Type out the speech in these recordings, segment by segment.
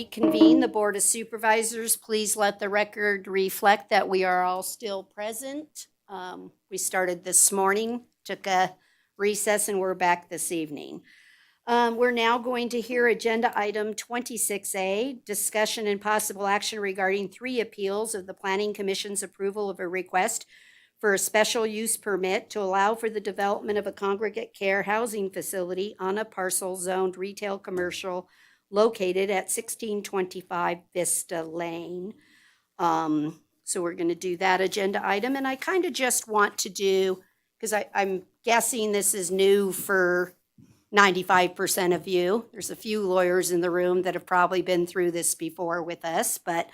reconvene the Board of Supervisors. Please let the record reflect that we are all still present. We started this morning, took a recess, and we're back this evening. We're now going to hear agenda item 26A, discussion and possible action regarding 3 appeals of the Planning Commission's approval of a request for a special use permit to allow for the development of a congregate care housing facility on a parcel zoned retail commercial located at 1625 Vista Lane. So we're going to do that agenda item. And I kind of just want to do, because I'm guessing this is new for 95% of you. There's a few lawyers in the room that have probably been through this before with us, but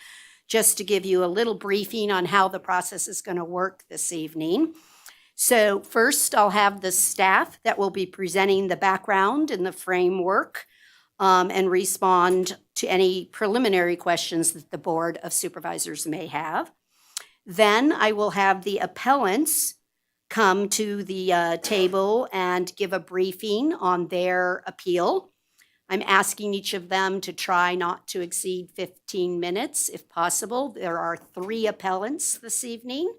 just to give you a little briefing on how the process is going to work this evening. So first, I'll have the staff that will be presenting the background and the framework and respond to any preliminary questions that the Board of Supervisors may have. Then I will have the appellants come to the table and give a briefing on their appeal. I'm asking each of them to try not to exceed 15 minutes if possible. There are 3 appellants this evening.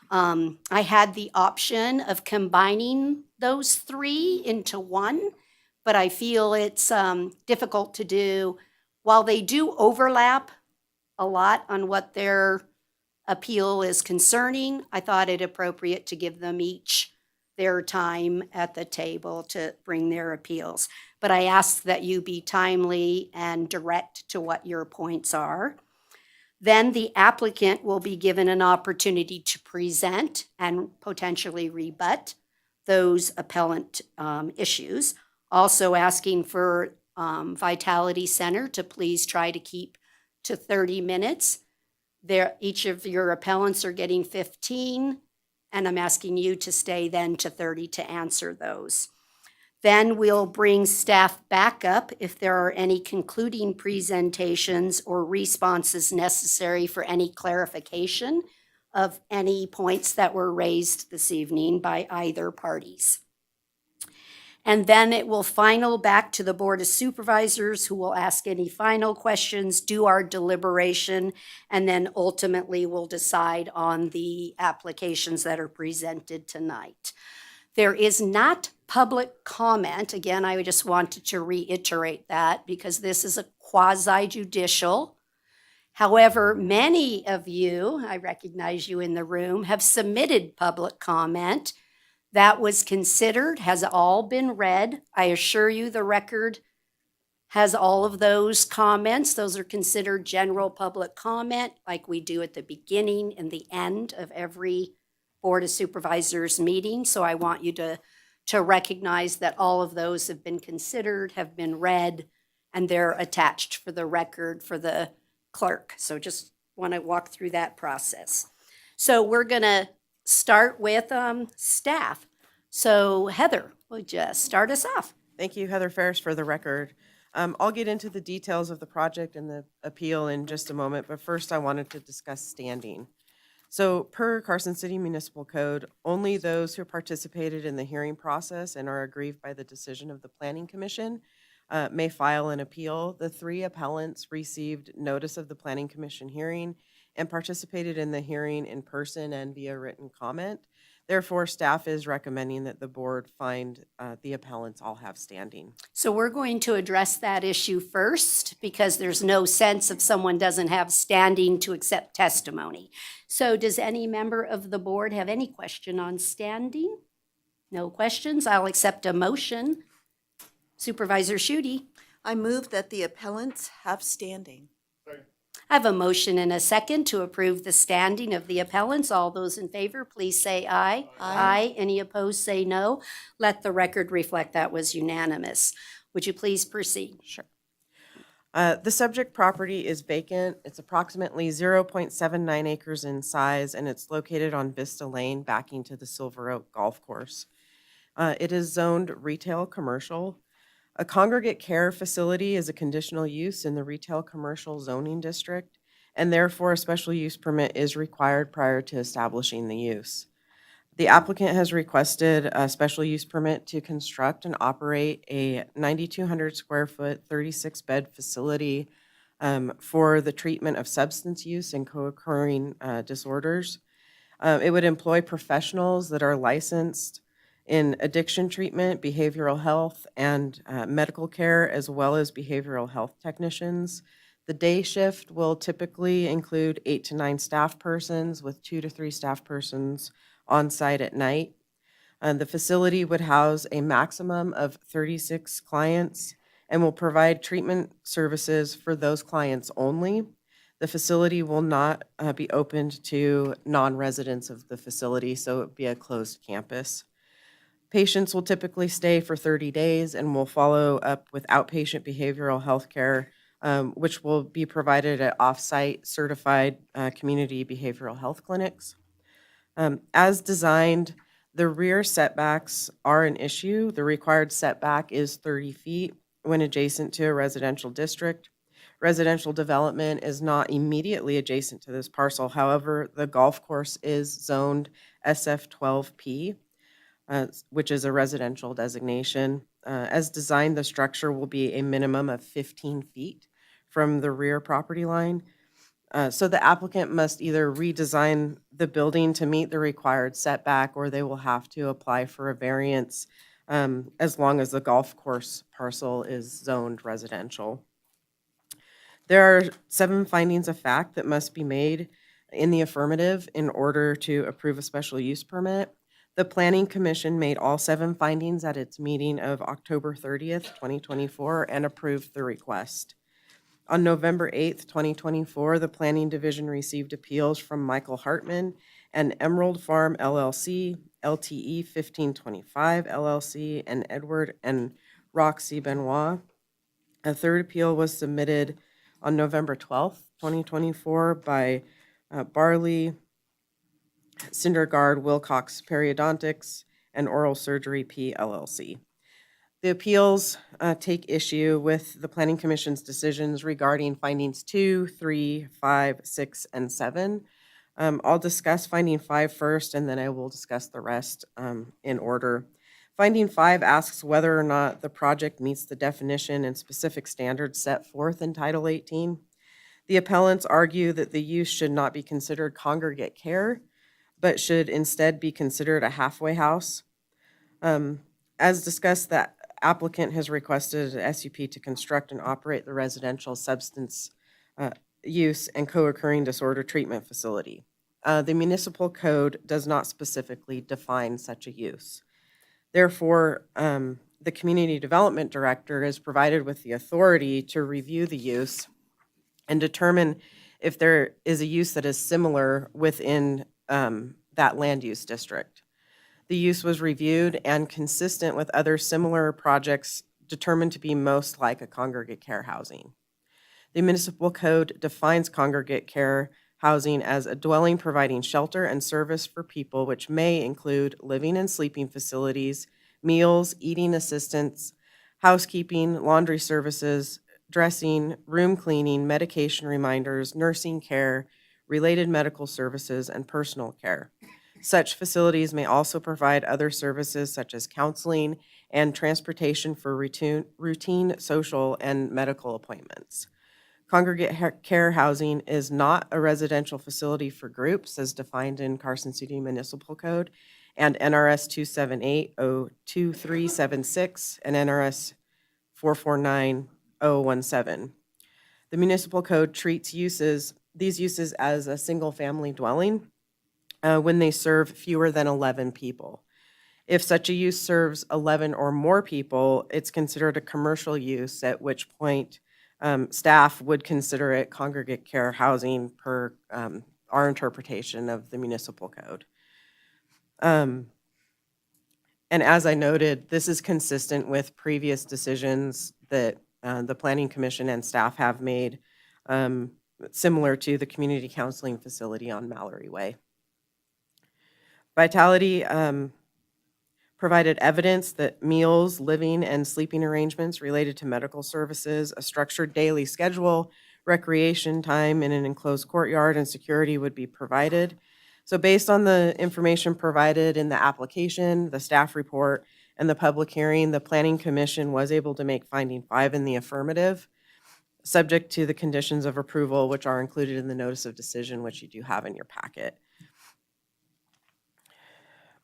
I had the option of combining those 3 into one, but I feel it's difficult to do. While they do overlap a lot on what their appeal is concerning, I thought it appropriate to give them each their time at the table to bring their appeals. But I ask that you be timely and direct to what your points are. Then the applicant will be given an opportunity to present and potentially rebut those appellant issues. Also asking for Vitality Center to please try to keep to 30 minutes. Each of your appellants are getting 15, and I'm asking you to stay then to 30 to answer those. Then we'll bring staff back up if there are any concluding presentations or responses necessary for any clarification of any points that were raised this evening by either parties. And then it will final back to the Board of Supervisors, who will ask any final questions, do our deliberation, and then ultimately we'll decide on the applications that are presented tonight. There is not public comment. Again, I just wanted to reiterate that because this is a quasi-judicial. However, many of you, I recognize you in the room, have submitted public comment. That was considered, has all been read. I assure you the record has all of those comments. Those are considered general public comment, like we do at the beginning and the end of every Board of Supervisors meeting. So I want you to recognize that all of those have been considered, have been read, and they're attached for the record for the clerk. So just want to walk through that process. So we're going to start with staff. So Heather, would you start us off? Thank you, Heather Ferris, for the record. I'll get into the details of the project and the appeal in just a moment, but first I wanted to discuss standing. So per Carson City Municipal Code, only those who participated in the hearing process and are aggrieved by the decision of the Planning Commission may file an appeal. The 3 appellants received notice of the Planning Commission hearing and participated in the hearing in person and via written comment. Therefore, staff is recommending that the board find the appellants all have standing. So we're going to address that issue first because there's no sense if someone doesn't have standing to accept testimony. So does any member of the board have any question on standing? No questions? I'll accept a motion. Supervisor Schutte. I move that the appellants have standing. I have a motion and a second to approve the standing of the appellants. All those in favor, please say aye. Aye. Any opposed, say no. Let the record reflect that was unanimous. Would you please proceed? Sure. The subject property is vacant. It's approximately 0.79 acres in size, and it's located on Vista Lane, backing to the Silver Oak Golf Course. It is zoned retail commercial. A congregate care facility is a conditional use in the retail commercial zoning district, and therefore a special use permit is required prior to establishing the use. The applicant has requested a special use permit to construct and operate a 9,200 square foot, 36 bed facility for the treatment of substance use and co-occurring disorders. It would employ professionals that are licensed in addiction treatment, behavioral health, and medical care, as well as behavioral health technicians. The day shift will typically include 8 to 9 staff persons with 2 to 3 staff persons on site at night. The facility would house a maximum of 36 clients and will provide treatment services for those clients only. The facility will not be opened to non-residents of the facility, so it would be a closed campus. Patients will typically stay for 30 days and will follow up with outpatient behavioral health care, which will be provided at off-site certified community behavioral health clinics. As designed, the rear setbacks are an issue. The required setback is 30 feet when adjacent to a residential district. Residential development is not immediately adjacent to this parcel. However, the golf course is zoned SF12P, which is a residential designation. As designed, the structure will be a minimum of 15 feet from the rear property line. So the applicant must either redesign the building to meet the required setback, or they will have to apply for a variance as long as the golf course parcel is zoned residential. There are 7 findings of fact that must be made in the affirmative in order to approve a special use permit. The Planning Commission made all 7 findings at its meeting of October 30th, 2024, and approved the request. On November 8th, 2024, the Planning Division received appeals from Michael Hartman and Emerald Farm LLC, LTE 1525 LLC, and Edward and Roxy Benoit. A third appeal was submitted on November 12th, 2024 by Barley, Syndergaard, Wilcox Periodontics, and Oral Surgery P. LLC. The appeals take issue with the Planning Commission's decisions regarding findings 2, 3, 5, 6, and 7. I'll discuss finding 5 first, and then I will discuss the rest in order. Finding 5 asks whether or not the project meets the definition and specific standards set forth in Title 18. The appellants argue that the use should not be considered congregate care, but should instead be considered a halfway house. As discussed, the applicant has requested an SUP to construct and operate the residential substance use and co-occurring disorder treatment facility. The municipal code does not specifically define such a use. Therefore, the community development director is provided with the authority to review the use and determine if there is a use that is similar within that land use district. The use was reviewed and consistent with other similar projects determined to be most like a congregate care housing. The municipal code defines congregate care housing as a dwelling providing shelter and service for people, which may include living and sleeping facilities, meals, eating assistance, housekeeping, laundry services, dressing, room cleaning, medication reminders, nursing care, related medical services, and personal care. Such facilities may also provide other services such as counseling and transportation for routine social and medical appointments. Congregate care housing is not a residential facility for groups as defined in Carson City Municipal Code and NRS 278-02376 and NRS 449-017. The municipal code treats these uses as a single-family dwelling when they serve fewer than 11 people. If such a use serves 11 or more people, it's considered a commercial use, at which point staff would consider it congregate care housing per our interpretation of the municipal code. And as I noted, this is consistent with previous decisions that the Planning Commission and staff have made, similar to the community counseling facility on Mallory Way. Vitality provided evidence that meals, living, and sleeping arrangements related to medical services, a structured daily schedule, recreation time in an enclosed courtyard, and security would be provided. So based on the information provided in the application, the staff report, and the public hearing, the Planning Commission was able to make finding 5 in the affirmative. subject to the conditions of approval, which are included in the notice of decision, which you do have in your packet.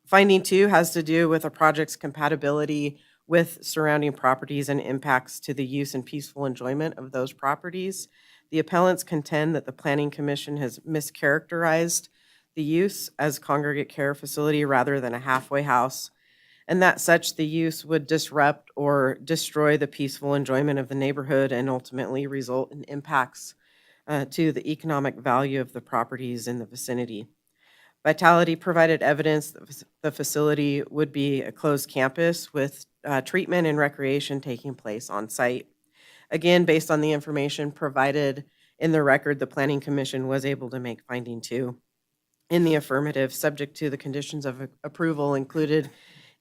Finding 2 has to do with a project's compatibility with surrounding properties and impacts to the use and peaceful enjoyment of those properties. The appellants contend that the Planning Commission has mischaracterized the use as congregate care facility rather than a halfway house, and that such the use would disrupt or destroy the peaceful enjoyment of the neighborhood and ultimately result in impacts to the economic value of the properties in the vicinity. Vitality provided evidence that the facility would be a closed campus with treatment and recreation taking place on site. Again, based on the information provided in the record, the Planning Commission was able to make finding 2 in the affirmative, subject to the conditions of approval included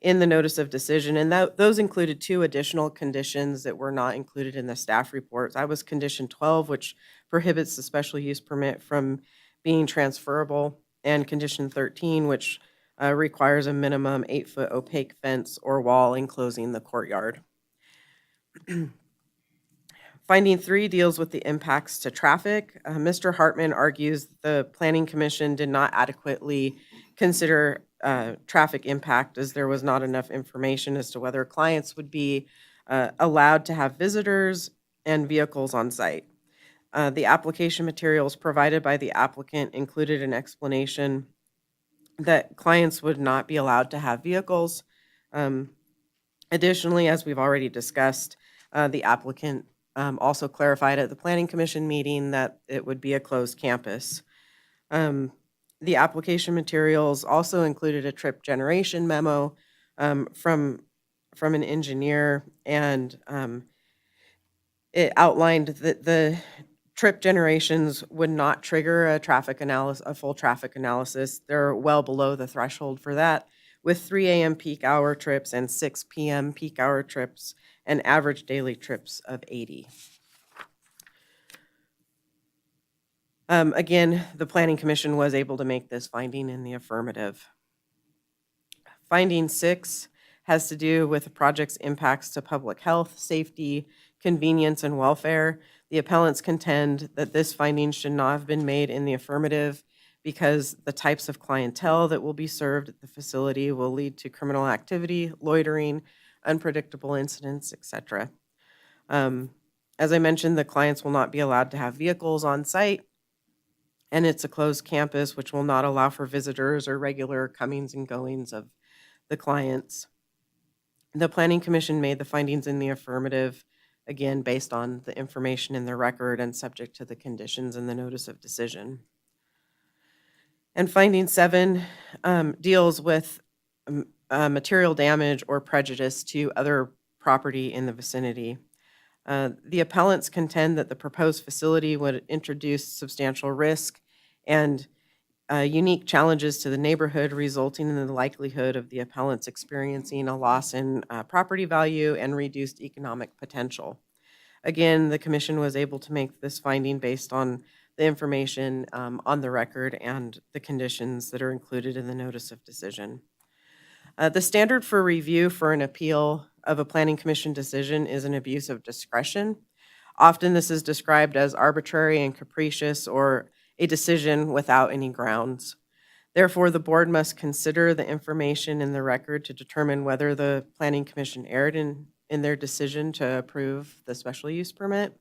in the notice of decision. And those included 2 additional conditions that were not included in the staff reports. That was condition 12, which prohibits the special use permit from being transferable, and condition 13, which requires a minimum 8-foot opaque fence or wall enclosing the courtyard. Finding 3 deals with the impacts to traffic. Mr. Hartman argues the Planning Commission did not adequately consider traffic impact, as there was not enough information as to whether clients would be allowed to have visitors and vehicles on site. The application materials provided by the applicant included an explanation that clients would not be allowed to have vehicles. Additionally, as we've already discussed, the applicant also clarified at the Planning Commission meeting that it would be a closed campus. The application materials also included a trip generation memo from an engineer, and it outlined that the trip generations would not trigger a full traffic analysis. They're well below the threshold for that, with 3 a.m. peak hour trips and 6 p.m. peak hour trips and average daily trips of 80. Again, the Planning Commission was able to make this finding in the affirmative. Finding 6 has to do with the project's impacts to public health, safety, convenience, and welfare. The appellants contend that this finding should not have been made in the affirmative because the types of clientele that will be served at the facility will lead to criminal activity, loitering, unpredictable incidents, etc. As I mentioned, the clients will not be allowed to have vehicles on site, and it's a closed campus, which will not allow for visitors or regular comings and goings of the clients. The Planning Commission made the findings in the affirmative, again, based on the information in the record and subject to the conditions in the notice of decision. And finding 7 deals with material damage or prejudice to other property in the vicinity. The appellants contend that the proposed facility would introduce substantial risk and unique challenges to the neighborhood, resulting in the likelihood of the appellants experiencing a loss in property value and reduced economic potential. Again, the commission was able to make this finding based on the information on the record and the conditions that are included in the notice of decision. The standard for review for an appeal of a planning commission decision is an abuse of discretion. Often this is described as arbitrary and capricious or a decision without any grounds. Therefore, the board must consider the information in the record to determine whether the planning commission erred in their decision to approve the special use permit.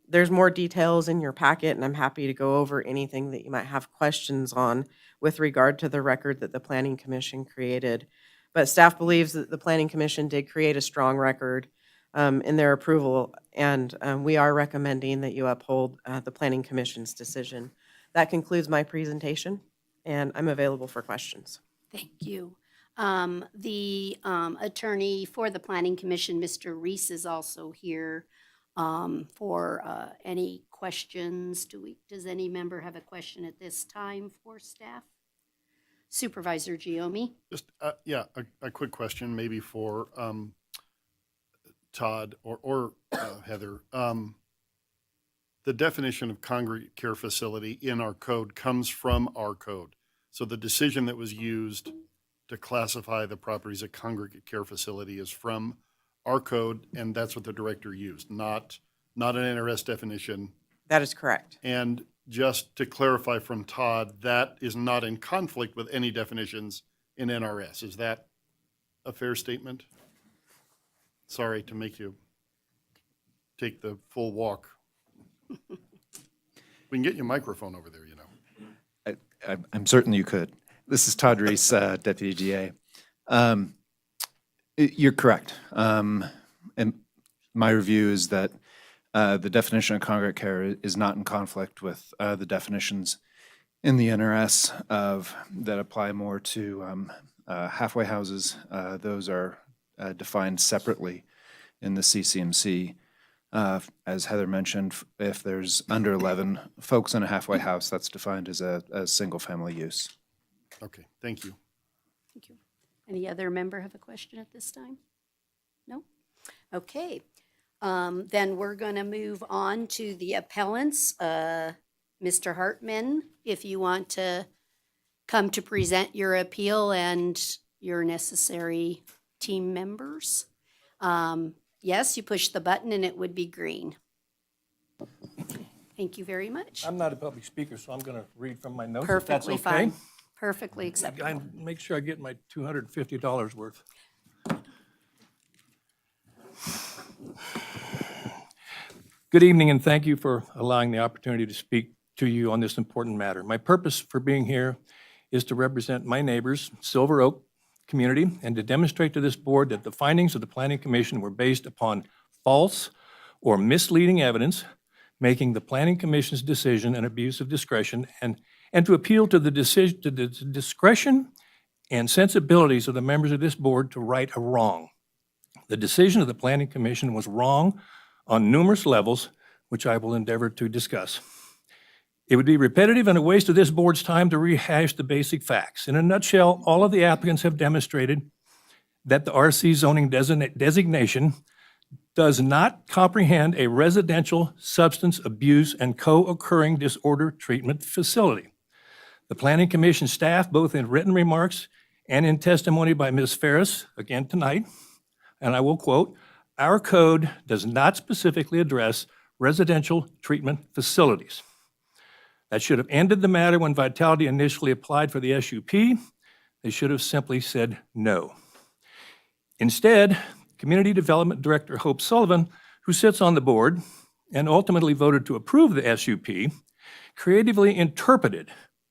There's more details in your packet, and I'm happy to go over anything that you might have questions on with regard to the record that the Planning Commission created. But staff believes that the Planning Commission did create a strong record in their approval, and we are recommending that you uphold the Planning Commission's decision. That concludes my presentation, and I'm available for questions. Thank you. The attorney for the Planning Commission, Mr. Reese, is also here for any questions. Does any member have a question at this time for staff? Supervisor Giomi? Just, a quick question maybe for Todd or Heather. The definition of congregate care facility in our code comes from our code. So the decision that was used to classify the property as a congregate care facility is from our code, and that's what the director used, not not an NRS definition. That is correct. And just to clarify from Todd, that is not in conflict with any definitions in NRS. Is that a fair statement? Sorry to make you take the full walk. We can get you a microphone over there, you know. I'm certain you could. This is Todd Reese, Deputy DA. You're correct. And my review is that the definition of congregate care is not in conflict with the definitions in the NRS that apply more to halfway houses. Those are defined separately in the CCMC. As Heather mentioned, if there's under 11 folks in a halfway house, that's defined as a single-family use. Okay, thank you. Thank you. Any other member have a question at this time? No? Okay. Then we're going to move on to the appellants. Mr. Hartman, if you want to come to present your appeal and your necessary team members. Yes, you push the button and it would be green. Thank you very much. I'm not a public speaker, so I'm going to read from my notes, if that's Perfectly okay. fine. Perfectly acceptable. I make sure I get my $250 worth. Good evening, and thank you for allowing the opportunity to speak to you on this important matter. My purpose for being here is to represent my neighbors, Silver Oak community, and to demonstrate to this board that the findings of the Planning Commission were based upon false or misleading evidence, making the Planning Commission's decision an abuse of discretion, and to appeal to the decision, to the discretion and sensibilities of the members of this board to right a wrong. The decision of the Planning Commission was wrong on numerous levels, which I will endeavor to discuss. It would be repetitive and a waste of this board's time to rehash the basic facts. In a nutshell, all of the applicants have demonstrated that the RC zoning designation does not comprehend a residential substance abuse and co-occurring disorder treatment facility. The Planning Commission staff, both in written remarks and in testimony by Ms. Ferris, again tonight, and I will quote, "Our code does not specifically address residential treatment facilities." That should have ended the matter when Vitality initially applied for the SUP. They should have simply said no. Instead, Community Development Director Hope Sullivan, who sits on the board and ultimately voted to approve the SUP, creatively interpreted,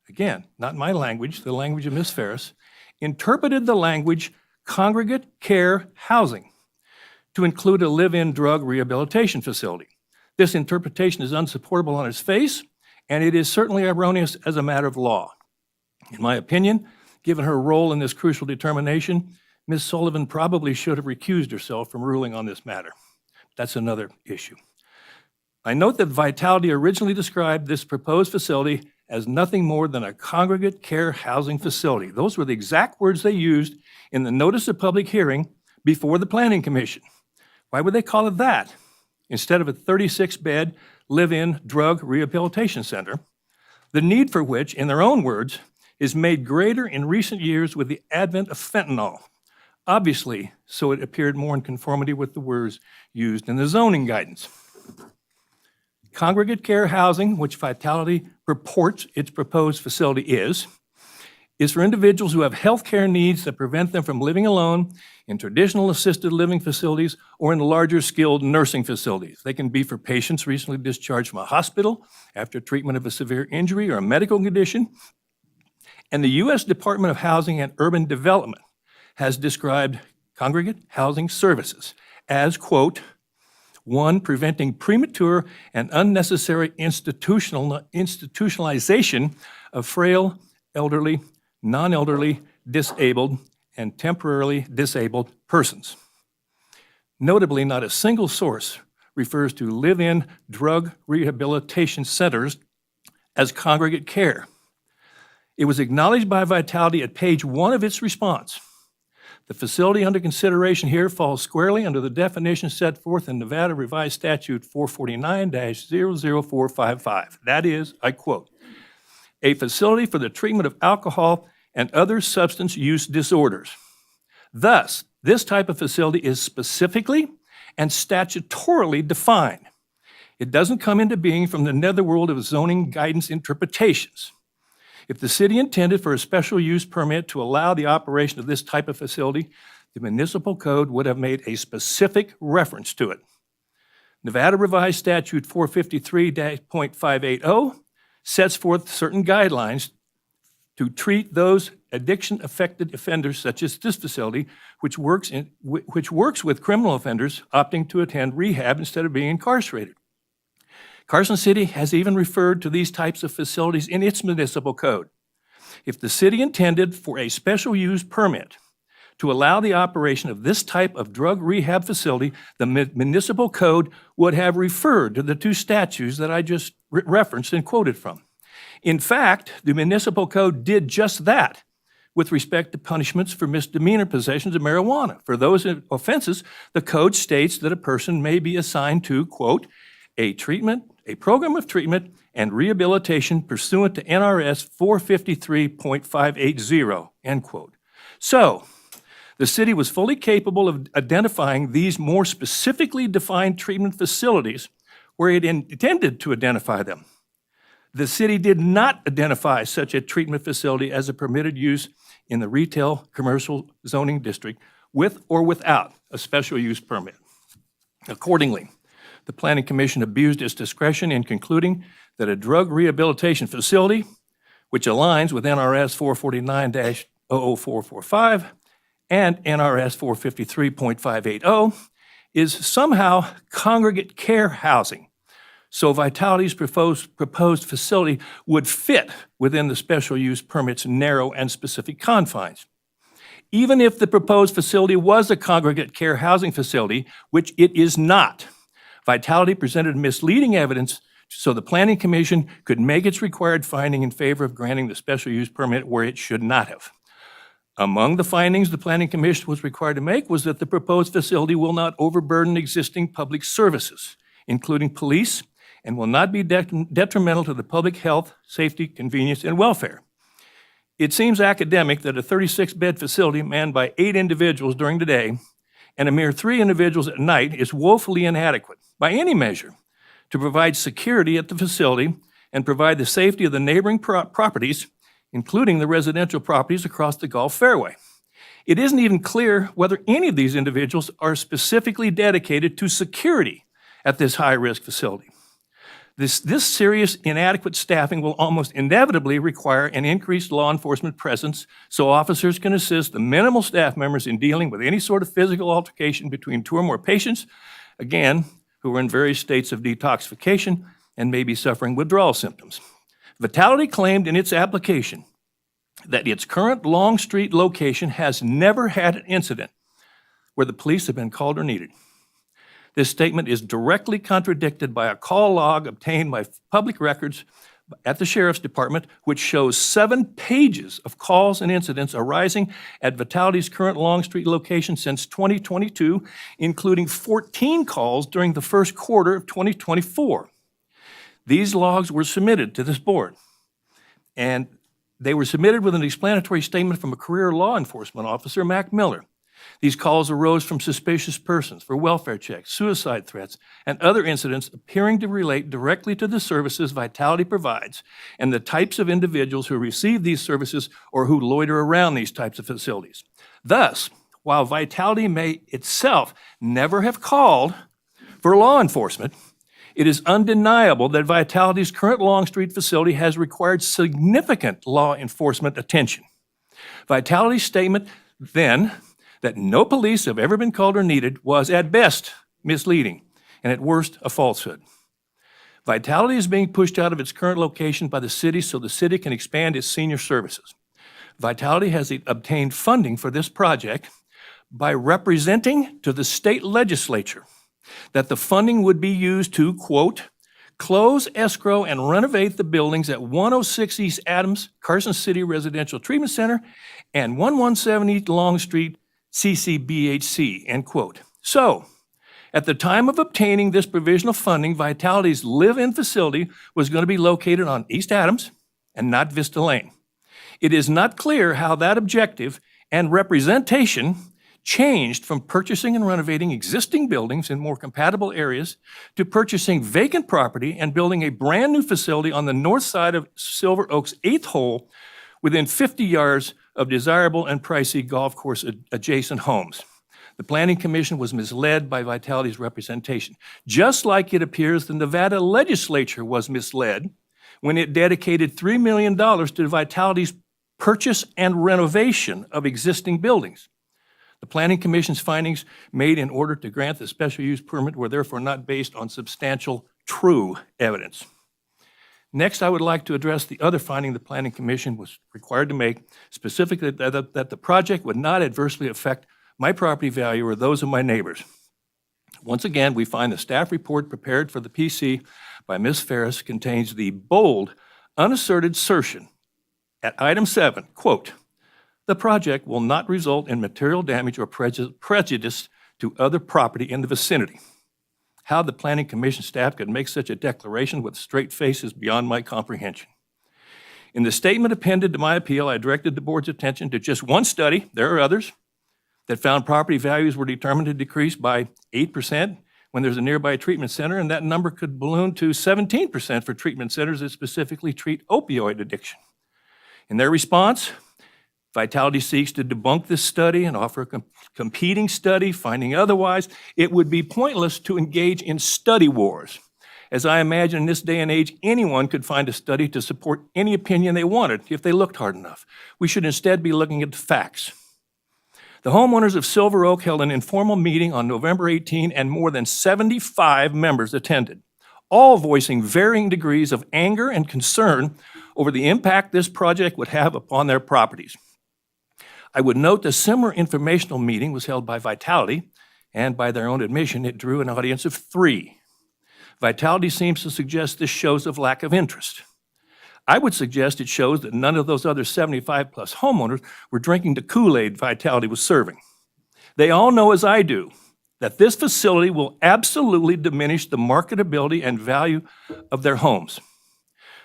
again, not my language, the language of Ms. Ferris, interpreted the language congregate care housing to include a live-in drug rehabilitation facility. This interpretation is unsupportable on its face, and it is certainly erroneous as a matter of law. In my opinion, given her role in this crucial determination, Ms. Sullivan probably should have recused herself from ruling on this matter. That's another issue. I note that Vitality originally described this proposed facility as nothing more than a congregate care housing facility. Those were the exact words they used in the notice of public hearing before the Planning Commission. Why would they call it that instead of a 36-bed live-in drug rehabilitation center, the need for which, in their own words, is made greater in recent years with the advent of fentanyl? Obviously, so it appeared more in conformity with the words used in the zoning guidance. Congregate care housing, which Vitality purports its proposed facility is for individuals who have health care needs that prevent them from living alone in traditional assisted living facilities or in larger skilled nursing facilities. They can be for patients recently discharged from a hospital after treatment of a severe injury or a medical condition. And the U.S. Department of Housing and Urban Development has described congregate housing services as, quote, one, preventing premature and unnecessary institutionalization of frail, elderly, non-elderly, disabled, and temporarily disabled persons. Notably, not a single source refers to live-in drug rehabilitation centers as congregate care. It was acknowledged by Vitality at page 1 of its response. The facility under consideration here falls squarely under the definition set forth in Nevada Revised Statute 449-00455. That is, I quote, a facility for the treatment of alcohol and other substance use disorders. Thus, this type of facility is specifically and statutorily defined It doesn't come into being from the netherworld of zoning guidance interpretations. If the city intended for a special use permit to allow the operation of this type of facility, the municipal code would have made a specific reference to it. Nevada Revised Statute 453.580 sets forth certain guidelines to treat those addiction-affected offenders, such as this facility, which works with criminal offenders opting to attend rehab instead of being incarcerated. Carson City has even referred to these types of facilities in its municipal code. If the city intended for a special use permit to allow the operation of this type of drug rehab facility, the municipal code would have referred to the two statutes that I just referenced and quoted from. In fact, the municipal code did just that with respect to punishments for misdemeanor possessions of marijuana. For those offenses, the code states that a person may be assigned to, quote, a program of treatment and rehabilitation pursuant to NRS 453.580, end quote. So, the city was fully capable of identifying these more specifically defined treatment facilities where it intended to identify them. The city did not identify such a treatment facility as a permitted use in the retail commercial zoning district with or without a special use permit. Accordingly, the Planning Commission abused its discretion in concluding that a drug rehabilitation facility, which aligns with NRS 449-00445 and NRS 453.580, is somehow congregate care housing. So Vitality's proposed facility would fit within the special use permit's narrow and specific confines. Even if the proposed facility was a congregate care housing facility, which it is not, Vitality presented misleading evidence so the Planning Commission could make its required finding in favor of granting the special use permit where it should not have. Among the findings the Planning Commission was required to make was that the proposed facility will not overburden existing public services, including police, and will not be detrimental to the public health, safety, convenience, and welfare. It seems academic that a 36-bed facility manned by 8 individuals during the day and a mere 3 individuals at night is woefully inadequate, by any measure, to provide security at the facility and provide the safety of the neighboring properties, including the residential properties across the Gulf Fairway. It isn't even clear whether any of these individuals are specifically dedicated to security at this high-risk facility. This serious inadequate staffing will almost inevitably require an increased law enforcement presence so officers can assist the minimal staff members in dealing with any sort of physical altercation between 2 or more patients, again, who are in various states of detoxification and may be suffering withdrawal symptoms. Vitality claimed in its application that its current Long Street location has never had an incident where the police have been called or needed. This statement is directly contradicted by a call log obtained by public records at the Sheriff's Department, which shows 7 pages of calls and incidents arising at Vitality's current Long Street location since 2022, including 14 calls during the first quarter of 2024. These logs were submitted to this board, and they were submitted with an explanatory statement from a career law enforcement officer, Mac Miller. These calls arose from suspicious persons for welfare checks, suicide threats, and other incidents appearing to relate directly to the services Vitality provides and the types of individuals who receive these services or who loiter around these types of facilities. Thus, while Vitality may itself never have called for law enforcement, it is undeniable that Vitality's current Long Street facility has required significant law enforcement attention. Vitality's statement then that no police have ever been called or needed was at best misleading and at worst a falsehood. Vitality is being pushed out of its current location by the city so the city can expand its senior services. Vitality has obtained funding for this project by representing to the state legislature that the funding would be used to, quote, close, escrow, and renovate the buildings at 106 East Adams, Carson City Residential Treatment Center, and 1170 Long Street, CCBHC, end quote. So, at the time of obtaining this provisional funding, Vitality's live-in facility was going to be located on East Adams and not Vista Lane. It is not clear how that objective and representation changed from purchasing and renovating existing buildings in more compatible areas to purchasing vacant property and building a brand-new facility on the north side of Silver Oak's 8th hole within 50 yards of desirable and pricey golf course adjacent homes. The Planning Commission was misled by Vitality's representation, just like it appears the Nevada legislature was misled when it dedicated $3 million to Vitality's purchase and renovation of existing buildings. The Planning Commission's findings made in order to grant the special use permit were therefore not based on substantial true evidence. Next, I would like to address the other finding the Planning Commission was required to make, specifically that the project would not adversely affect my property value or those of my neighbors. Once again, we find the staff report prepared for the PC by Ms. Ferris contains the bold, unasserted assertion at item 7, quote, "The project will not result in material damage or prejudice to other property in the vicinity." How the Planning Commission staff could make such a declaration with a straight face is beyond my comprehension. In the statement appended to my appeal, I directed the board's attention to just one study, there are others, that found property values were determined to decrease by 8% when there's a nearby treatment center, and that number could balloon to 17% for treatment centers that specifically treat opioid addiction. In their response, Vitality seeks to debunk this study and offer a competing study, finding otherwise it would be pointless to engage in study wars. As I imagine in this day and age, anyone could find a study to support any opinion they wanted if they looked hard enough. We should instead be looking at the facts. The homeowners of Silver Oak held an informal meeting on November 18, and more than 75 members attended, all voicing varying degrees of anger and concern over the impact this project would have upon their properties. I would note a similar informational meeting was held by Vitality, and by their own admission, it drew an audience of 3. Vitality seems to suggest this shows a lack of interest. I would suggest it shows that none of those other 75-plus homeowners were drinking the Kool-Aid Vitality was serving. They all know, as I do, that this facility will absolutely diminish the marketability and value of their homes.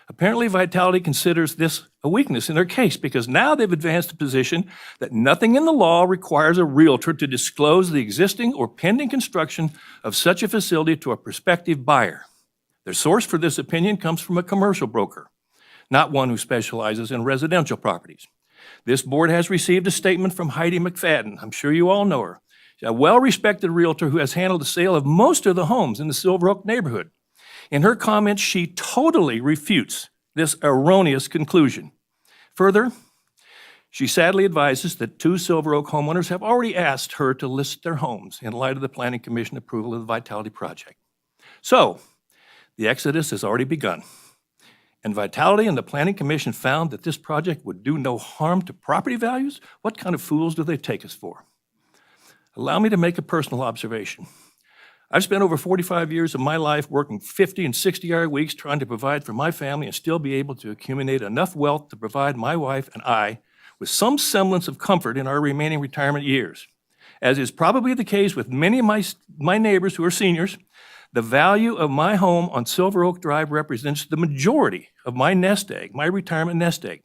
Apparently, Vitality considers this a weakness in their case because now they've advanced the position that nothing in the law requires a realtor to disclose the existing or pending construction of such a facility to a prospective buyer. Their source for this opinion comes from a commercial broker, not one who specializes in residential properties. This board has received a statement from Heidi McFadden. I'm sure you all know her. She's a well-respected realtor who has handled the sale of most of the homes in the Silver Oak neighborhood. In her comments, she totally refutes this erroneous conclusion. Further, she sadly advises that 2 Silver Oak homeowners have already asked her to list their homes in light of the Planning Commission approval of the Vitality project. So, the exodus has already begun. And Vitality and the Planning Commission found that this project would do no harm to property values? What kind of fools do they take us for? Allow me to make a personal observation. I've spent over 45 years of my life working 50 and 60-hour weeks trying to provide for my family and still be able to accumulate enough wealth to provide my wife and I with some semblance of comfort in our remaining retirement years. As is probably the case with many of my neighbors who are seniors, the value of my home on Silver Oak Drive represents the majority of my nest egg, my retirement nest egg.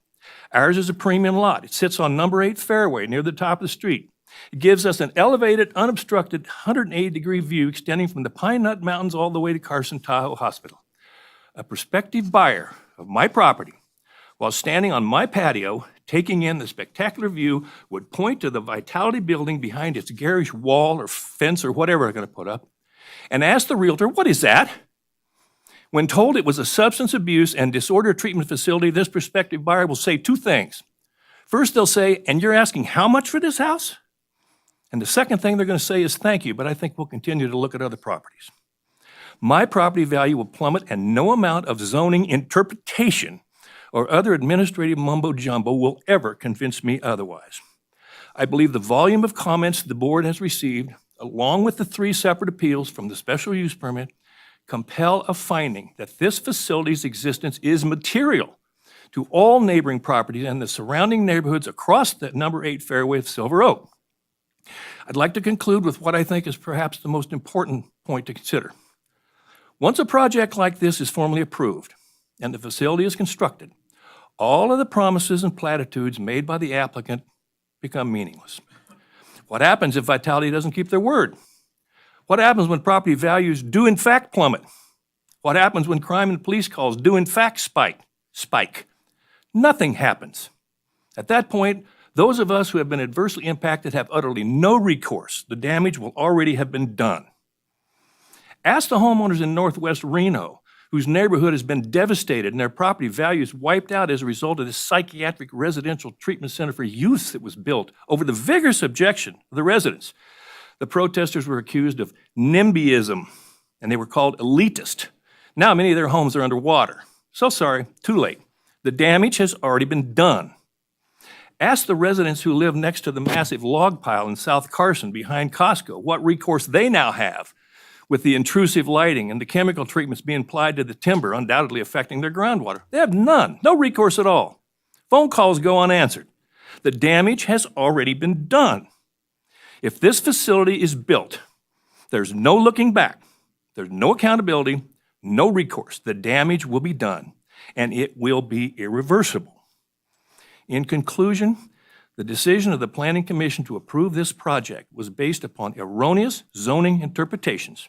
Ours is a premium lot. It sits on number 8 fairway near the top of the street. It gives us an elevated, unobstructed 180-degree view extending from the Pine Nut Mountains all the way to Carson Tahoe Hospital. A prospective buyer of my property, while standing on my patio, taking in the spectacular view, would point to the Vitality building behind its garish wall or fence or whatever they're going to put up, and ask the realtor, "What is that?" When told it was a substance abuse and disorder treatment facility, this prospective buyer will say 2 things. First, they'll say, "And you're asking how much for this house?" And the second thing they're going to say is, "Thank you, but I think we'll continue to look at other properties." My property value will plummet, and no amount of zoning interpretation or other administrative mumbo-jumbo will ever convince me otherwise. I believe the volume of comments the board has received, along with the 3 separate appeals from the special use permit, compel a finding that this facility's existence is material to all neighboring properties and the surrounding neighborhoods across the number 8 fairway of Silver Oak. I'd like to conclude with what I think is perhaps the most important point to consider. Once a project like this is formally approved and the facility is constructed, all of the promises and platitudes made by the applicant become meaningless. What happens if Vitality doesn't keep their word? What happens when property values do in fact plummet? What happens when crime and police calls do in fact spike? Nothing happens. At that point, those of us who have been adversely impacted have utterly no recourse. The damage will already have been done. Ask the homeowners in Northwest Reno, whose neighborhood has been devastated and their property values wiped out as a result of this psychiatric residential treatment center for youth that was built over the vigorous objection of the residents. The protesters were accused of NIMBYism, and they were called elitist. Now many of their homes are underwater. So sorry, too late. The damage has already been done. Ask the residents who live next to the massive log pile in South Carson behind Costco what recourse they now have with the intrusive lighting and the chemical treatments being applied to the timber, undoubtedly affecting their groundwater. They have none, no recourse at all. Phone calls go unanswered. The damage has already been done. If this facility is built, there's no looking back, there's no accountability, no recourse. The damage will be done, and it will be irreversible. In conclusion, the decision of the Planning Commission to approve this project was based upon erroneous zoning interpretations,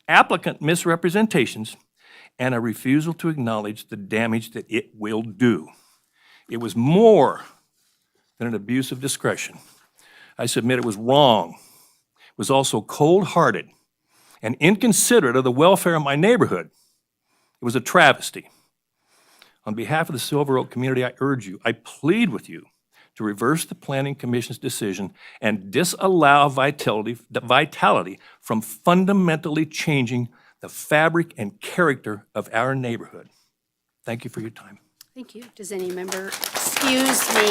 applicant misrepresentations, and a refusal to acknowledge the damage that it will do. It was more than an abuse of discretion. I submit it was wrong. It was also cold-hearted and inconsiderate of the welfare of my neighborhood. It was a travesty. On behalf of the Silver Oak community, I urge you, I plead with you to reverse the Planning Commission's decision and disallow Vitality from fundamentally changing the fabric and character of our neighborhood. Thank you for your time. Thank you. Does any member, excuse me,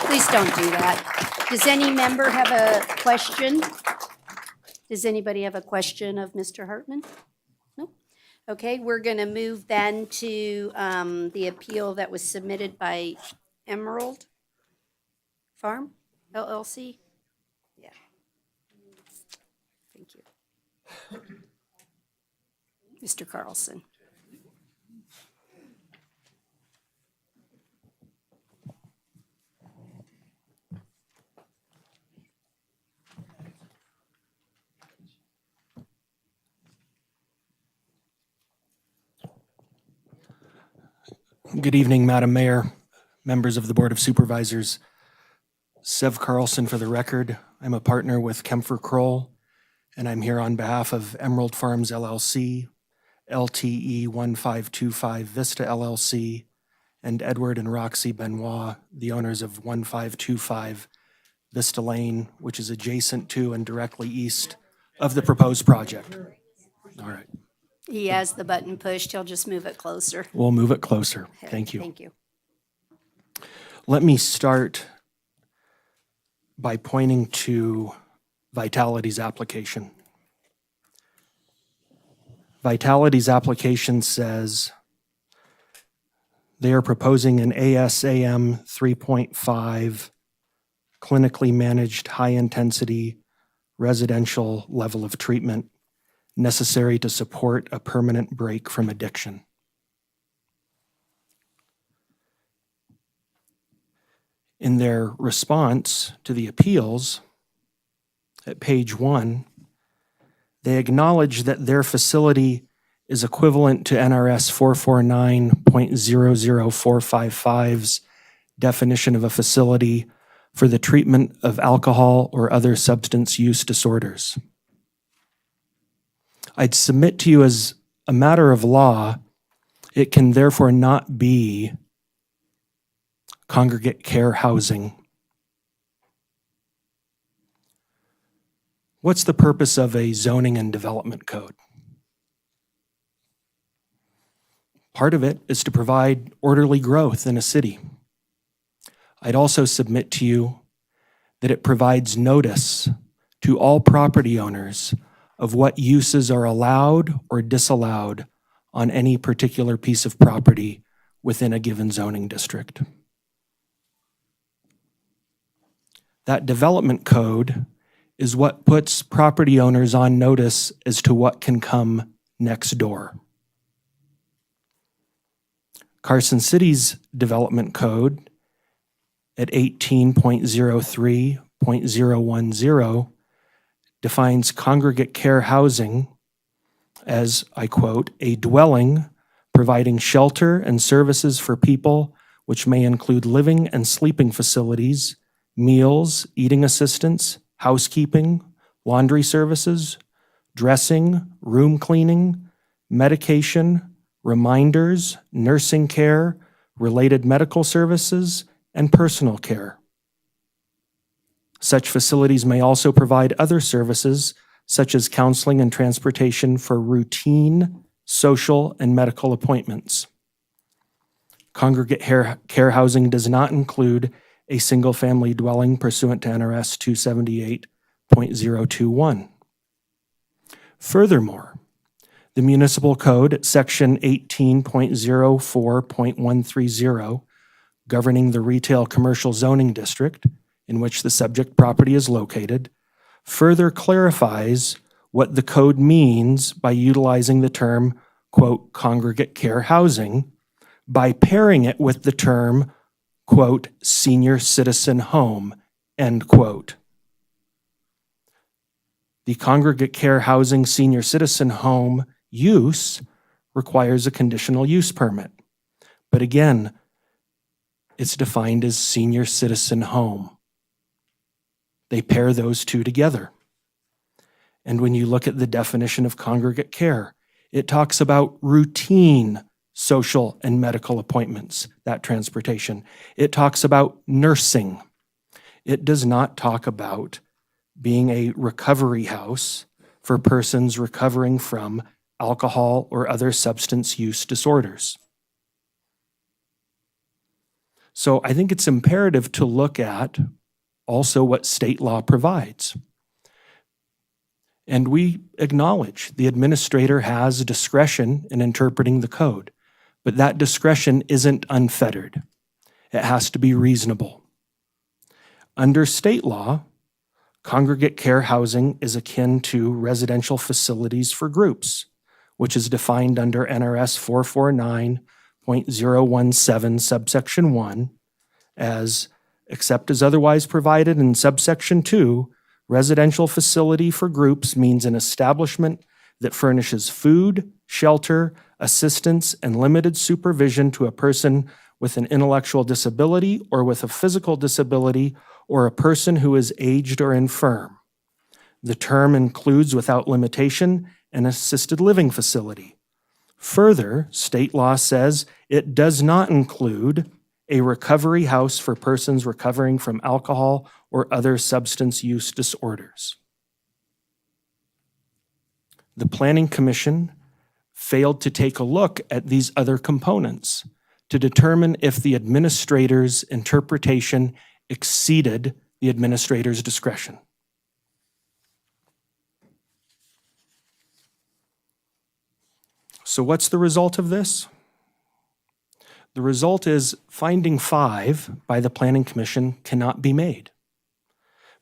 please don't do that. Does any member have a question? Does anybody have a question of Mr. Hartman? No? Okay, we're going to move then to the appeal that was submitted by Emerald Farm LLC. Yeah. Thank you. Mr. Carlson. Good evening, Madam Mayor, members of the Board of Supervisors. Sev Carlson for the record. I'm a partner with Kempfer Kroll, and I'm here on behalf of Emerald Farms LLC, LTE 1525 Vista LLC, and Edward and Roxy Benoit, the owners of 1525 Vista Lane, which is adjacent to and directly east of the proposed project. All right, He has the button pushed. He'll just move it closer. we'll move it closer. Okay, Thank you. Thank you. Let me start by pointing to Vitality's application. Vitality's application says they are proposing an ASAM 3.5 clinically managed high-intensity residential level of treatment necessary to support a permanent break from addiction. In their response to the appeals, at page 1, they acknowledge that their facility is equivalent to NRS 449.00455's definition of a facility for the treatment of alcohol or other substance use disorders. I'd submit to you as a matter of law, it can therefore not be congregate care housing. What's the purpose of a zoning and development code? Part of it is to provide orderly growth in a city. I'd also submit to you that it provides notice to all property owners of what uses are allowed or disallowed on any particular piece of property within a given zoning district. That development code is what puts property owners on notice as to what can come next door. Carson City's development code at 18.03 78.010 defines congregate care housing as, I quote, a dwelling providing shelter and services for people, which may include living and sleeping facilities, meals, eating assistance, housekeeping, laundry services, dressing, room cleaning, medication, reminders, nursing care, related medical services, and personal care. Such facilities may also provide other services, such as counseling and transportation for routine social and medical appointments. Congregate care housing does not include a single-family dwelling pursuant to NRS 278.021. Furthermore, the Municipal Code, Section 18.04.130, governing the retail commercial zoning district in which the subject property is located, further clarifies what the code means by utilizing the term, quote, congregate care housing, by pairing it with the term, quote, senior citizen home, end quote. The congregate care housing senior citizen home use requires a conditional use permit. But again, it's defined as senior citizen home. They pair those two together. And when you look at the definition of congregate care, it talks about routine social and medical appointments, that transportation. It talks about nursing. It does not talk about being a recovery house for persons recovering from alcohol or other substance use disorders. So I think it's imperative to look at also what state law provides. And we acknowledge the administrator has discretion in interpreting the code, but that discretion isn't unfettered. It has to be reasonable. Under state law, congregate care housing is akin to residential facilities for groups, which is defined under NRS 449.017 subsection 1 as, except as otherwise provided in subsection 2, residential facility for groups means an establishment that furnishes food, shelter, assistance, and limited supervision to a person with an intellectual disability or with a physical disability or a person who is aged or infirm. The term includes without limitation an assisted living facility. Further, state law says it does not include a recovery house for persons recovering from alcohol or other substance use disorders. The Planning Commission failed to take a look at these other components to determine if the administrator's interpretation exceeded the administrator's discretion. So what's the result of this? The result is finding 5 by the Planning Commission cannot be made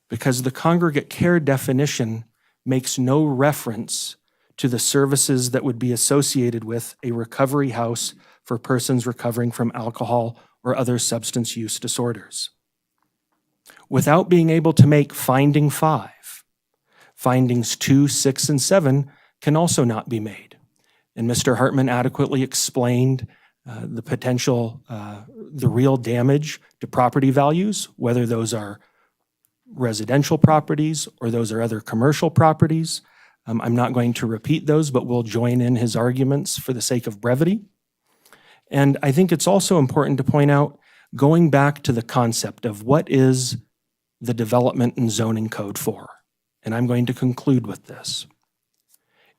because the congregate care definition makes no reference to the services that would be associated with a recovery house for persons recovering from alcohol or other substance use disorders. Without being able to make finding 5, findings 2, 6, and 7 can also not be made. And Mr. Hartman adequately explained the potential, the real damage to property values, whether those are residential properties or those are other commercial properties. I'm not going to repeat those, but we'll join in his arguments for the sake of brevity. And I think it's also important to point out, going back to the concept of what is the development and zoning code for. And I'm going to conclude with this.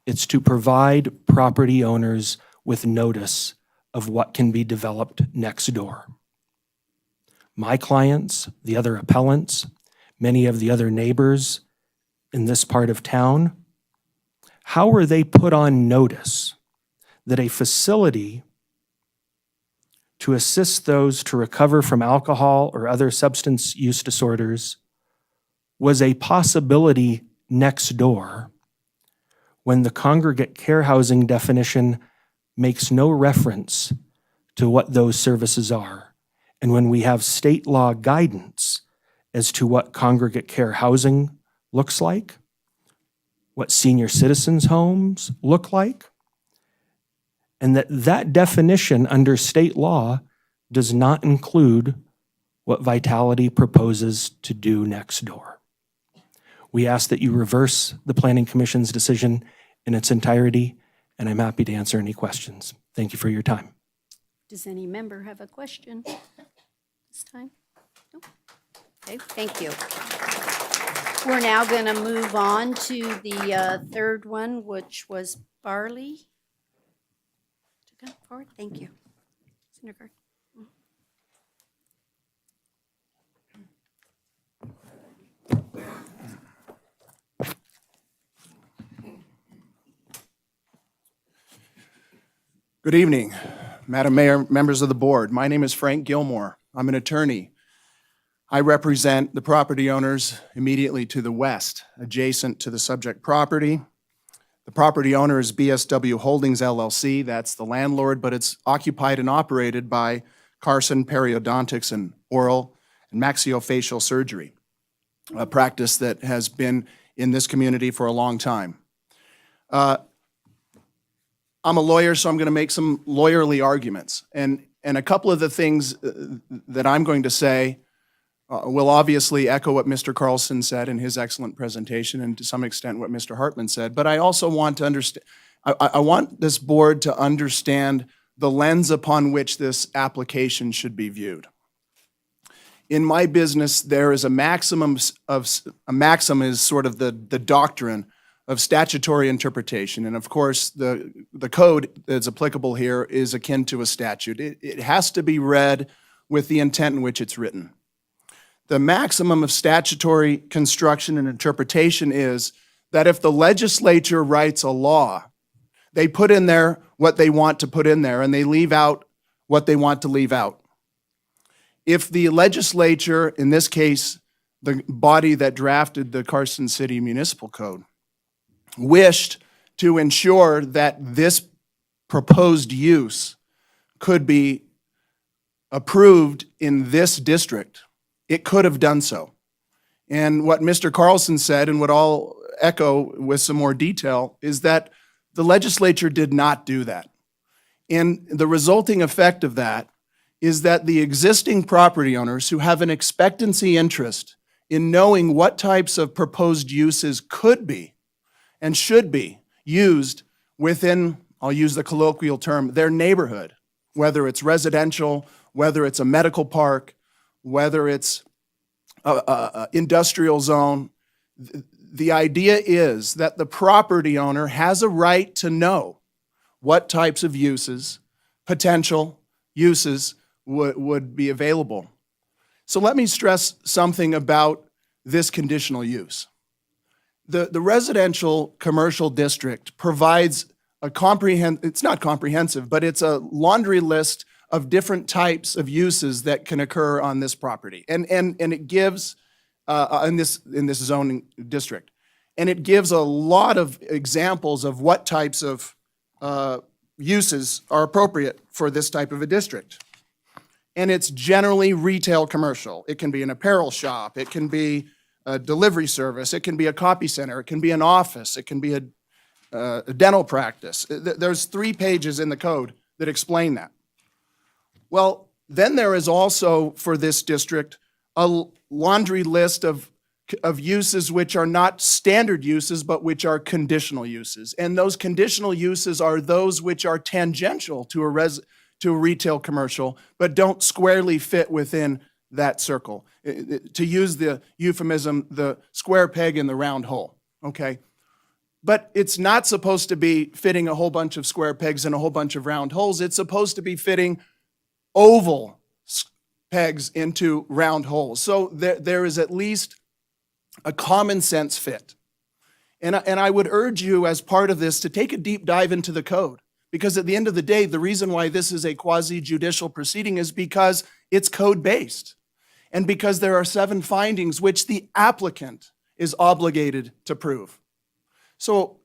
It's to provide property owners with notice of what can be developed next door. My clients, the other appellants, many of the other neighbors in this part of town, how are they put on notice that a facility to assist those to recover from alcohol or other substance use disorders was a possibility next door when the congregate care housing definition makes no reference to what those services are, and when we have state law guidance as to what congregate care housing looks like, what senior citizens' homes look like, and that definition under state law does not include what Vitality proposes to do next door. We ask that you reverse the Planning Commission's decision in its entirety, and I'm happy to answer any questions. Thank you for your time. Does any member have a question this time? No? Okay, thank you. We're now going to move on to the third one, which was barley. To come forward, thank you. Syndergaard. Good evening, Madam Mayor, members of the board. My name is Frank Gilmore. I'm an attorney. I represent the property owners immediately to the west, adjacent to the subject property. The property owner is BSW Holdings LLC. That's the landlord, but it's occupied and operated by Carson Periodontics and Oral and Maxillofacial Surgery, a practice that has been in this community for a long time. I'm a lawyer, so I'm going to make some lawyerly arguments. And a couple of the things that I'm going to say will obviously echo what Mr. Carlson said in his excellent presentation, and to some extent what Mr. Hartman said. But I also want to understand, I want this board to understand the lens upon which this application should be viewed. In my business, there is a maxim is sort of the doctrine of statutory interpretation. And of course, the code that's applicable here is akin to a statute. It has to be read with the intent in which it's written. The maximum of statutory construction and interpretation is that if the legislature writes a law, they put in there what they want to put in there, and they leave out what they want to leave out. If the legislature, in this case, the body that drafted the Carson City Municipal Code, wished to ensure that this proposed use could be approved in this district, it could have done so. And what Mr. Carlson said, and what I'll echo with some more detail, is that the legislature did not do that. And the resulting effect of that is that the existing property owners who have an expectancy interest in knowing what types of proposed uses could be and should be used within, I'll use the colloquial term, their neighborhood, whether it's residential, whether it's a medical park, whether it's a industrial zone. The idea is that the property owner has a right to know what types of uses, potential uses, would be available. So let me stress something about this conditional use. The residential commercial district provides a it's not comprehensive, but it's a laundry list of different types of uses that can occur on this property. And it gives, in this zoning district, and it gives a lot of examples of what types of uses are appropriate for this type of a district. And it's generally retail commercial. It can be an apparel shop, it can be a delivery service, it can be a copy center, it can be an office, it can be a dental practice. There's 3 pages in the code that explain that. Well, then there is also, for this district, a laundry list of uses which are not standard uses, but which are conditional uses. And those conditional uses are those which are tangential to a retail commercial, but don't squarely fit within that circle. To use the euphemism, the square peg in the round hole, okay? But it's not supposed to be fitting a whole bunch of square pegs in a whole bunch of round holes. It's supposed to be fitting oval pegs into round holes. So there is at least a common sense fit. And I would urge you as part of this to take a deep dive into the code, because at the end of the day, the reason why this is a quasi-judicial proceeding is because it's code-based, and because there are 7 findings which the applicant is obligated to prove. So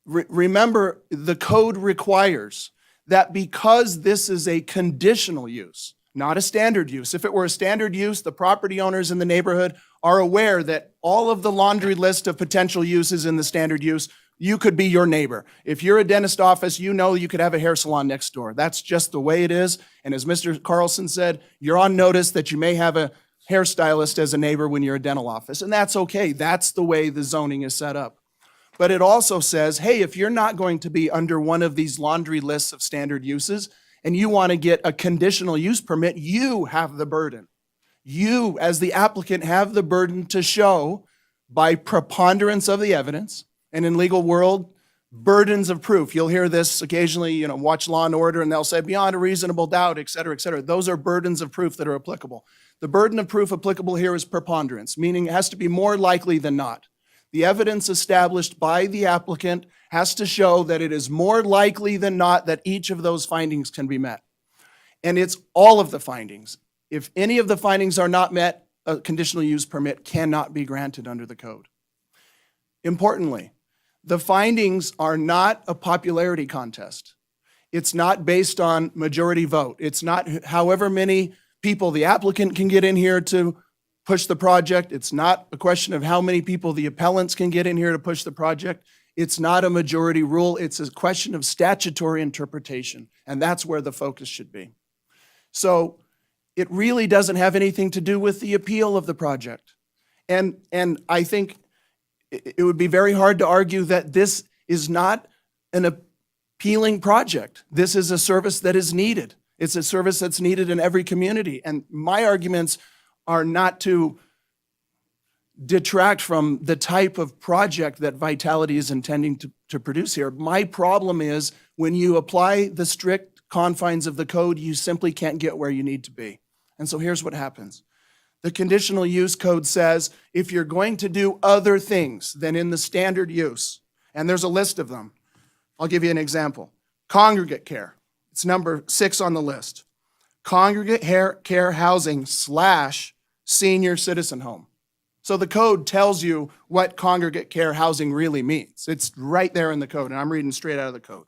remember, the code requires that because this is a conditional use, not a standard use. If it were a standard use, the property owners in the neighborhood are aware that all of the laundry list of potential uses in the standard use, you could be your neighbor. If you're a dentist office, you know you could have a hair salon next door. That's just the way it is. And as Mr. Carlson said, you're on notice that you may have a hairstylist as a neighbor when you're a dental office. And that's okay. That's the way the zoning is set up. But it also says, hey, if you're not going to be under one of these laundry lists of standard uses and you want to get a conditional use permit, you have the burden. You, as the applicant, have the burden to show by preponderance of the evidence, and in legal world, burdens of proof. You'll hear this occasionally, watch Law and Order, and they'll say beyond a reasonable doubt, et cetera, et cetera. Those are burdens of proof that are applicable. The burden of proof applicable here is preponderance, meaning it has to be more likely than not. The evidence established by the applicant has to show that it is more likely than not that each of those findings can be met. And it's all of the findings. If any of the findings are not met, a conditional use permit cannot be granted under the code. Importantly, the findings are not a popularity contest. It's not based on majority vote. It's not however many people the applicant can get in here to push the project. It's not a question of how many people the appellants can get in here to push the project. It's not a majority rule. It's a question of statutory interpretation, and that's where the focus should be. So it really doesn't have anything to do with the appeal of the project. And I think it would be very hard to argue that this is not an appealing project. This is a service that is needed. It's a service that's needed in every community. And my arguments are not to detract from the type of project that Vitality is intending to produce here. My problem is when you apply the strict confines of the code, you simply can't get where you need to be. And so here's what happens. The conditional use code says if you're going to do other things than in the standard use, and there's a list of them. I'll give you an example. Congregate care. It's number 6 on the list. Congregate care housing / senior citizen home. So the code tells you what congregate care housing really means. It's right there in the code, and I'm reading straight out of the code.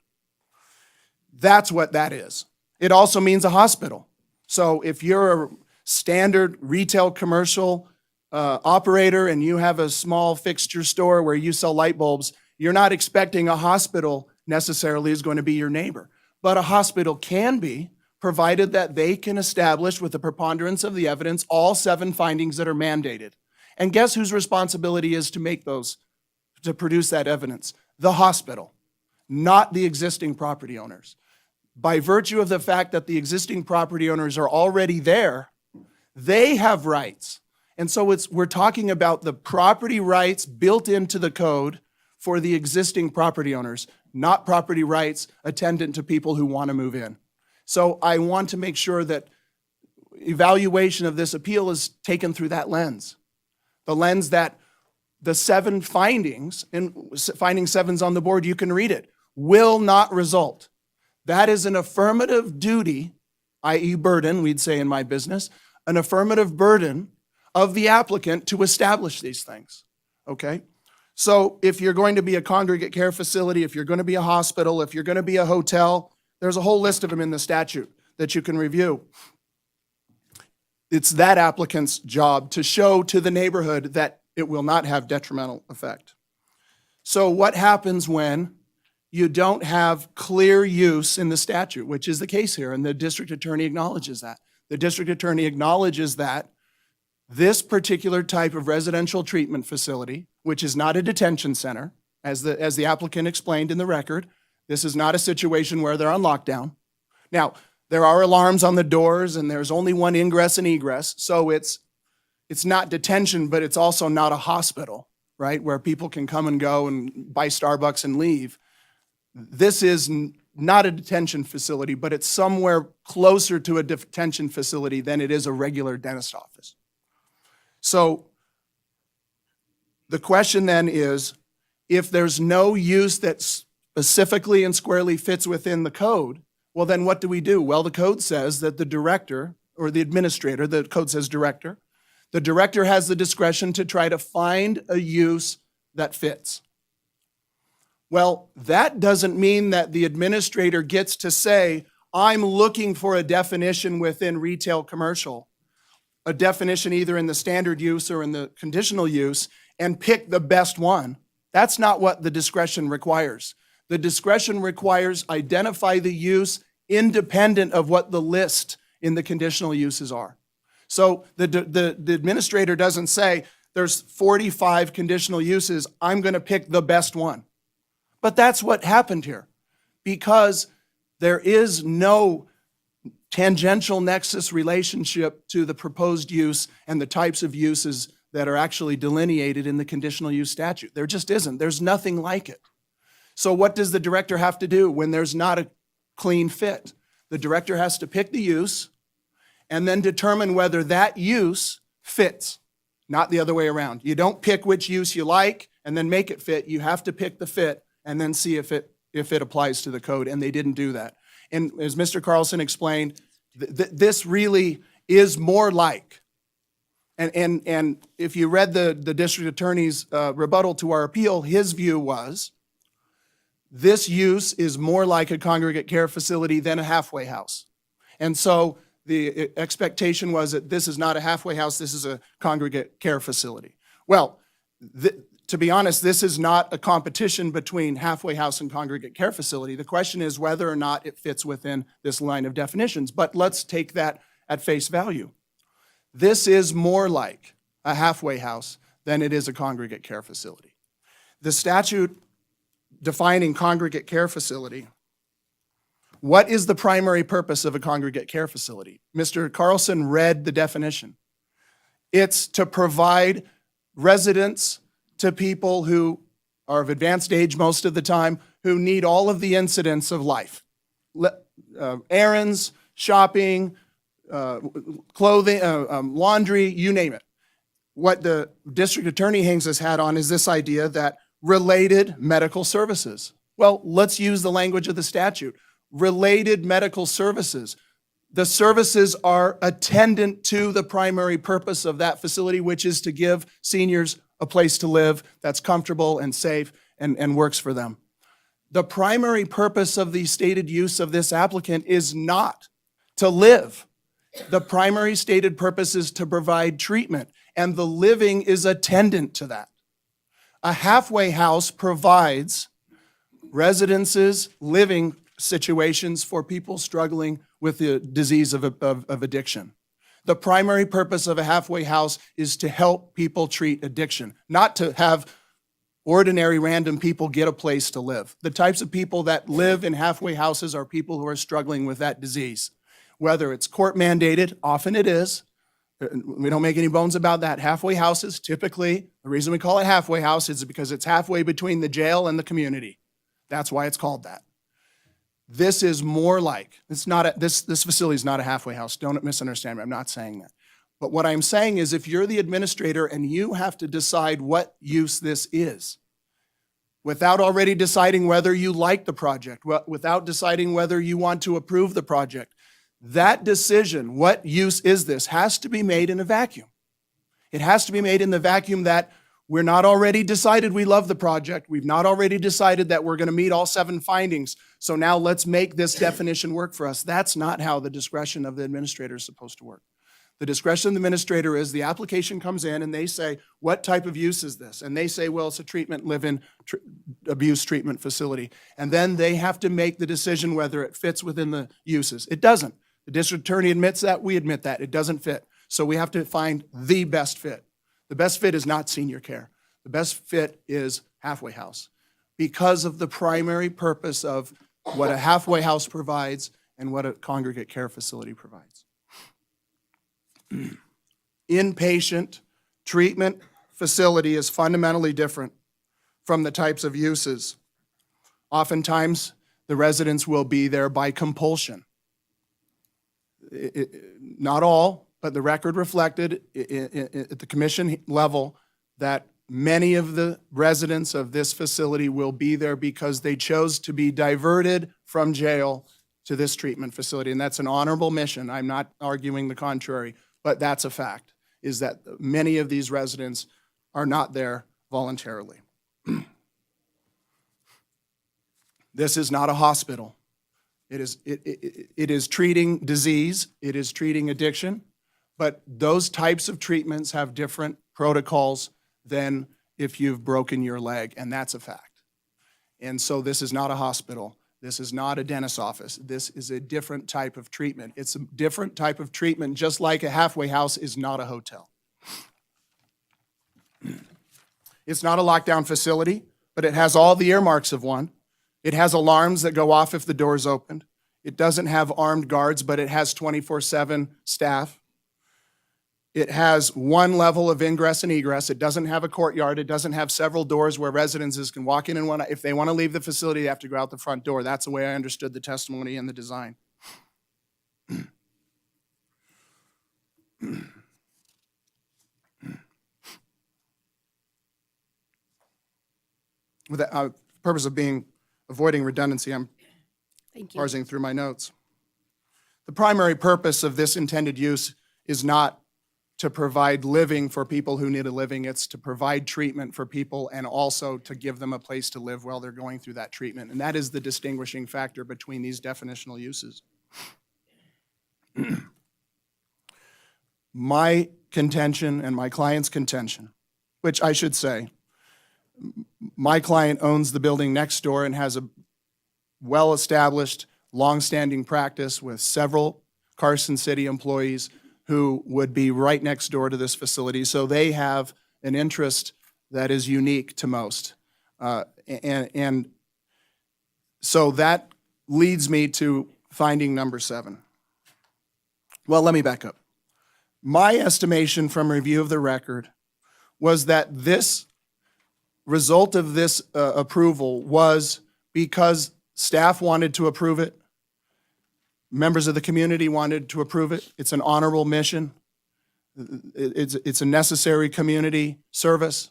That's what that is. It also means a hospital. So if you're a standard retail commercial operator and you have a small fixture store where you sell light bulbs, you're not expecting a hospital necessarily is going to be your neighbor. But a hospital can be, provided that they can establish with the preponderance of the evidence all 7 findings that are mandated. And guess whose responsibility is to make those, to produce that evidence? The hospital, not the existing property owners. By virtue of the fact that the existing property owners are already there, they have rights. And so we're talking about the property rights built into the code for the existing property owners, not property rights attendant to people who want to move in. So I want to make sure that evaluation of this appeal is taken through that lens. The lens that the 7 findings, and finding 7's on the board, you can read it, will not result. That is an affirmative duty, i.e. burden, we'd say in my business, an affirmative burden of the applicant to establish these things, okay? So if you're going to be a congregate care facility, if you're going to be a hospital, if you're going to be a hotel, there's a whole list of them in the statute that you can review. It's that applicant's job to show to the neighborhood that it will not have detrimental effect. So what happens when you don't have clear use in the statute, which is the case here, and the district attorney acknowledges that. The district attorney acknowledges that this particular type of residential treatment facility, which is not a detention center, as the applicant explained in the record, this is not a situation where they're on lockdown. Now, there are alarms on the doors and there's only one ingress and egress, so it's not detention, but it's also not a hospital, right, where people can come and go and buy Starbucks and leave. This is not a detention facility, but it's somewhere closer to a detention facility than it is a regular dentist office. So the question then is, if there's no use that specifically and squarely fits within the code, well, then what do we do? Well, the code says that the director or the administrator, the code says director, the director has the discretion to try to find a use that fits. Well, that doesn't mean that the administrator gets to say, I'm looking for a definition within retail commercial, a definition either in the standard use or in the conditional use, and pick the best one. That's not what the discretion requires. The discretion requires identify the use independent of what the list in the conditional uses are. So the administrator doesn't say, there's 45 conditional uses, I'm going to pick the best one. But that's what happened here, because there is no tangential nexus relationship to the proposed use and the types of uses that are actually delineated in the conditional use statute. There just isn't. There's nothing like it. So what does the director have to do when there's not a clean fit? The director has to pick the use and then determine whether that use fits, not the other way around. You don't pick which use you like and then make it fit. You have to pick the fit and then see if it applies to the code, and they didn't do that. And as Mr. Carlson explained, this really is more like, and if you read the district attorney's rebuttal to our appeal, his view was, this use is more like a congregate care facility than a halfway house. And so the expectation was that this is not a halfway house, this is a congregate care facility. Well, to be honest, this is not a competition between halfway house and congregate care facility. The question is whether or not it fits within this line of definitions. But let's take that at face value. This is more like a halfway house than it is a congregate care facility. The statute defining congregate care facility, what is the primary purpose of a congregate care facility? Mr. Carlson read the definition. It's to provide residence to people who are of advanced age most of the time, who need all of the incidents of life. Errands, shopping, clothing, laundry, you name it. What the district attorney hangs his hat on is this idea that related medical services. Well, let's use the language of the statute. Related medical services. The services are attendant to the primary purpose of that facility, which is to give seniors a place to live that's comfortable and safe and works for them. The primary purpose of the stated use of this applicant is not to live. The primary stated purpose is to provide treatment, and the living is attendant to that. A halfway house provides residences, living situations for people struggling with the disease of addiction. The primary purpose of a halfway house is to help people treat addiction, not to have ordinary random people get a place to live. The types of people that live in halfway houses are people who are struggling with that disease. Whether it's court mandated, often it is. We don't make any bones about that. Halfway houses, typically, the reason we call it halfway house is because it's halfway between the jail and the community. That's why it's called that. This is more like, this facility is not a halfway house. Don't misunderstand me. I'm not saying that. But what I'm saying is if you're the administrator and you have to decide what use this is, without already deciding whether you like the project, without deciding whether you want to approve the project, that decision, what use is this, has to be made in a vacuum. It has to be made in the vacuum that we're not already decided we love the project. We've not already decided that we're going to meet all 7 findings. So now let's make this definition work for us. That's not how the discretion of the administrator is supposed to work. The discretion of the administrator is the application comes in and they say, what type of use is this? And they say, well, it's a treatment, live-in abuse treatment facility. And then they have to make the decision whether it fits within the uses. It doesn't. The district attorney admits that. We admit that. It doesn't fit. So we have to find the best fit. The best fit is not senior care. The best fit is halfway house because of the primary purpose of what a halfway house provides and what a congregate care facility provides. Inpatient treatment facility is fundamentally different from the types of uses. Oftentimes, the residents will be there by compulsion. Not all, but the record reflected at the commission level that many of the residents of this facility will be there because they chose to be diverted from jail to this treatment facility. And that's an honorable mission. I'm not arguing the contrary, but that's a fact, is that many of these residents are not there voluntarily. This is not a hospital. It is treating disease, it is treating addiction, but those types of treatments have different protocols than if you've broken your leg, and that's a fact. And so this is not a hospital. This is not a dentist's office. This is a different type of treatment. It's a different type of treatment, just like a halfway house is not a hotel. It's not a lockdown facility, but it has all the earmarks of one. It has alarms that go off if the door is opened. It doesn't have armed guards, but it has 24/7 staff. It has one level of ingress and egress. It doesn't have a courtyard. It doesn't have several doors where residences can walk in and if they want to leave the facility, they have to go out the front door. That's the way I understood the testimony and the design. With the purpose of avoiding redundancy, I'm Thank you. parsing through my notes. The primary purpose of this intended use is not to provide living for people who need a living. It's to provide treatment for people and also to give them a place to live while they're going through that treatment. And that is the distinguishing factor between these definitional uses. My contention and my client's contention, which I should say, my client owns the building next door and has a well-established, long-standing practice with several Carson City employees who would be right next door to this facility. So they have an interest that is unique to most. And so that leads me to finding number 7. Well, let me back up. My estimation from review of the record was that this result of this approval was because staff wanted to approve it, members of the community wanted to approve it. It's an honorable mission. It's a necessary community service.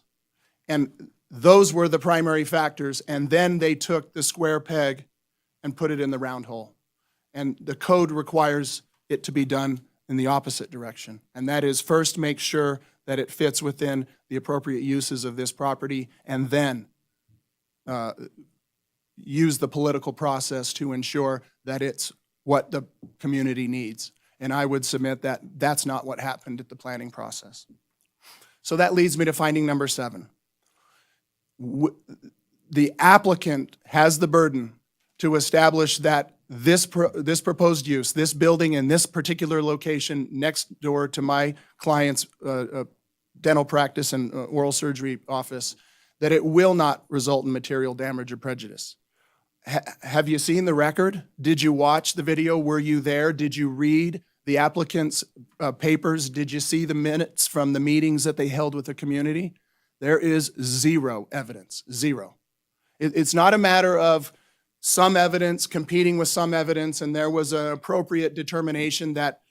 And those were the primary factors. And then they took the square peg and put it in the round hole. And the code requires it to be done in the opposite direction. And that is first make sure that it fits within the appropriate uses of this property, and then use the political process to ensure that it's what the community needs. And I would submit that that's not what happened at the planning process. So that leads me to finding number 7. The applicant has the burden to establish that this proposed use, this building in this particular location next door to my client's dental practice and oral surgery office, that it will not result in material damage or prejudice. Have you seen the record? Did you watch the video? Were you there? Did you read the applicant's papers? Did you see the minutes from the meetings that they held with the community? There is zero evidence, zero. It's not a matter of some evidence competing with some evidence, and there was an appropriate determination that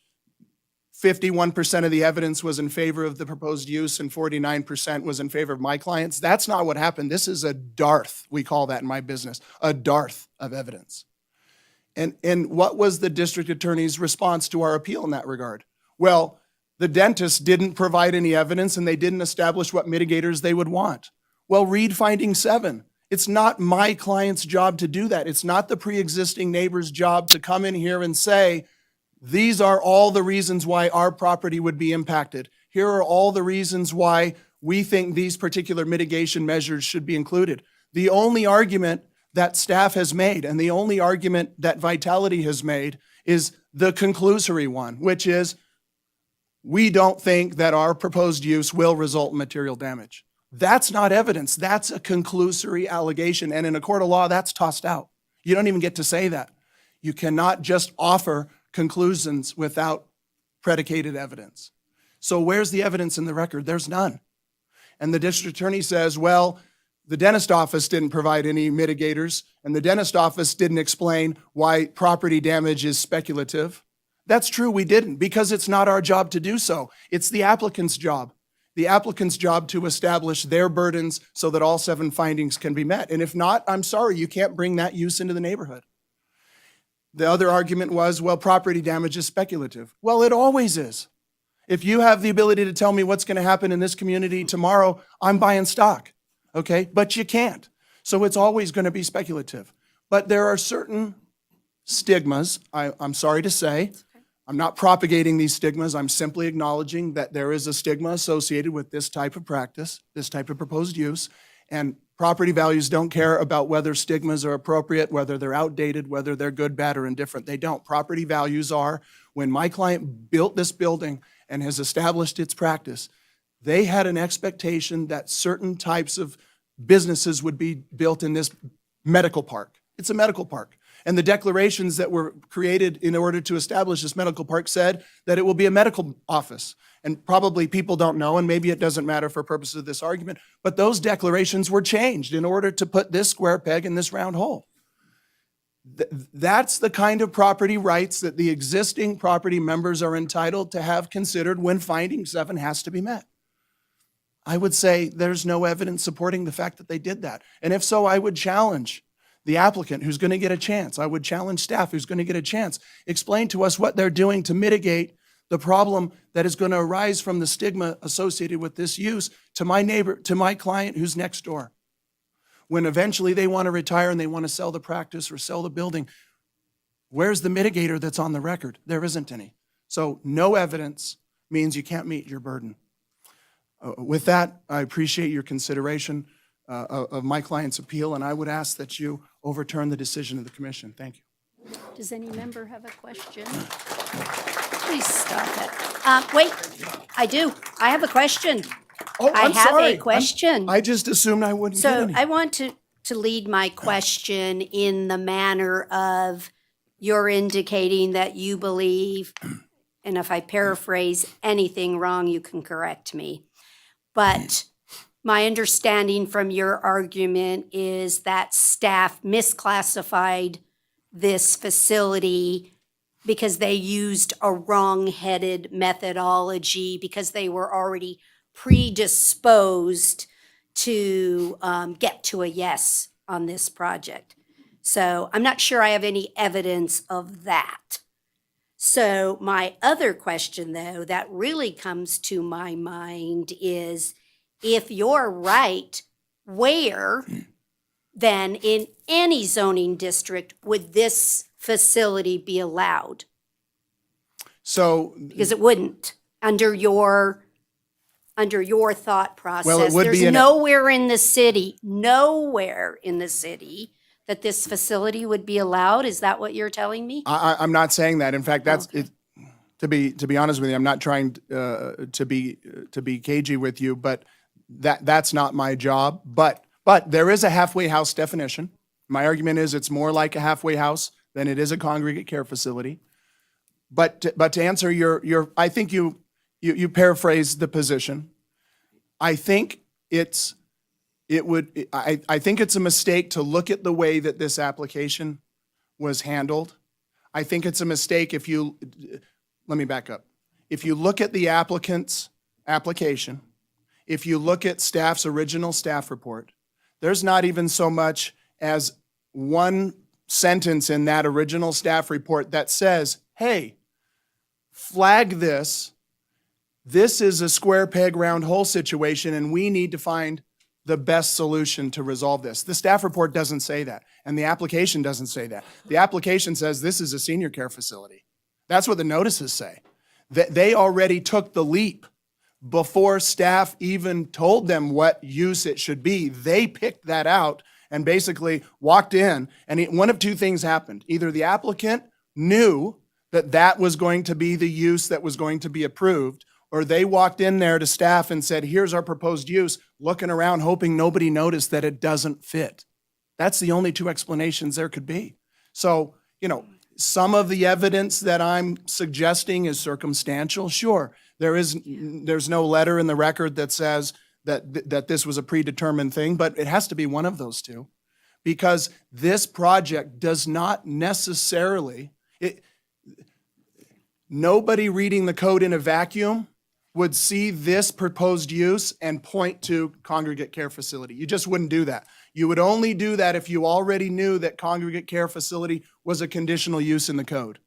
51% of the evidence was in favor of the proposed use and 49% was in favor of my clients. That's not what happened. This is a dearth, we call that in my business, a dearth of evidence. And what was the district attorney's response to our appeal in that regard? Well, the dentist didn't provide any evidence and they didn't establish what mitigators they would want. Well, read finding 7. It's not my client's job to do that. It's not the pre-existing neighbor's job to come in here and say, these are all the reasons why our property would be impacted. Here are all the reasons why we think these particular mitigation measures should be included. The only argument that staff has made and the only argument that Vitality has made is the conclusory one, which is we don't think that our proposed use will result in material damage. That's not evidence. That's a conclusory allegation. And in a court of law, that's tossed out. You don't even get to say that. You cannot just offer conclusions without predicated evidence. So where's the evidence in the record? There's none. And the district attorney says, well, the dentist office didn't provide any mitigators, and the dentist office didn't explain why property damage is speculative. That's true, we didn't, because it's not our job to do so. It's the applicant's job. The applicant's job to establish their burdens so that all 7 findings can be met. And if not, I'm sorry, you can't bring that use into the neighborhood. The other argument was, well, property damage is speculative. Well, it always is. If you have the ability to tell me what's going to happen in this community tomorrow, I'm buying stock, okay? But you can't. So it's always going to be speculative. But there are certain stigmas. I'm sorry to say. I'm not propagating these stigmas. I'm simply acknowledging that there is a stigma associated with this type of practice, this type of proposed use. And property values don't care about whether stigmas are appropriate, whether they're outdated, whether they're good, bad, or indifferent. They don't. Property values are, when my client built this building and has established its practice, they had an expectation that certain types of businesses would be built in this medical park. It's a medical park. And the declarations that were created in order to establish this medical park said that it will be a medical office. And probably people don't know, and maybe it doesn't matter for purposes of this argument, but those declarations were changed in order to put this square peg in this round hole. That's the kind of property rights that the existing property members are entitled to have considered when finding 7 has to be met. I would say there's no evidence supporting the fact that they did that. And if so, I would challenge the applicant who's going to get a chance. I would challenge staff who's going to get a chance. Explain to us what they're doing to mitigate the problem that is going to arise from the stigma associated with this use to my neighbor, to my client who's next door. When eventually they want to retire and they want to sell the practice or sell the building, where's the mitigator that's on the record? There isn't any. So no evidence means you can't meet your burden. With that, I appreciate your consideration of my client's appeal, and I would ask that you overturn the decision of the commission. Thank you. Does any member have a question? Please stop it. Wait, I do. I have a question. Oh, I I'm have sorry. a question. I just assumed I wouldn't get So any. I want to lead my question in the manner of you're indicating that you believe, and if I paraphrase anything wrong, you can correct me. But my understanding from your argument is that staff misclassified this facility because they used a wrong-headed methodology because they were already predisposed to get to a yes on this project. So I'm not sure I have any evidence of that. So my other question, though, that really comes to my mind is, if you're right, where then in any zoning district would this facility be allowed? So, Because it wouldn't, under your thought process. would There's be nowhere in the city that this facility would be allowed. Is that what you're telling me? I'm not saying that. In fact, that's Okay. it. To be honest with you, I'm not trying to be cagey with you, but that's not my job. But there is a halfway house definition. My argument is it's more like a halfway house than it is a congregate care facility. But to answer your I think you paraphrased the position. I think it's a mistake to look at the way that this application was handled. I think it's a mistake let me back up. If you look at the applicant's application, if you look at staff's original staff report, there's not even so much as one sentence in that original staff report that says, hey, flag this. This is a square peg round hole situation, and we need to find the best solution to resolve this. The staff report doesn't say that, and the application doesn't say that. The application says this is a senior care facility. That's what the notices say. They already took the leap before staff even told them what use it should be. They picked that out and basically walked in, and one of two things happened. Either the applicant knew that that was going to be the use that was going to be approved, or they walked in there to staff and said, here's our proposed use, looking around, hoping nobody noticed that it doesn't fit. That's the only two explanations there could be. So, some of the evidence that I'm suggesting is circumstantial. Sure, there's no letter in the record that says that this was a predetermined thing, but it has to be one of those two, because this project does not necessarily, nobody reading the code in a vacuum would see this proposed use and point to congregate care facility. You just wouldn't do that. You would only do that if you already knew that congregate care facility was a conditional use in the code.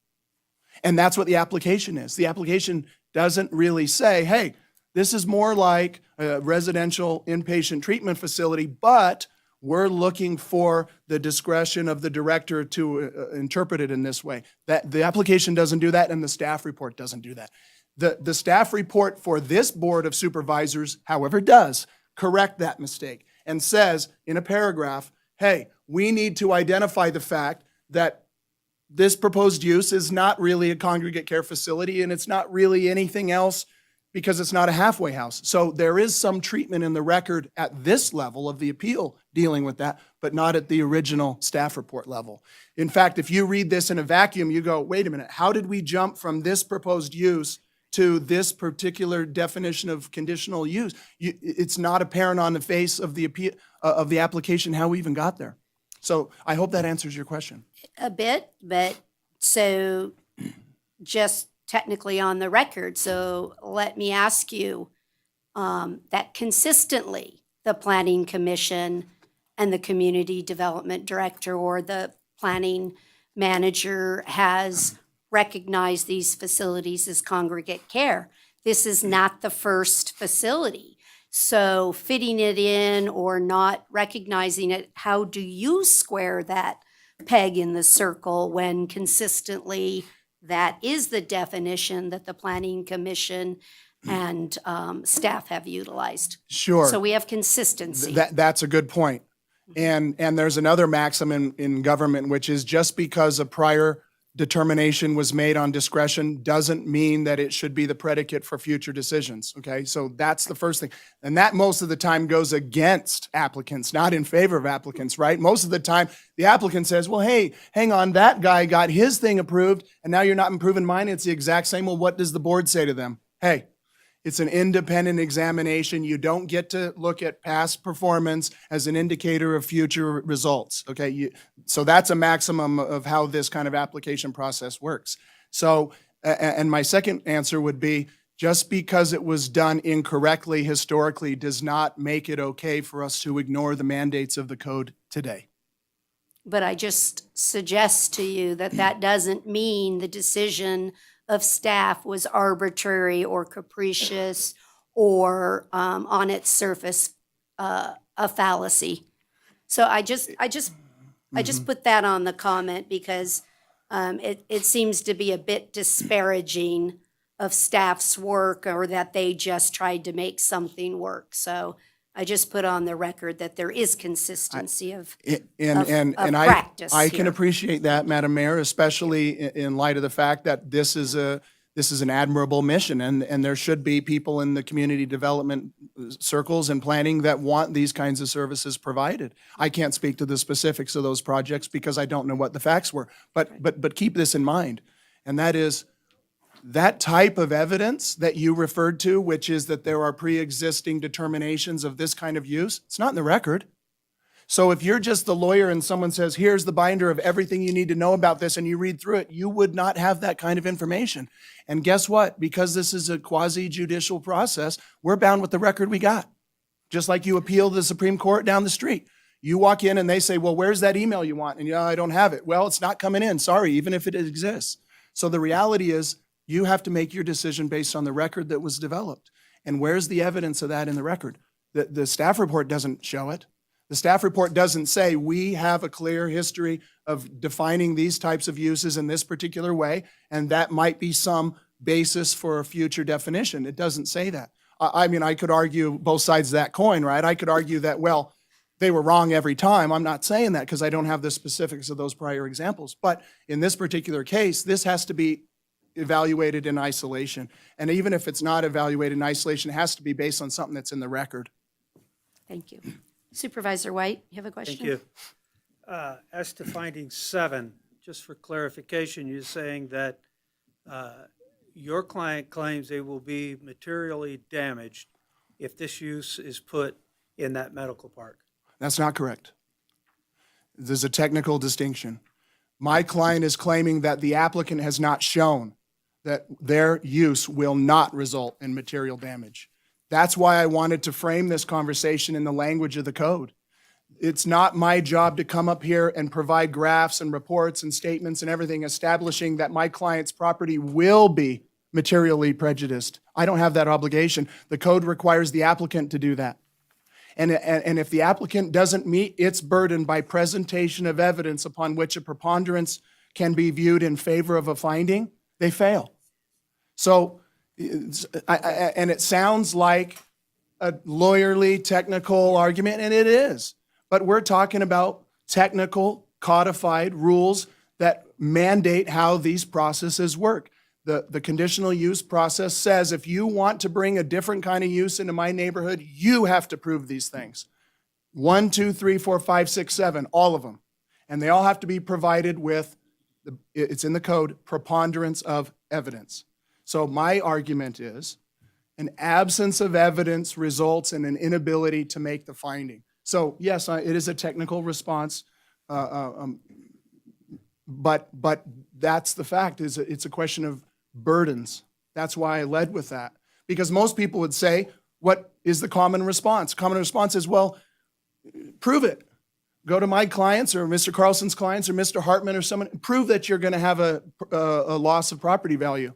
And that's what the application is. The application doesn't really say, hey, this is more like a residential inpatient treatment facility, but We're looking for the discretion of the director to interpret it in this way. That the application doesn't do that, and the staff report doesn't do that. The staff report for this Board of Supervisors, however, does correct that mistake and says in a paragraph, hey, we need to identify the fact that this proposed use is not really a congregate care facility and it's not really anything else because it's not a halfway house. So there is some treatment in the record at this level of the appeal dealing with that, but not at the original staff report level. In fact, if you read this in a vacuum, you go, wait a minute, how did we jump from this proposed use to this particular definition of conditional use? It's not apparent on the face of the appeal, of the application how we even got there. So I hope that answers your question. A bit, but so just technically on the record, so let me ask you, that consistently the Planning Commission and the Community Development Director or the Planning Manager has recognized these facilities as congregate care. This is not the first facility. So fitting it in or not recognizing it, how do you square that peg in the circle when consistently that is the definition that the Planning Commission and staff have utilized? Sure. So we have consistency. That's a good point. And there's another maxim in government, which is just because a prior determination was made on discretion doesn't mean that it should be the predicate for future decisions, okay? So that's the first thing. And that most of the time goes against applicants, not in favor of applicants, right? Most of the time, the applicant says, well, hey, hang on, that guy got his thing approved, and now you're not improving mine. It's the exact same. Well, what does the board say to them? Hey, it's an independent examination. You don't get to look at past performance as an indicator of future results, okay? So that's a maximum of how this kind of application process works. So, and my second answer would be, just because it was done incorrectly historically does not make it okay for us to ignore the mandates of the code today. But I just suggest to you that that doesn't mean the decision of staff was arbitrary or capricious or on its surface a fallacy. So I just put that on the comment because it seems to be a bit disparaging of staff's work or that they just tried to make something work. So I just put on the record that there is consistency of practice I can here. appreciate that, Madam Mayor, especially in light of the fact that this is an admirable mission, and there should be people in the community development circles and planning that want these kinds of services provided. I can't speak to the specifics of those projects because I don't know what the facts were, but keep this in mind, and that is that type of evidence that you referred to, which is that there are pre-existing determinations of this kind of use, it's not in the record. So if you're just the lawyer and someone says, here's the binder of everything you need to know about this, and you read through it, you would not have that kind of information. And guess what? Because this is a quasi-judicial process, we're bound with the record we got. Just like you appeal to the Supreme Court down the street. You walk in and they say, well, where's that email you want? And I don't have it. Well, it's not coming in. Sorry, even if it exists. So the reality is, you have to make your decision based on the record that was developed. And where's the evidence of that in the record? The staff report doesn't show it. The staff report doesn't say we have a clear history of defining these types of uses in this particular way, and that might be some basis for a future definition. It doesn't say that. I mean, I could argue both sides of that coin, right? I could argue that, well, they were wrong every time. I'm not saying that because I don't have the specifics of those prior examples. But in this particular case, this has to be evaluated in isolation. And even if it's not evaluated in isolation, it has to be based on something that's in the record. Thank you. Supervisor White, you have a question? Thank you. As to finding 7, just for clarification, you're saying that your client claims they will be materially damaged if this use is put in that medical park. That's not correct. There's a technical distinction. My client is claiming that the applicant has not shown that their use will not result in material damage. That's why I wanted to frame this conversation in the language of the code. It's not my job to come up here and provide graphs and reports and statements and everything establishing that my client's property will be materially prejudiced. I don't have that obligation. The code requires the applicant to do that. And if the applicant doesn't meet its burden by presentation of evidence upon which a preponderance can be viewed in favor of a finding, they fail. So, and it sounds like a lawyerly, technical argument, and it is. But we're talking about technical, codified rules that mandate how these processes work. The conditional use process says if you want to bring a different kind of use into my neighborhood, you have to prove these things. 1, 2, 3, 4, 5, 6, 7, all of them. And they all have to be provided with, it's in the code, preponderance of evidence. So my argument is an absence of evidence results in an inability to make the finding. So yes, it is a technical response, but that's the fact. Is it's a question of burdens. That's why I led with that. Because most people would say, what is the common response? Common response is, well, prove it. Go to my clients or Mr. Carlson's clients or Mr. Hartman or someone, prove that you're going to have a loss of property value.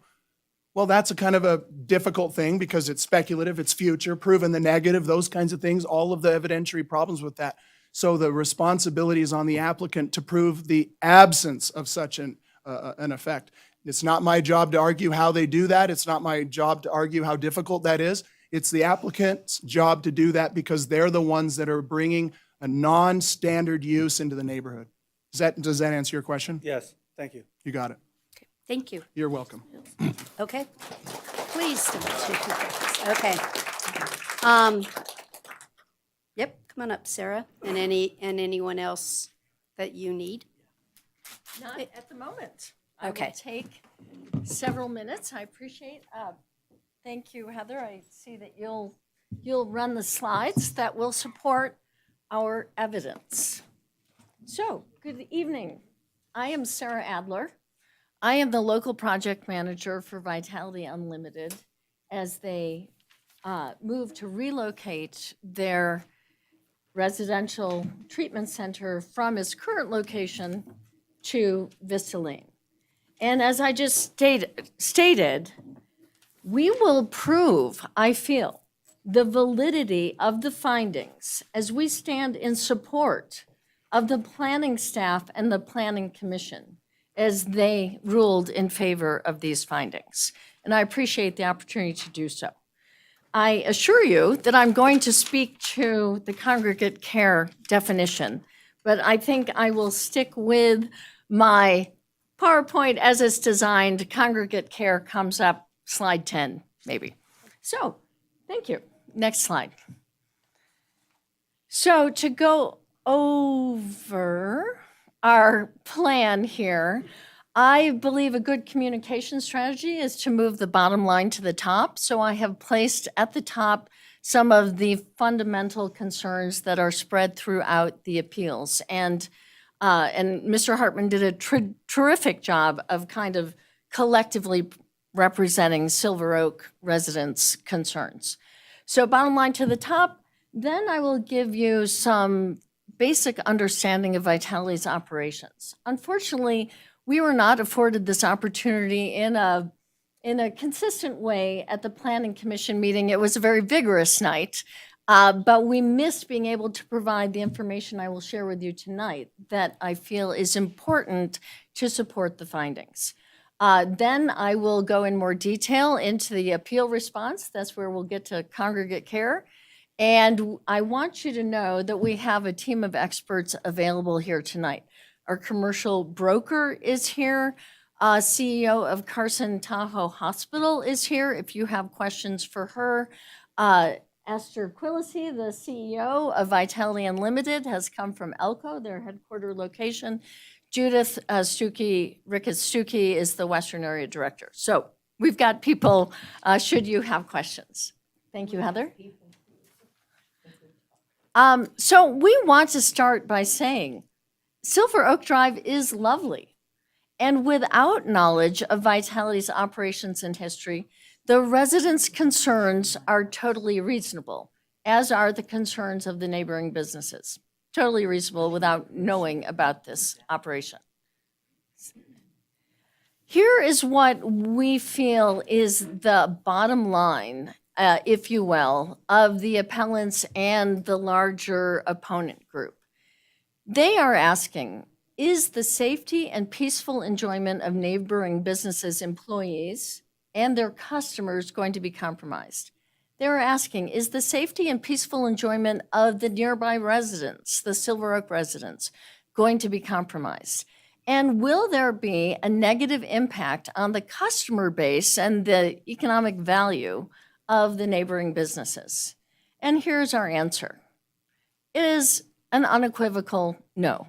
Well, that's a kind of a difficult thing because it's speculative, it's future, proven the negative, those kinds of things, all of the evidentiary problems with that. So the responsibility is on the applicant to prove the absence of such an effect. It's not my job to argue how they do that. It's not my job to argue how difficult that is. It's the applicant's job to do that because they're the ones that are bringing a non-standard use into the neighborhood. Does that answer your question? Yes, thank you. You got it. Thank you. You're welcome. Okay. Please. Okay. Yep, come on up, Sarah, and anyone else that you need. Not at the moment. I Okay. will take several minutes. I appreciate, thank you, Heather. I see that you'll run the slides that will support our evidence. So, good evening. I am Sarah Adler. I am the local project manager for Vitality Unlimited as they move to relocate their residential treatment center from its current location to Vista Lane. And as I just stated, we will prove, I feel, the validity of the findings as we stand in support of the planning staff and the planning commission as they ruled in favor of these findings. And I appreciate the opportunity to do so. I assure you that I'm going to speak to the congregate care definition, but I think I will stick with my PowerPoint as it's designed. Congregate care comes up, slide 10, maybe. So, thank you. Next slide. So to go over our plan here, I believe a good communication strategy is to move the bottom line to the top. So I have placed at the top some of the fundamental concerns that are spread throughout the appeals. And Mr. Hartman did a terrific job of kind of collectively representing Silver Oak residents' concerns. So bottom line to the top, then I will give you some basic understanding of Vitality's operations. Unfortunately, we were not afforded this opportunity in a consistent way at the Planning Commission meeting. It was a very vigorous night, but we missed being able to provide the information I will share with you tonight that I feel is important to support the findings. Then I will go in more detail into the appeal response. That's where we'll get to congregate care. And I want you to know that we have a team of experts available here tonight. Our commercial broker is here. CEO of Carson Tahoe Hospital is here if you have questions for her. Esther Quillisi, the CEO of Vitality Unlimited, has come from Elko, their headquarter location. Judith Ricketts-Stuckey is the Western Area Director. So we've got people, should you have questions. Thank you, Heather. So we want to start by saying Silver Oak Drive is lovely. And without knowledge of Vitality's operations and history, the residents' concerns are totally reasonable, as are the concerns of the neighboring businesses. Totally reasonable without knowing about this operation. Here is what we feel is the bottom line if you will, of the appellants and the larger opponent group. They are asking, is the safety and peaceful enjoyment of neighboring businesses' employees and their customers going to be compromised? They're asking, is the safety and peaceful enjoyment of the nearby residents, the Silver Oak residents, going to be compromised? And will there be a negative impact on the customer base and the economic value of the neighboring businesses? And here's our answer. It is an unequivocal no.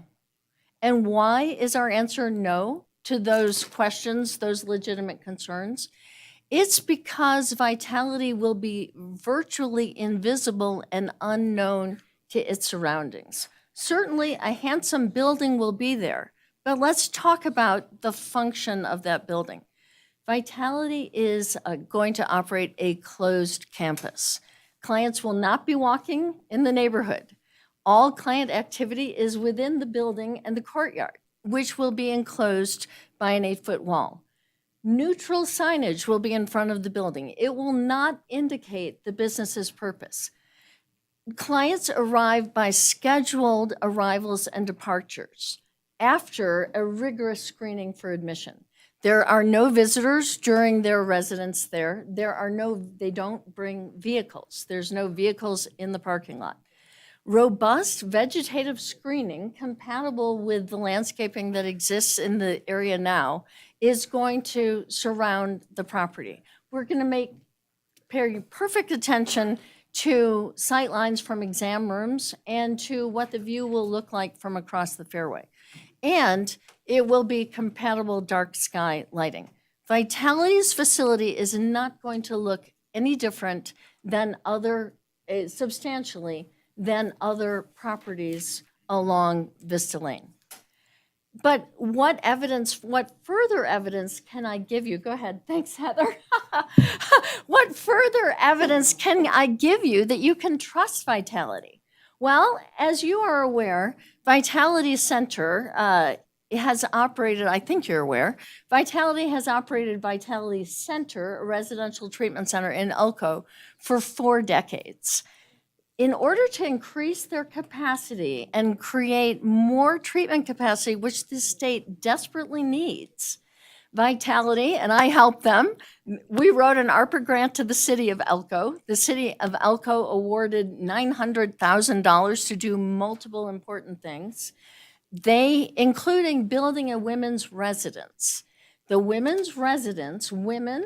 And why is our answer no to those questions, those legitimate concerns? It's because vitality will be virtually invisible and unknown to its surroundings. Certainly, a handsome building will be there, but let's talk about the function of that building. Vitality is going to operate a closed campus. Clients will not be walking in the neighborhood. All client activity is within the building and the courtyard, which will be enclosed by an 8-foot wall. Neutral signage will be in front of the building. It will not indicate the business's purpose. Clients arrive by scheduled arrivals and departures after a rigorous screening for admission. There are no visitors during their residence there. They don't bring vehicles. There's no vehicles in the parking lot. Robust vegetative screening compatible with the landscaping that exists in the area now is going to surround the property. We're going to pay perfect attention to sight lines from exam rooms and to what the view will look like from across the fairway. And it will be compatible dark sky lighting. Vitality's facility is not going to look any different than substantially than other properties along Vista Lane. But what further evidence can I give you? Go ahead. Thanks, Heather. What further evidence can I give you that you can trust Vitality? Well, as you are aware, Vitality Center has operated, I think you're aware, Vitality has operated Vitality Center, a residential treatment center in Elko, for 4 decades. In order to increase their capacity and create more treatment capacity, which the state desperately needs, Vitality, and I helped them, we wrote an ARPA grant to the city of Elko. The city of Elko awarded $900,000 to do multiple important things, including building a women's residence. The women's residence, women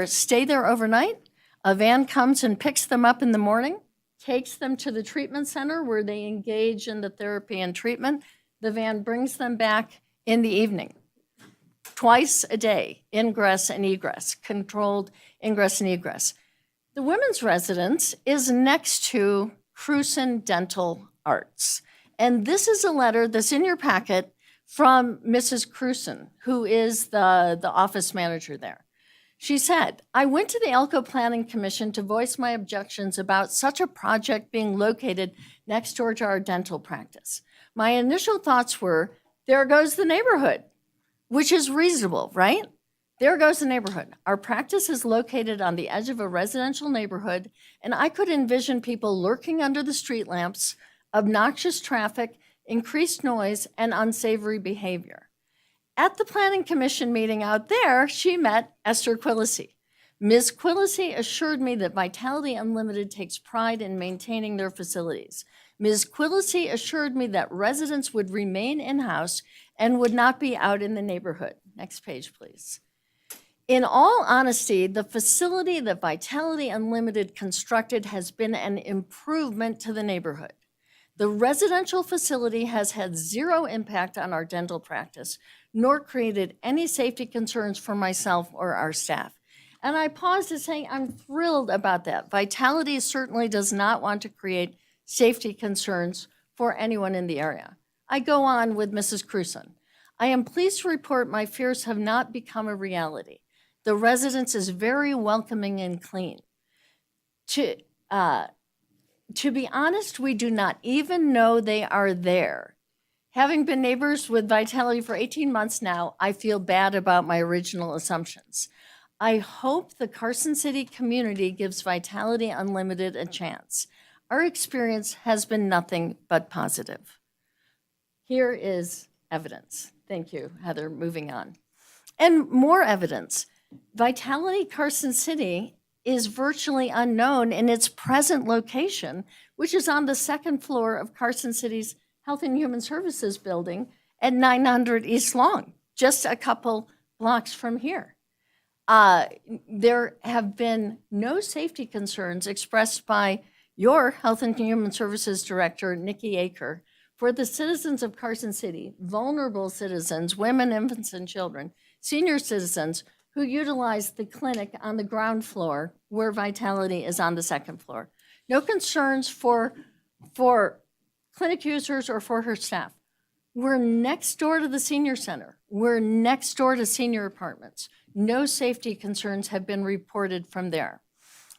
stay there overnight. A van comes and picks them up in the morning, takes them to the treatment center where they engage in the therapy and treatment. The van brings them back in the evening. Twice a day, ingress and egress, controlled ingress and egress. The women's residence is next to Carson Dental Arts. And this is a letter that's in your packet from Mrs. Carson, who is the office manager there. She said, I went to the Elko Planning Commission to voice my objections about such a project being located next door to our dental practice. My initial thoughts were, there goes the neighborhood, which is reasonable, right? There goes the neighborhood. Our practice is located on the edge of a residential neighborhood, and I could envision people lurking under the street lamps, obnoxious traffic, increased noise, and unsavory behavior. At the Planning Commission meeting out there, she met Esther Quillisi. Ms. Quillisi assured me that Vitality Unlimited takes pride in maintaining their facilities. Ms. Quillisi assured me that residents would remain in-house and would not be out in the neighborhood. Next page, please. In all honesty, the facility that Vitality Unlimited constructed has been an improvement to the neighborhood. The residential facility has had zero impact on our dental practice, nor created any safety concerns for myself or our staff. And I pause to say I'm thrilled about that. Vitality certainly does not want to create safety concerns for anyone in the area. I go on with Mrs. Carson. I am pleased to report my fears have not become a reality. The residence is very welcoming and clean. To be honest, we do not even know they are there. Having been neighbors with Vitality for 18 months now, I feel bad about my original assumptions. I hope the Carson City community gives Vitality Unlimited a chance. Our experience has been nothing but positive. Here is evidence. Thank you, Heather. Moving on. And more evidence. Vitality Carson City is virtually unknown in its present location, which is on the second floor of Carson City's Health and Human Services building at 900 East Long, just a couple blocks from here. There have been no safety concerns expressed by your Health and Human Services Director, Nikki Aker, for the citizens of Carson City, vulnerable citizens, women, infants, and children, senior citizens who utilize the clinic on the ground floor where Vitality is on the second floor. No concerns for clinic users or for her staff. We're next door to the senior center. We're next door to senior apartments. No safety concerns have been reported from there.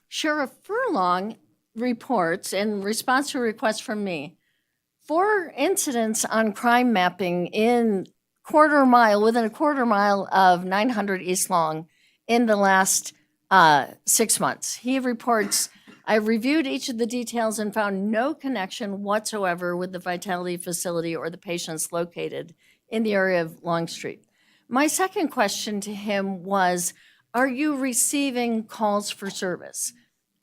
Sheriff Furlong reports, in response to a request from me, 4 incidents on crime mapping within a quarter mile of 900 East Long in the last 6 months. He reports, I reviewed each of the details and found no connection whatsoever with the Vitality facility or the patients located in the area of Long Street. My second question to him was, are you receiving calls for service?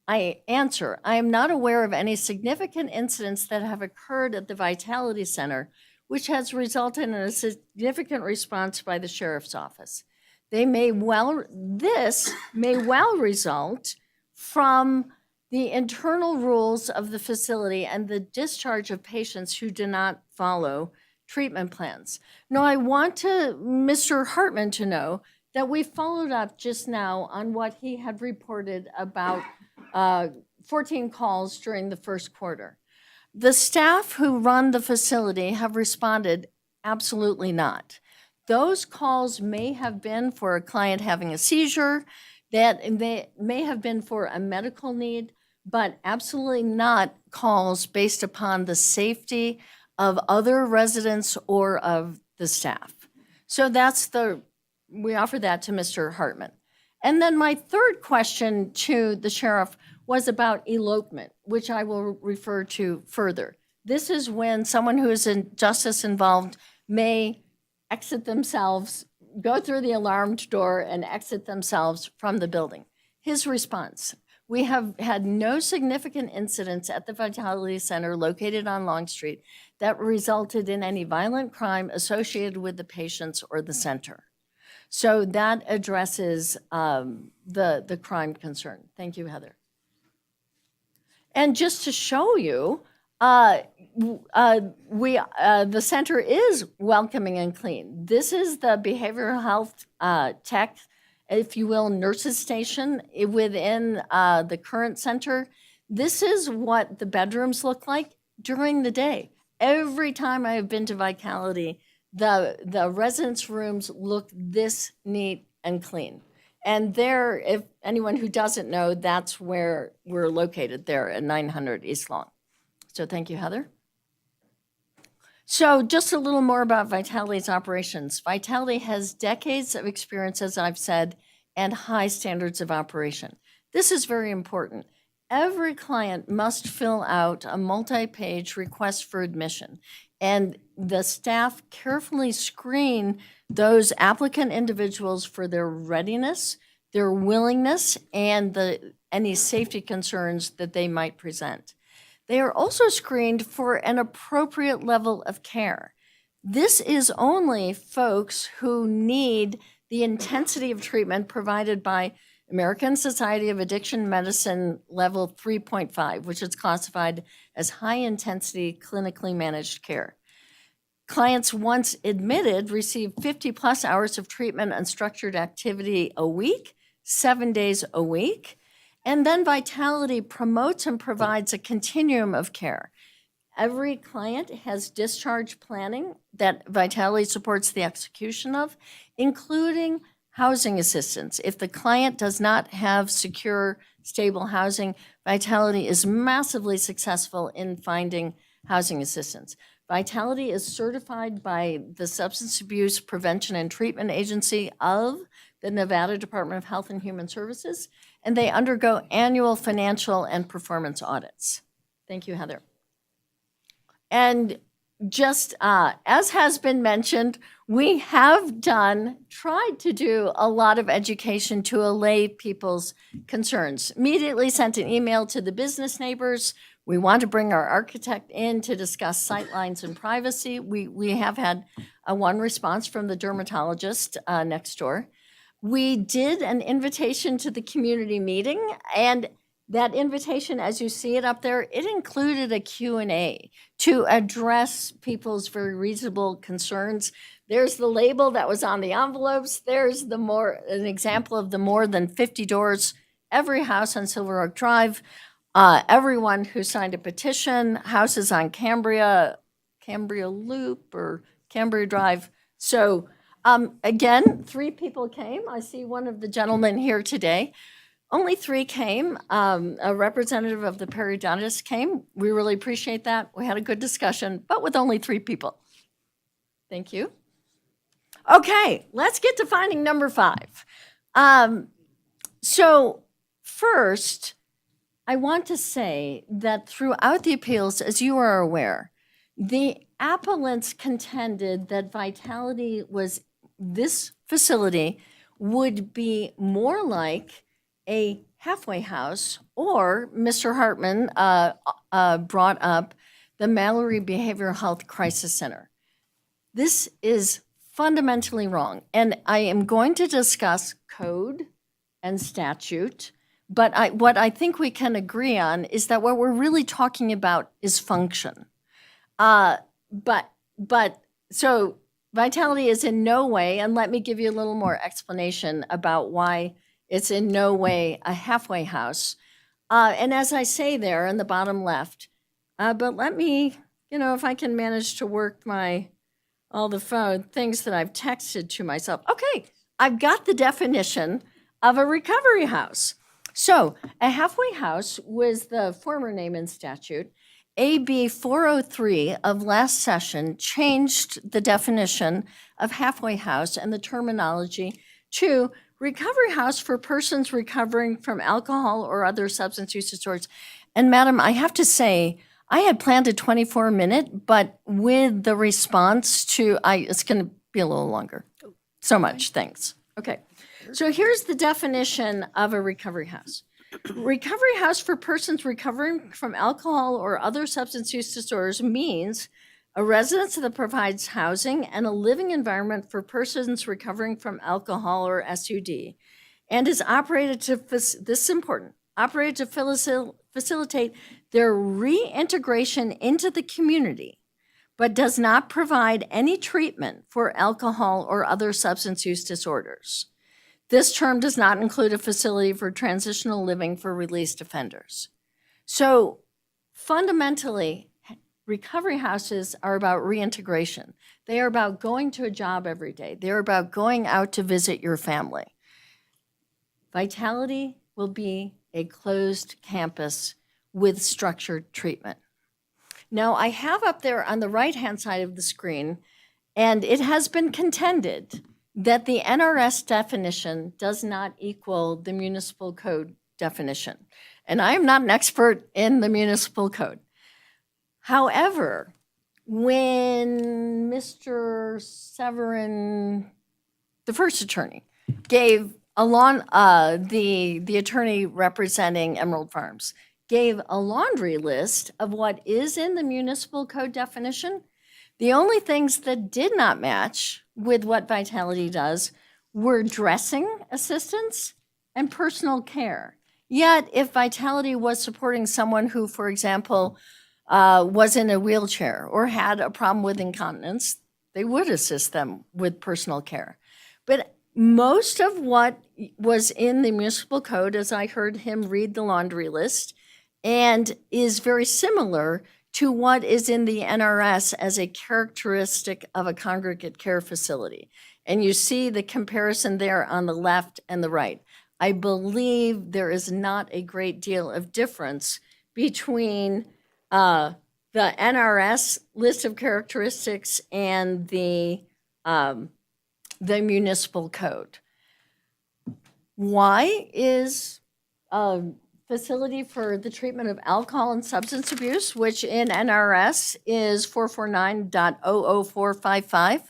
I answer, I am not aware of any significant incidents that have occurred at the Vitality Center, which has resulted in a significant response by the sheriff's office. This may well result from the internal rules of the facility and the discharge of patients who do not follow treatment plans. Now, I want Mr. Hartman to know that we followed up just now on what he had reported about 14 calls during the first quarter. The staff who run the facility have responded, absolutely not. Those calls may have been for a client having a seizure, that they may have been for a medical need, but absolutely not calls based upon the safety of other residents or of the staff. So we offer that to Mr. Hartman. And then my third question to the sheriff was about elopement, which I will refer to further. This is when someone who is in justice involved may exit themselves, go through the alarmed door and exit themselves from the building. His response, we have had no significant incidents at the Vitality Center located on Long Street that resulted in any violent crime associated with the patients or the center. So that addresses the crime concern. Thank you, Heather. And just to show you, the center is welcoming and clean. This is the behavioral health tech, if you will, nurses station within the current center. This is what the bedrooms look like during the day. Every time I have been to Vitality, the residence rooms look this neat and clean. And there, if anyone who doesn't know, that's where we're located, there at 900 East Long. So thank you, Heather. So just a little more about Vitality's operations. Vitality has decades of experience, as I've said, and high standards of operation. This is very important. Every client must fill out a multi-page request for admission, and the staff carefully screen those applicant individuals for their readiness, their willingness, and any safety concerns that they might present. They are also screened for an appropriate level of care. This is only folks who need the intensity of treatment provided by American Society of Addiction Medicine level 3.5, which is classified as high-intensity clinically managed care. Clients once admitted receive 50-plus hours of treatment and structured activity a week, 7 days a week, and then Vitality promotes and provides a continuum of care. Every client has discharge planning that Vitality supports the execution of, including housing assistance. If the client does not have secure, stable housing, Vitality is massively successful in finding housing assistance. Vitality is certified by the Substance Abuse Prevention and Treatment Agency of the Nevada Department of Health and Human Services, and they undergo annual financial and performance audits. Thank you, Heather. And just as has been mentioned, we have tried to do a lot of education to allay people's concerns. Immediately sent an email to the business neighbors. We want to bring our architect in to discuss sightlines and privacy. We have had one response from the dermatologist next door. We did an invitation to the community meeting, and that invitation, as you see it up there, it included a Q&A to address people's very reasonable concerns. There's the label that was on the envelopes. There's an example of the more than 50 doors, every house on Silver Oak Drive, everyone who signed a petition, houses on Cambria Loop or Cambria Drive. So again, 3 people came. I see one of the gentlemen here today. Only 3 came. A representative of the periodontists came. We really appreciate that. We had a good discussion, but with only 3 people. Thank you. Okay, let's get to finding number 5. So first, I want to say that throughout the appeals, as you are aware, the appellants contended that this facility would be more like a halfway house, or Mr. Hartman brought up the Mallory Behavioral Health Crisis Center. This is fundamentally wrong, and I am going to discuss code and statute, but what I think we can agree on is that what we're really talking about is function. So Vitality is in no way, and let me give you a little more explanation about why it's in no way a halfway house. And as I say there in the bottom left, but let me, if I can manage to work all the phone things that I've texted to myself. Okay, I've got the definition of a recovery house. So a halfway house was the former name in statute. AB 403 of last session changed the definition of halfway house and the terminology to recovery house for persons recovering from alcohol or other substance use disorders. And Madam, I have to say, I had planned a 24-minute, but with the response to, it's going to be a little longer. So much, thanks. Okay, so here's the definition of a recovery house. Recovery house for persons recovering from alcohol or other substance use disorders means a residence that provides housing and a living environment for persons recovering from alcohol or SUD, and is operated to, this is important, operated to facilitate their reintegration into the community, but does not provide any treatment for alcohol or other substance use disorders. This term does not include a facility for transitional living for released offenders. So fundamentally, recovery houses are about reintegration. They are about going to a job every day. They're about going out to visit your family. Vitality will be a closed campus with structured treatment. Now, I have up there on the right-hand side of the screen, and it has been contended that the NRS definition does not equal the municipal code definition. And I am not an expert in the municipal code. However, when Mr. Severin, the first attorney, gave the attorney representing Emerald Farms, gave a laundry list of what is in the municipal code definition, the only things that did not match with what Vitality does were dressing assistance and personal care. Yet, if Vitality was supporting someone who, for example, was in a wheelchair or had a problem with incontinence, they would assist them with personal care. But most of what was in the municipal code, as I heard him read the laundry list, and is very similar to what is in the NRS as a characteristic of a congregate care facility. And you see the comparison there on the left and the right. I believe there is not a great deal of difference between the NRS list of characteristics and the municipal code. Y is a facility for the treatment of alcohol and substance abuse, which in NRS is 449.00455.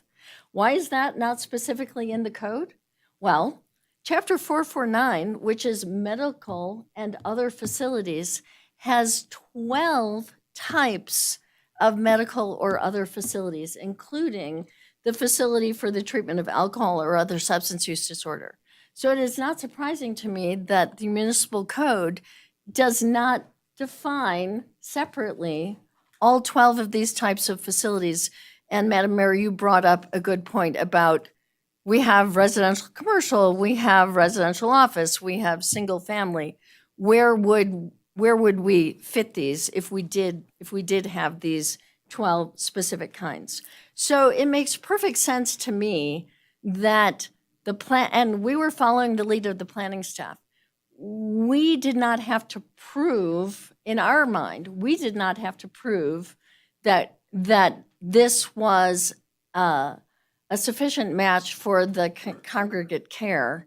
Why is that not specifically in the code? Well, Chapter 449, which is medical and other facilities, has 12 types of medical or other facilities, including the facility for the treatment of alcohol or other substance use disorder. So it is not surprising to me that the municipal code does not define separately all 12 of these types of facilities. And Madam Mayor, you brought up a good point about we have residential commercial, we have residential office, we have single family. Where would we fit these if we did have these 12 specific kinds? So it makes perfect sense to me that the plan, and we were following the lead of the planning staff. We did not have to prove, in our mind, we did not have to prove that this was a sufficient match for the congregate care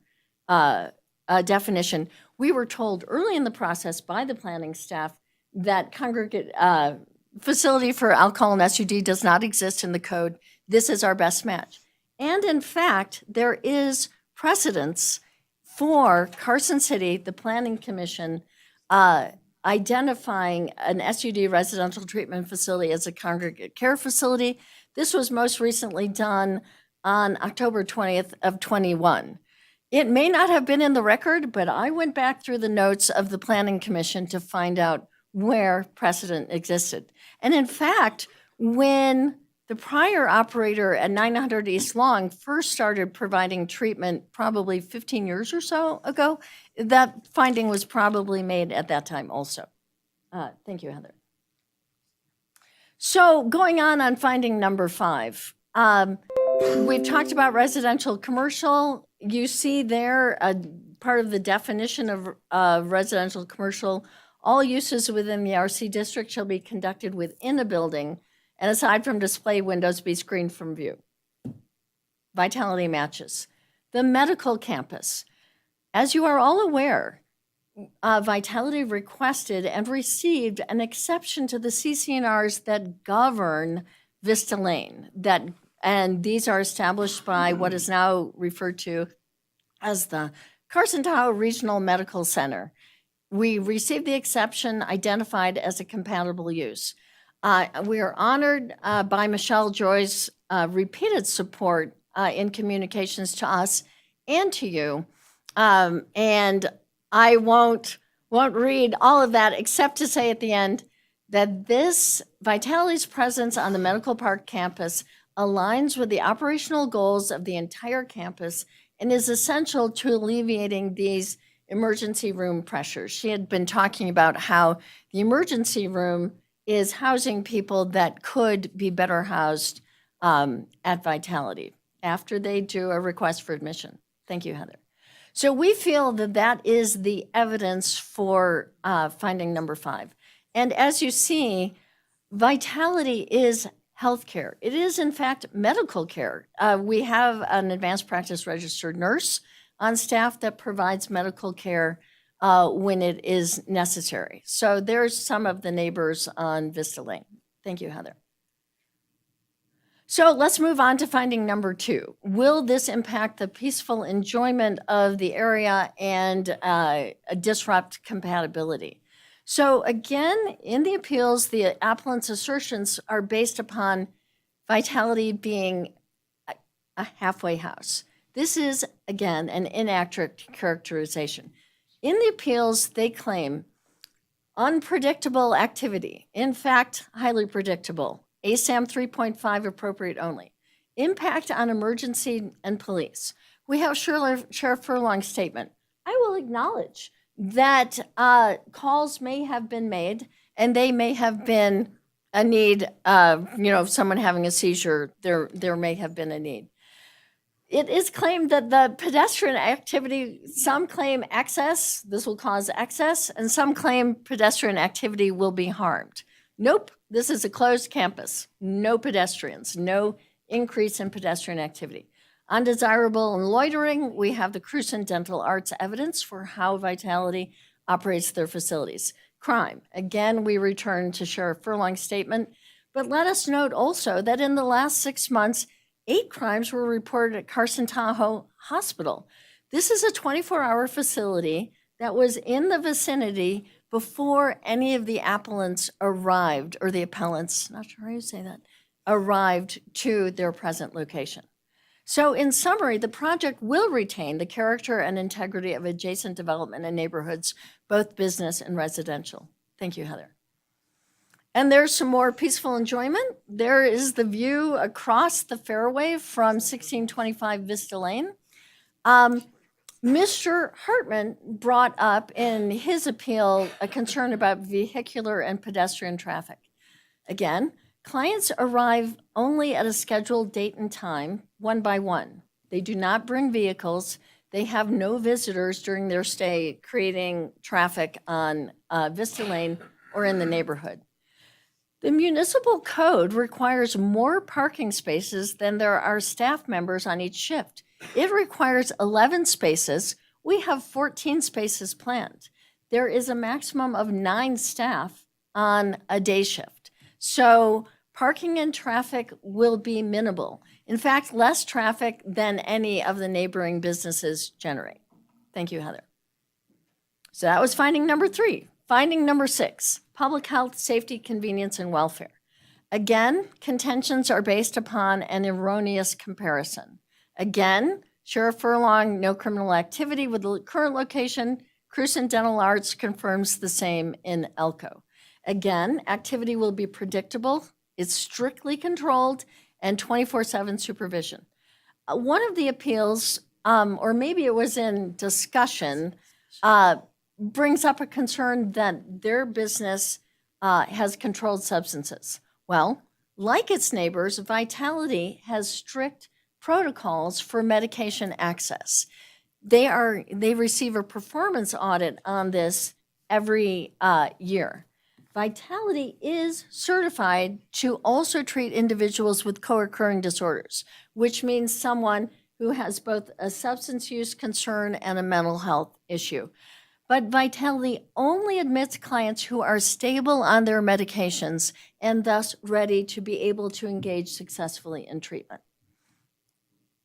definition. We were told early in the process by the planning staff that congregate facility for alcohol and SUD does not exist in the code. This is our best match. And in fact, there is precedence for Carson City, the Planning Commission, identifying an SUD residential treatment facility as a congregate care facility. This was most recently done on October 20th of 21. It may not have been in the record, but I went back through the notes of the Planning Commission to find out where precedent existed. And in fact, when the prior operator at 900 East Long first started providing treatment probably 15 years or so ago, that finding was probably made at that time also. Thank you, Heather. So going on finding number 5. We've talked about residential commercial. You see there part of the definition of residential commercial. All uses within the RC district shall be conducted within a building and aside from display windows be screened from view. Vitality matches. The medical campus. As you are all aware, Vitality requested and received an exception to the CCNRs that govern Vista Lane. And these are established by what is now referred to as the Carson Tahoe Regional Medical Center. We received the exception identified as a compatible use. We are honored by Michelle Joy's repeated support in communications to us and to you. And I won't read all of that except to say at the end that this Vitality's presence on the Medical Park campus aligns with the operational goals of the entire campus and is essential to alleviating these emergency room pressures. She had been talking about how the emergency room is housing people that could be better housed at Vitality after they do a request for admission. Thank you, Heather. So we feel that that is the evidence for finding number 5. And as you see, Vitality is healthcare. It is, in fact, medical care. We have an advanced practice registered nurse on staff that provides medical care when it is necessary. So there's some of the neighbors on Vista Lane. Thank you, Heather. So let's move on to finding number 2. Will this impact the peaceful enjoyment of the area and disrupt compatibility? So again, in the appeals, the appellant's assertions are based upon Vitality being a halfway house. This is, again, an inaccurate characterization. In the appeals, they claim unpredictable activity, in fact, highly predictable, ASAM 3.5 appropriate only, impact on emergency and police. We have Sheriff Furlong's statement. I will acknowledge that calls may have been made and they may have been a need, someone having a seizure, there may have been a need. It is claimed that the pedestrian activity, some claim excess, this will cause excess, and some claim pedestrian activity will be harmed. Nope, this is a closed campus. No pedestrians, no increase in pedestrian activity. Undesirable and loitering, we have the Carson Dental Arts evidence for how Vitality operates their facilities. Crime, again, we return to Sheriff Furlong's statement, but let us note also that in the last 6 months, 8 crimes were reported at Carson Tahoe Hospital. This is a 24-hour facility that was in the vicinity before any of the appellants arrived, or the appellants, not sure how you say that, arrived to their present location. So in summary, the project will retain the character and integrity of adjacent development and neighborhoods, both business and residential. Thank you, Heather. And there's some more peaceful enjoyment. There is the view across the fairway from 1625 Vista Lane. Mr. Hartman brought up in his appeal a concern about vehicular and pedestrian traffic. Again, clients arrive only at a scheduled date and time, one by one. They do not bring vehicles. They have no visitors during their stay, creating traffic on Vista Lane or in the neighborhood. The municipal code requires more parking spaces than there are staff members on each shift. It requires 11 spaces. We have 14 spaces planned. There is a maximum of 9 staff on a day shift. So parking and traffic will be minimal. In fact, less traffic than any of the neighboring businesses generate. Thank you, Heather. So that was finding number 3. Finding number 6, public health, safety, convenience, and welfare. Again, contentions are based upon an erroneous comparison. Again, Sheriff Furlong, no criminal activity with the current location. Carson Dental Arts confirms the same in Elko. Again, activity will be predictable, it's strictly controlled, and 24/7 supervision. One of the appeals, or maybe it was in discussion, brings up a concern that their business has controlled substances. Well, like its neighbors, Vitality has strict protocols for medication access. They receive a performance audit on this every year. Vitality is certified to also treat individuals with co-occurring disorders, which means someone who has both a substance use concern and a mental health issue. But Vitality only admits clients who are stable on their medications and thus ready to be able to engage successfully in treatment.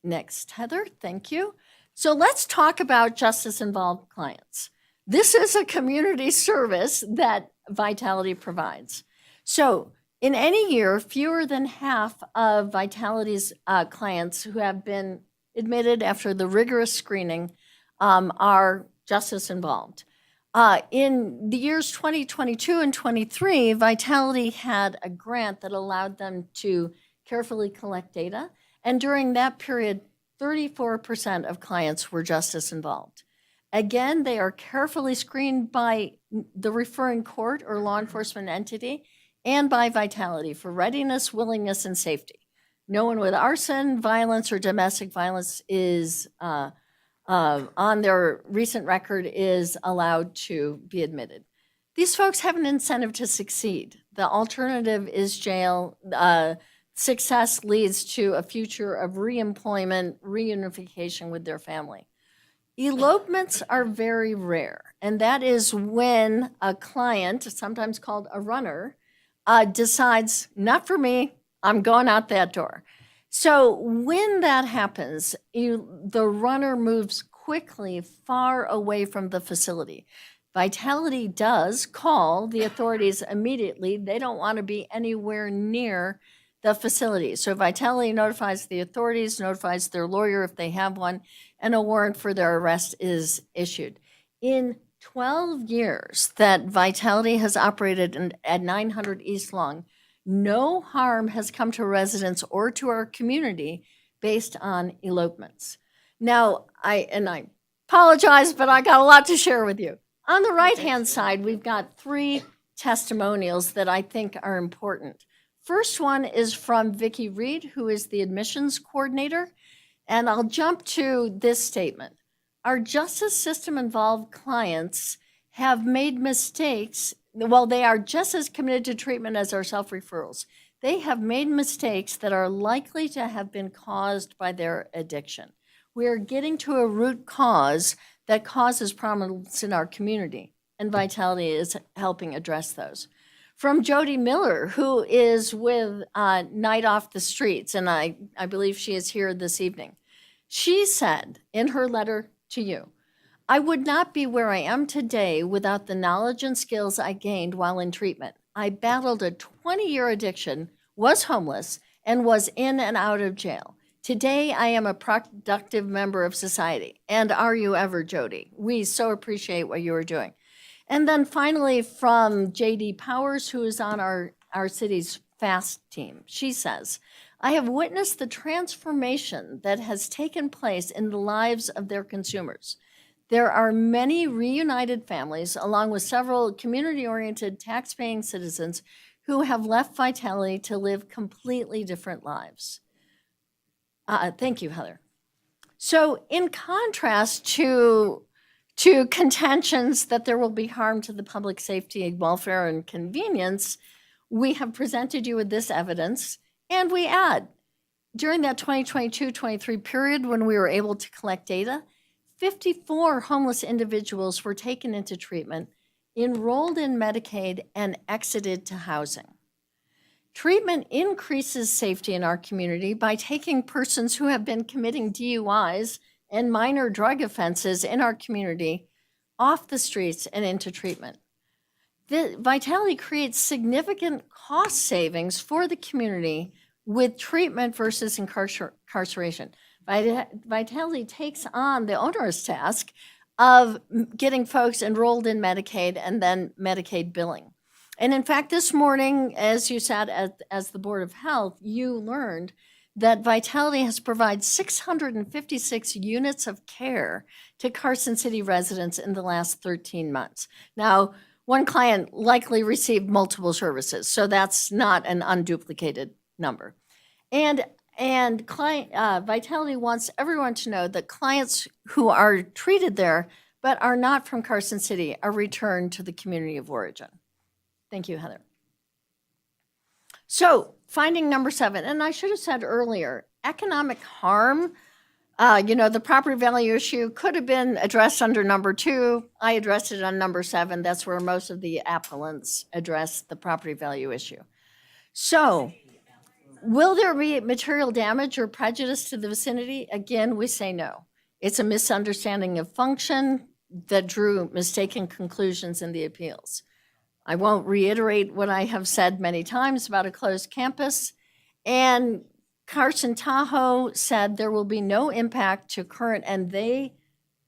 Next, Heather, thank you. So let's talk about justice-involved clients. This is a community service that Vitality provides. So in any year, fewer than half of Vitality's clients who have been admitted after the rigorous screening are justice involved. In the years 2022 and 23, Vitality had a grant that allowed them to carefully collect data. And during that period, 34% of clients were justice involved. Again, they are carefully screened by the referring court or law enforcement entity and by Vitality for readiness, willingness, and safety. No one with arson, violence, or domestic violence is on their recent record is allowed to be admitted. These folks have an incentive to succeed. The alternative is jail. Success leads to a future of reemployment, reunification with their family. Elopements are very rare, and that is when a client, sometimes called a runner, decides, not for me, I'm going out that door. So when that happens, the runner moves quickly far away from the facility. Vitality does call the authorities immediately. They don't want to be anywhere near the facility. So Vitality notifies the authorities, notifies their lawyer if they have one, and a warrant for their arrest is issued. In 12 years that Vitality has operated at 900 East Long, no harm has come to residents or to our community based on elopements. Now, I apologize, but I got a lot to share with you. On the right-hand side, we've got 3 testimonials that I think are important. First one is from Vicki Reed, who is the admissions coordinator, and I'll jump to this statement. Our justice system involved clients have made mistakes. Well, they are just as committed to treatment as our self-referrals. They have made mistakes that are likely to have been caused by their addiction. We are getting to a root cause that causes problems in our community, and Vitality is helping address those. From Jody Miller, who is with Night Off the Streets, and I believe she is here this evening. She said in her letter to you, I would not be where I am today without the knowledge and skills I gained while in treatment. I battled a 20-year addiction, was homeless, and was in and out of jail. Today, I am a productive member of society. And are you ever, Jody? We so appreciate what you are doing. And then finally, from J.D. Powers, who is on our city's FAST team, she says, I have witnessed the transformation that has taken place in the lives of their consumers. There are many reunited families, along with several community-oriented, tax-paying citizens who have left Vitality to live completely different lives. Thank you, Heather. So in contrast to contentions that there will be harm to the public safety, welfare, and convenience, we have presented you with this evidence, and we add, during that 2022-23 period when we were able to collect data, 54 homeless individuals were taken into treatment, enrolled in Medicaid, and exited to housing. Treatment increases safety in our community by taking persons who have been committing DUIs and minor drug offenses in our community off the streets and into treatment. The Vitality creates significant cost savings for the community with treatment versus incarceration. Vitality takes on the onerous task of getting folks enrolled in Medicaid and then Medicaid billing. And in fact, this morning, as you sat as the Board of Health, you learned that Vitality has provided 656 units of care to Carson City residents in the last 13 months. Now, one client likely received multiple services, so that's not an unduplicated number. And Vitality wants everyone to know that clients who are treated there but are not from Carson City are returned to the community of origin. Thank you, Heather. So finding number 7, and I should have said earlier, economic harm, the property value issue could have been addressed under number 2. I addressed it on number 7. That's where most of the appellants address the property value issue. So will there be material damage or prejudice to the vicinity? Again, we say no. It's a misunderstanding of function that drew mistaken conclusions in the appeals. I won't reiterate what I have said many times about a closed campus. And Carson Tahoe said there will be no impact to current, and they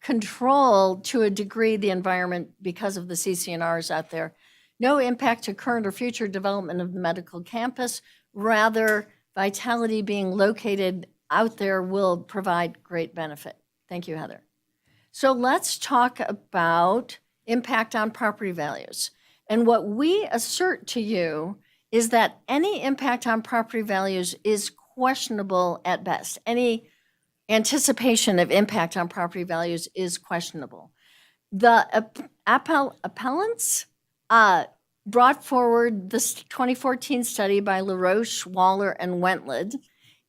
control to a degree the environment because of the CCNRs out there. No impact to current or future development of the medical campus. Rather, Vitality being located out there will provide great benefit. Thank you, Heather. So let's talk about impact on property values. And what we assert to you is that any impact on property values is questionable at best. Any anticipation of impact on property values is questionable. The appellants brought forward this 2014 study by LaRoche, Waller, and Wentland,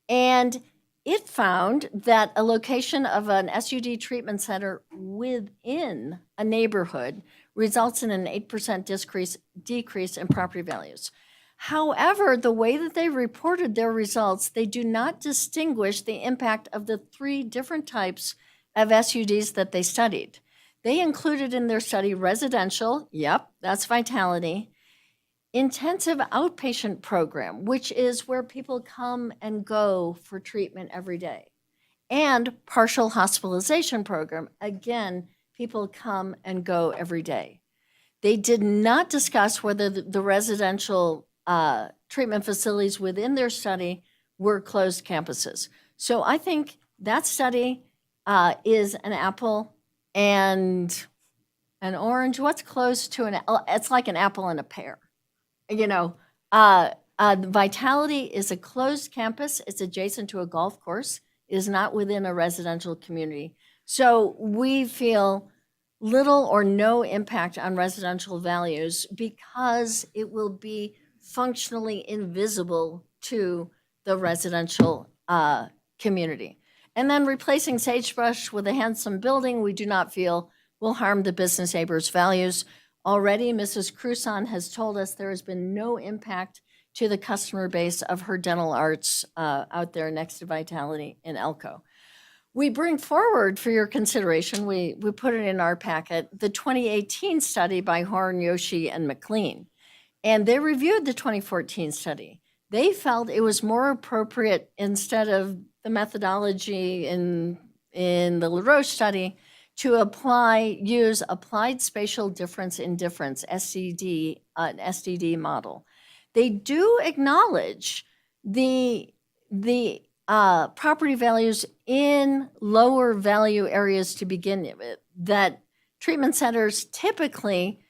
and it found that a location of an SUD treatment center within a neighborhood results in an 8% decrease in property values. However, the way that they reported their results, they do not distinguish the impact of the 3 different types of SUDs that they studied. They included in their study residential, yep, that's Vitality, intensive outpatient program, which is where people come and go for treatment every day, and partial hospitalization program, again, people come and go every day. They did not discuss whether the residential treatment facilities within their study were closed campuses. So I think that study is an apple and an orange. What's close to it's like an apple and a pear. Vitality is a closed campus. It's adjacent to a golf course. It is not within a residential community. So we feel little or no impact on residential values because it will be functionally invisible to the residential community. And then replacing sagebrush with a handsome building, we do not feel will harm the business neighbors' values. Already, Mrs. Cruson has told us there has been no impact to the customer base of her dental arts out there next to Vitality in Elko. We bring forward for your consideration, we put it in our packet, the 2018 study by Horn, Yoshi, and McLean. And they reviewed the 2014 study. They felt it was more appropriate, instead of the methodology in the LaRoche study, to use applied spatial difference indifference, SDD, an SDD model. They do acknowledge the property values in lower value areas to begin with, that treatment centers typically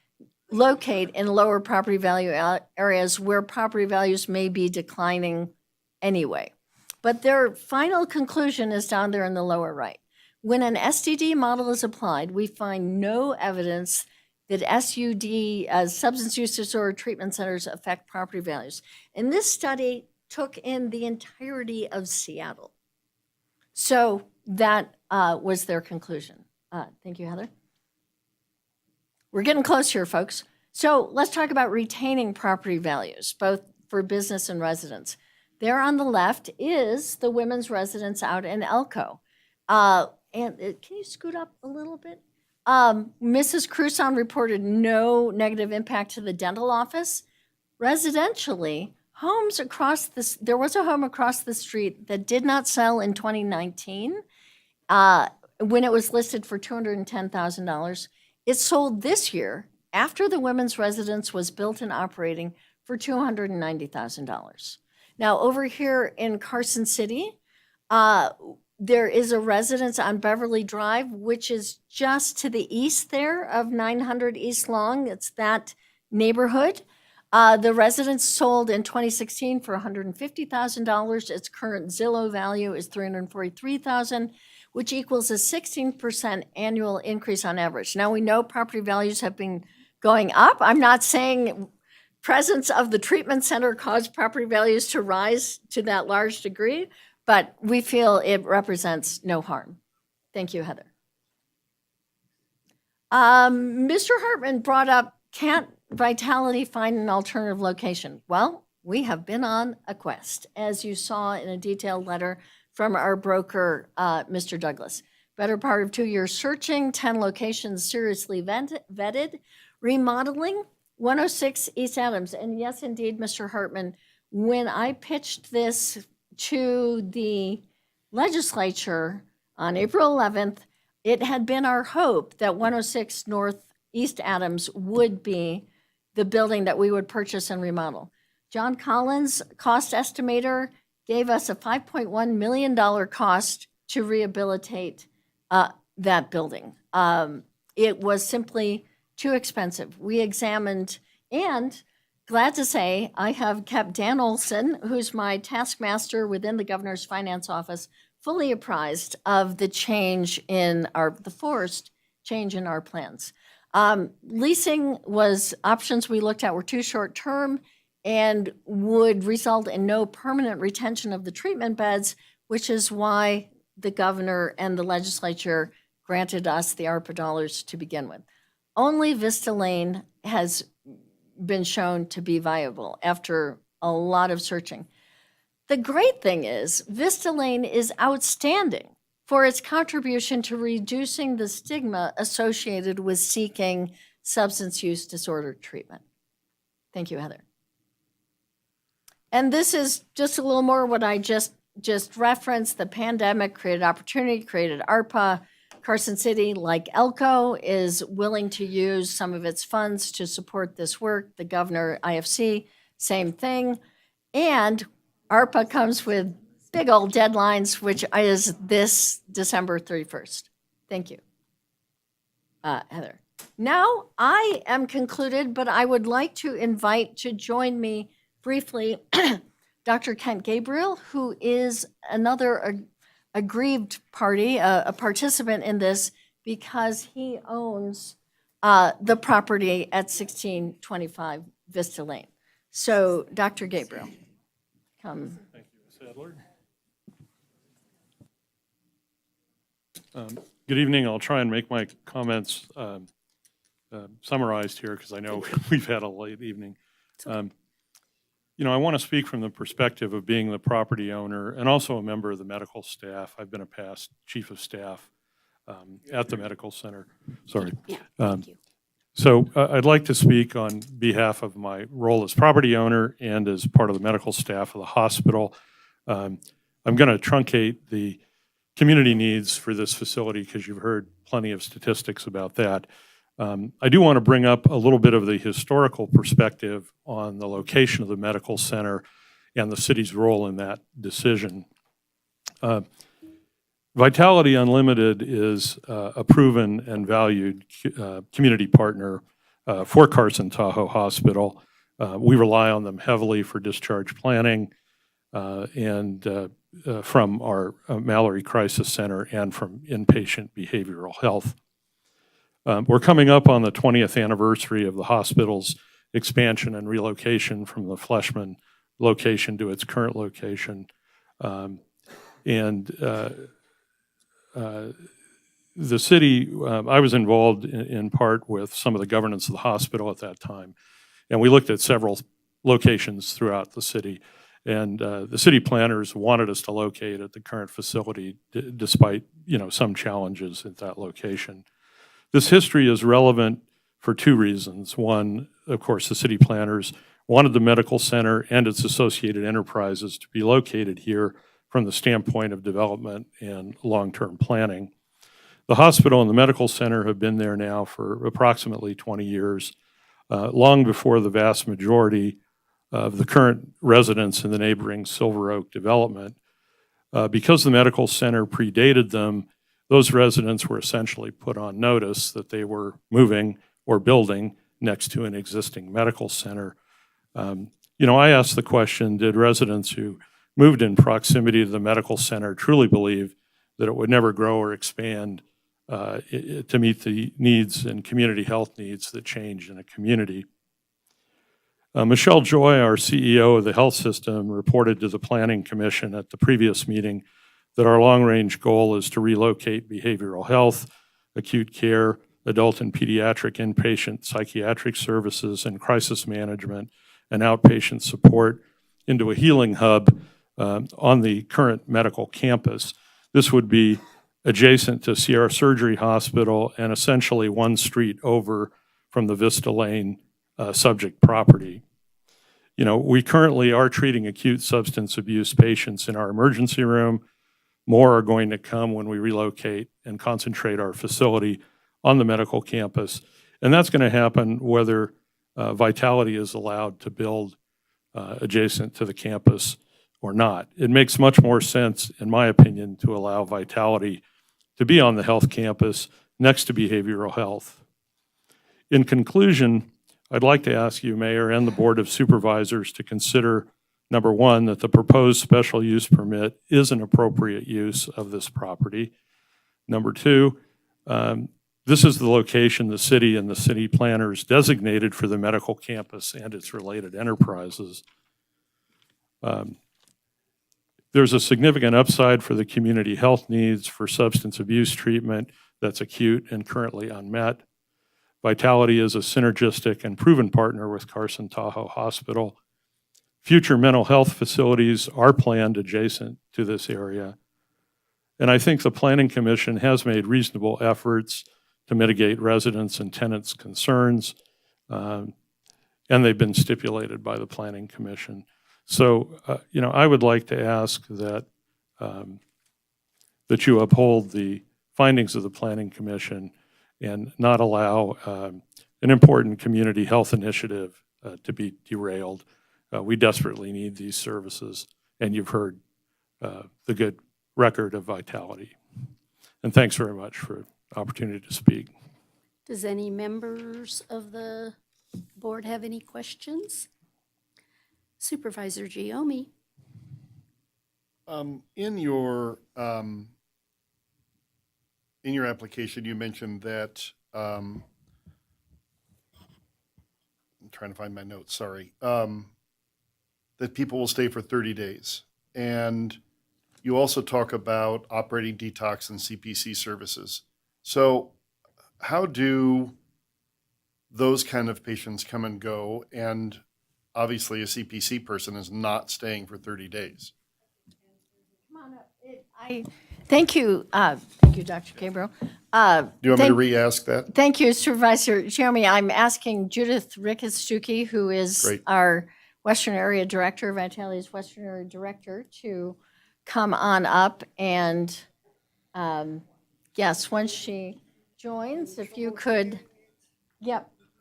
locate in lower property value areas where property values may be declining anyway. But their final conclusion is down there in the lower right. When an SDD model is applied, we find no evidence that SUD, substance use disorder treatment centers, affect property values. And this study took in the entirety of Seattle. So that was their conclusion. Thank you, Heather. We're getting close here, folks. So let's talk about retaining property values, both for business and residents. There on the left is the women's residence out in Elko. Can you scoot up a little bit? Mrs. Cruson reported no negative impact to the dental office. Residentially, homes across this, there was a home across the street that did not sell in 2019 when it was listed for $210,000. It sold this year, after the women's residence was built and operating, for $290,000. Now, over here in Carson City, there is a residence on Beverly Drive, which is just to the east there of 900 East Long. It's that neighborhood. The residence sold in 2016 for $150,000. Its current Zillow value is $343,000, which equals a 16% annual increase on average. Now, we know property values have been going up. I'm not saying presence of the treatment center caused property values to rise to that large degree, but we feel it represents no harm. Thank you, Heather. Mr. Hartman brought up, can't Vitality find an alternative location? Well, we have been on a quest, as you saw in a detailed letter from our broker, Mr. Douglas. Better part of 2 years searching, 10 locations seriously vetted, remodeling 106 East Adams. And yes, indeed, Mr. Hartman, when I pitched this to the legislature on April 11th, it had been our hope that 106 North East Adams would be the building that we would purchase and remodel. John Collins, cost estimator, gave us a $5.1 million cost to rehabilitate that building. It was simply too expensive. We examined, and glad to say, I have kept Dan Olson, who's my taskmaster within the governor's finance office, fully apprised of the change in the forced change in our plans. Leasing was, options we looked at were too short-term and would result in no permanent retention of the treatment beds, which is why the governor and the legislature granted us the ARPA dollars to begin with. Only Vista Lane has been shown to be viable after a lot of searching. The great thing is Vista Lane is outstanding for its contribution to reducing the stigma associated with seeking substance use disorder treatment. Thank you, Heather. And this is just a little more what I just referenced. The pandemic created opportunity, created ARPA. Carson City, like Elko, is willing to use some of its funds to support this work. The governor, IFC, same thing. And ARPA comes with big old deadlines, which is this December 31st. Thank you, Heather. Now I am concluded, but I would like to invite to join me briefly Dr. Kent Gabriel, who is another aggrieved party, a participant in this, because he owns the property at 1625 Vista Lane. So, Dr. Gabriel, come. Thank you, Ms. Adler. Good evening. I'll try and make my comments summarized here because I know we've had a late evening. I want to speak from the perspective of being the property owner and also a member of the medical staff. I've been a past chief of staff at the medical center. Sorry. Yeah, thank you. So I'd like to speak on behalf of my role as property owner and as part of the medical staff of the hospital. I'm going to truncate the community needs for this facility because you've heard plenty of statistics about that. I do want to bring up a little bit of the historical perspective on the location of the medical center and the city's role in that decision. Vitality Unlimited is a proven and valued community partner for Carson Tahoe Hospital. We rely on them heavily for discharge planning and from our Mallory Crisis Center and from inpatient behavioral health. We're coming up on the 20th anniversary of the hospital's expansion and relocation from the Fleshman location to its current location. The city, I was involved in part with some of the governance of the hospital at that time, and we looked at several locations throughout the city. And the city planners wanted us to locate at the current facility despite, some challenges at that location. This history is relevant for two reasons. One, of course, the city planners wanted the medical center and its associated enterprises to be located here from the standpoint of development and long-term planning. The hospital and the medical center have been there now for approximately 20 years, long before the vast majority of the current residents in the neighboring Silver Oak development. Because the medical center predated them, those residents were essentially put on notice that they were moving or building next to an existing medical center. I asked the question, did residents who moved in proximity to the medical center truly believe that it would never grow or expand to meet the needs and community health needs that change in a community? Michelle Joy, our CEO of the health system, reported to the Planning Commission at the previous meeting that our long-range goal is to relocate behavioral health, acute care, adult and pediatric inpatient psychiatric services, and crisis management and outpatient support into a healing hub on the current medical campus. This would be adjacent to Sierra Surgery Hospital and essentially one street over from the Vista Lane subject property. We currently are treating acute substance abuse patients in our emergency room. More are going to come when we relocate and concentrate our facility on the medical campus. And that's going to happen whether Vitality is allowed to build adjacent to the campus or not. It makes much more sense, in my opinion, to allow Vitality to be on the health campus next to behavioral health. In conclusion, I'd like to ask you, Mayor, and the Board of Supervisors to consider, number one, that the proposed special use permit is an appropriate use of this property. Number two, this is the location the city and the city planners designated for the medical campus and its related enterprises. There's a significant upside for the community health needs for substance abuse treatment that's acute and currently unmet. Vitality is a synergistic and proven partner with Carson Tahoe Hospital. Future mental health facilities are planned adjacent to this area. And I think the Planning Commission has made reasonable efforts to mitigate residents' and tenants' concerns, and they've been stipulated by the Planning Commission. So, I would like to ask that that you uphold the findings of the Planning Commission and not allow an important community health initiative to be derailed. We desperately need these services, and you've heard the good record of Vitality. And thanks very much for the opportunity to speak. Does any members of the board have any questions? Supervisor Giomi. In your application, you mentioned that, I'm trying to find my notes, sorry. that people will stay for 30 days. And you also talk about operating detox and CPC services. So how do those kind of patients come and go? And obviously a CPC person is not staying for 30 days. Thank you, Dr. Gabriel. Do you want me to Thank- re-ask that? Thank you, Supervisor Jeremy. I'm asking Judith Rickestucki, who is Great. our Western Area Director, Vitality's Western Area Director, to come on up. And yes, once she joins, if you could,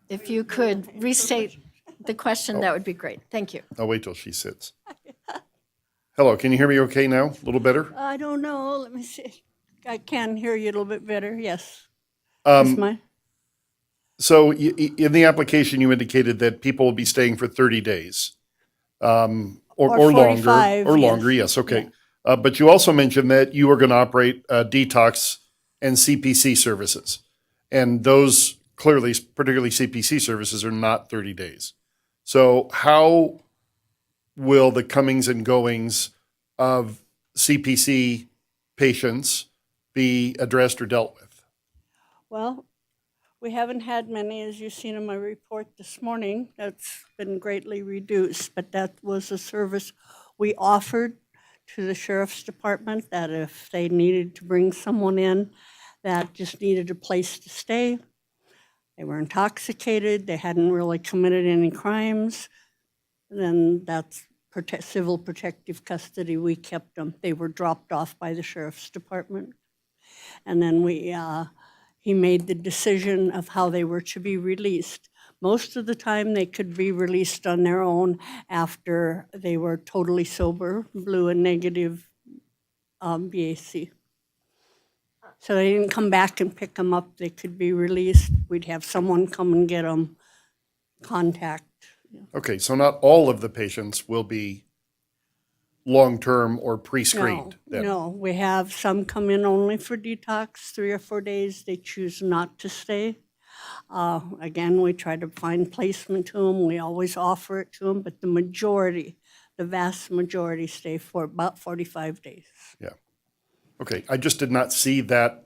if you could restate the question, that would be great. Thank you. I'll wait till she sits. Hello, can you hear me okay now? A little better? I don't know. Let me see. I can hear you a little bit better. Yes. Is my So in the application, you indicated that people will be staying for 30 days. Or longer. 45, Or longer, yes, okay. But you also mentioned that you are going to operate detox and CPC services. And those clearly, particularly CPC services, are not 30 days. So how will the comings and goings of CPC patients be addressed or dealt with? well, we haven't had many, as you've seen in my report this morning. That's been greatly reduced, but that was a service we offered to the sheriff's department, that if they needed to bring someone in that just needed a place to stay, they were intoxicated, they hadn't really committed any crimes, then that's civil protective custody. We kept them. They were dropped off by the sheriff's department. And then he made the decision of how they were to be released. Most of the time, they could be released on their own after they were totally sober, blew a negative BAC. So they didn't come back and pick them up. They could be released. We'd have someone come and get them, contact. Okay, so not all of the patients will be long-term or pre-screened then? No, we have some come in only for detox, 3 or 4 days. They choose not to stay. Again, we try to find placement to them. We always offer it to them, but the vast majority stay for about 45 days. Yeah. Okay, I just did not see that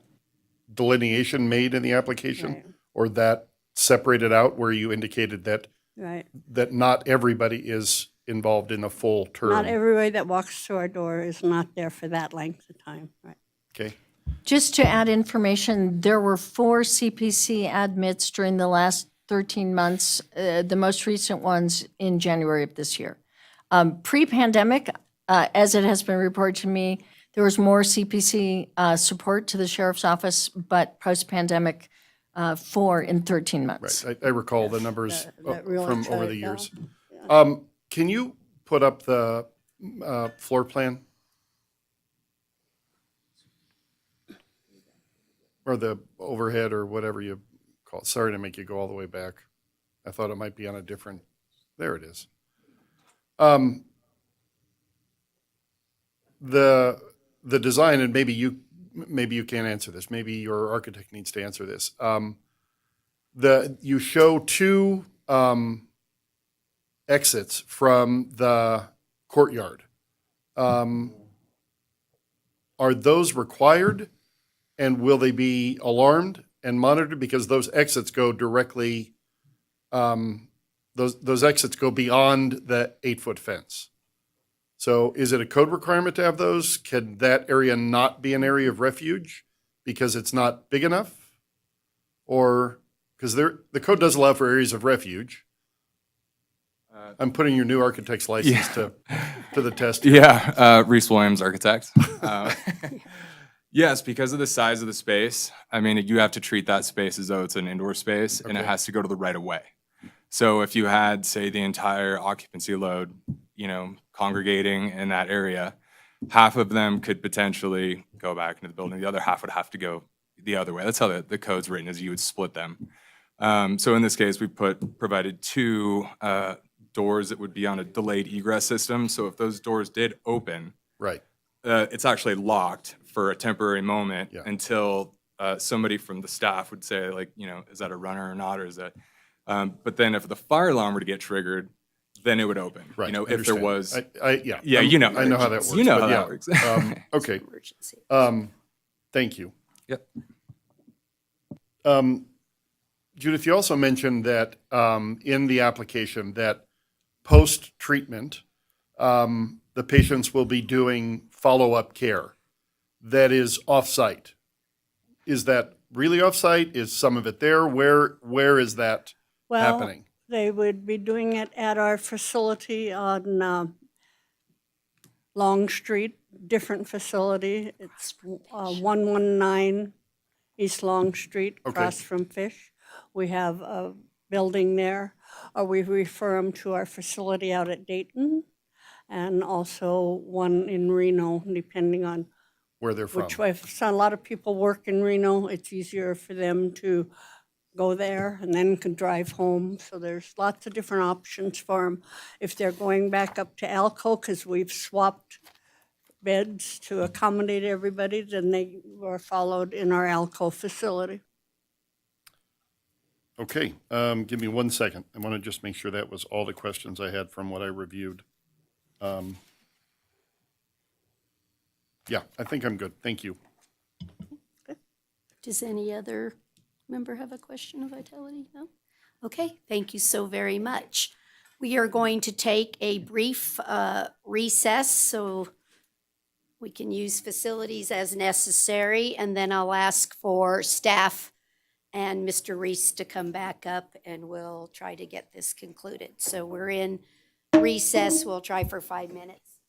delineation made in the application Right. or that separated out where you indicated that Right. not everybody is involved in a full term. Not everybody that walks through our door is not there for that length of time, right? Okay, Just to add information, there were 4 CPC admits during the last 13 months, the most recent ones in January of this year. Pre-pandemic, as it has been reported to me, there was more CPC support to the sheriff's office, but post-pandemic, 4 in 13 months. right. I recall the numbers that really from shut over it the years. down. Can you put up the floor plan? Or the overhead or whatever you call it. Sorry to make you go all the way back. I thought it might be on a different, there it is. The design, and maybe you can't answer this, maybe your architect needs to answer this. You show 2 exits from the courtyard. Are those required? And will they be alarmed and monitored? Because those exits go directly, those exits go beyond the 8-foot fence. So is it a code requirement to have those? Can that area not be an area of refuge because it's not big enough? Or, because the code does allow for areas of refuge. I'm putting your new architect's license to the test. Yeah, Reese Williams, architect. Yes, because of the size of the space, I mean, you have to treat that space as though it's an indoor space, and it Okay. has to go to the right of way. So if you had, say, the entire occupancy load, congregating in that area, half of them could potentially go back into the building. The other half would have to go the other way. That's how the code's written, is you would split them. So in this case, we provided 2 doors that would be on a delayed egress system. So if those doors did open, Right. it's actually locked for a temporary moment Yeah. until somebody from the staff would say, like, is that a runner or not, or is that? But then if the fire alarm were to get triggered, then it would open. Right. You know, if there understand. was, Yeah. yeah, you know. I know how that works. You know but how yeah. that works. Okay. Emergency. Thank you. Yep. Judith, you also mentioned that in the application that post-treatment, the patients will be doing follow-up care that is off-site. Is that really off-site? Is some of it there? Where is that Well, happening? they would be doing it at our facility on Long Street, different facility. It's 119 East Long Street, Okay. across from Fish. We have a building there, or we refer them to our facility out at Dayton, and also one in Reno, depending on Where they're from? which way. So a lot of people work in Reno. It's easier for them to go there and then can drive home. So there's lots of different options for them. If they're going back up to Alco, because we've swapped beds to accommodate everybody, then they were followed in our Alco facility. Okay, give me 1 second. I want to just make sure that was all the questions I had from what I reviewed. Yeah, I think I'm good. Thank you. Does any other member have a question of Vitality? No? Okay, thank you so very much. We are going to take a brief recess so we can use facilities as necessary, and then I'll ask for staff and Mr. Reese to come back up, and we'll try to get this concluded. So we're in recess. We'll try for 5 minutes.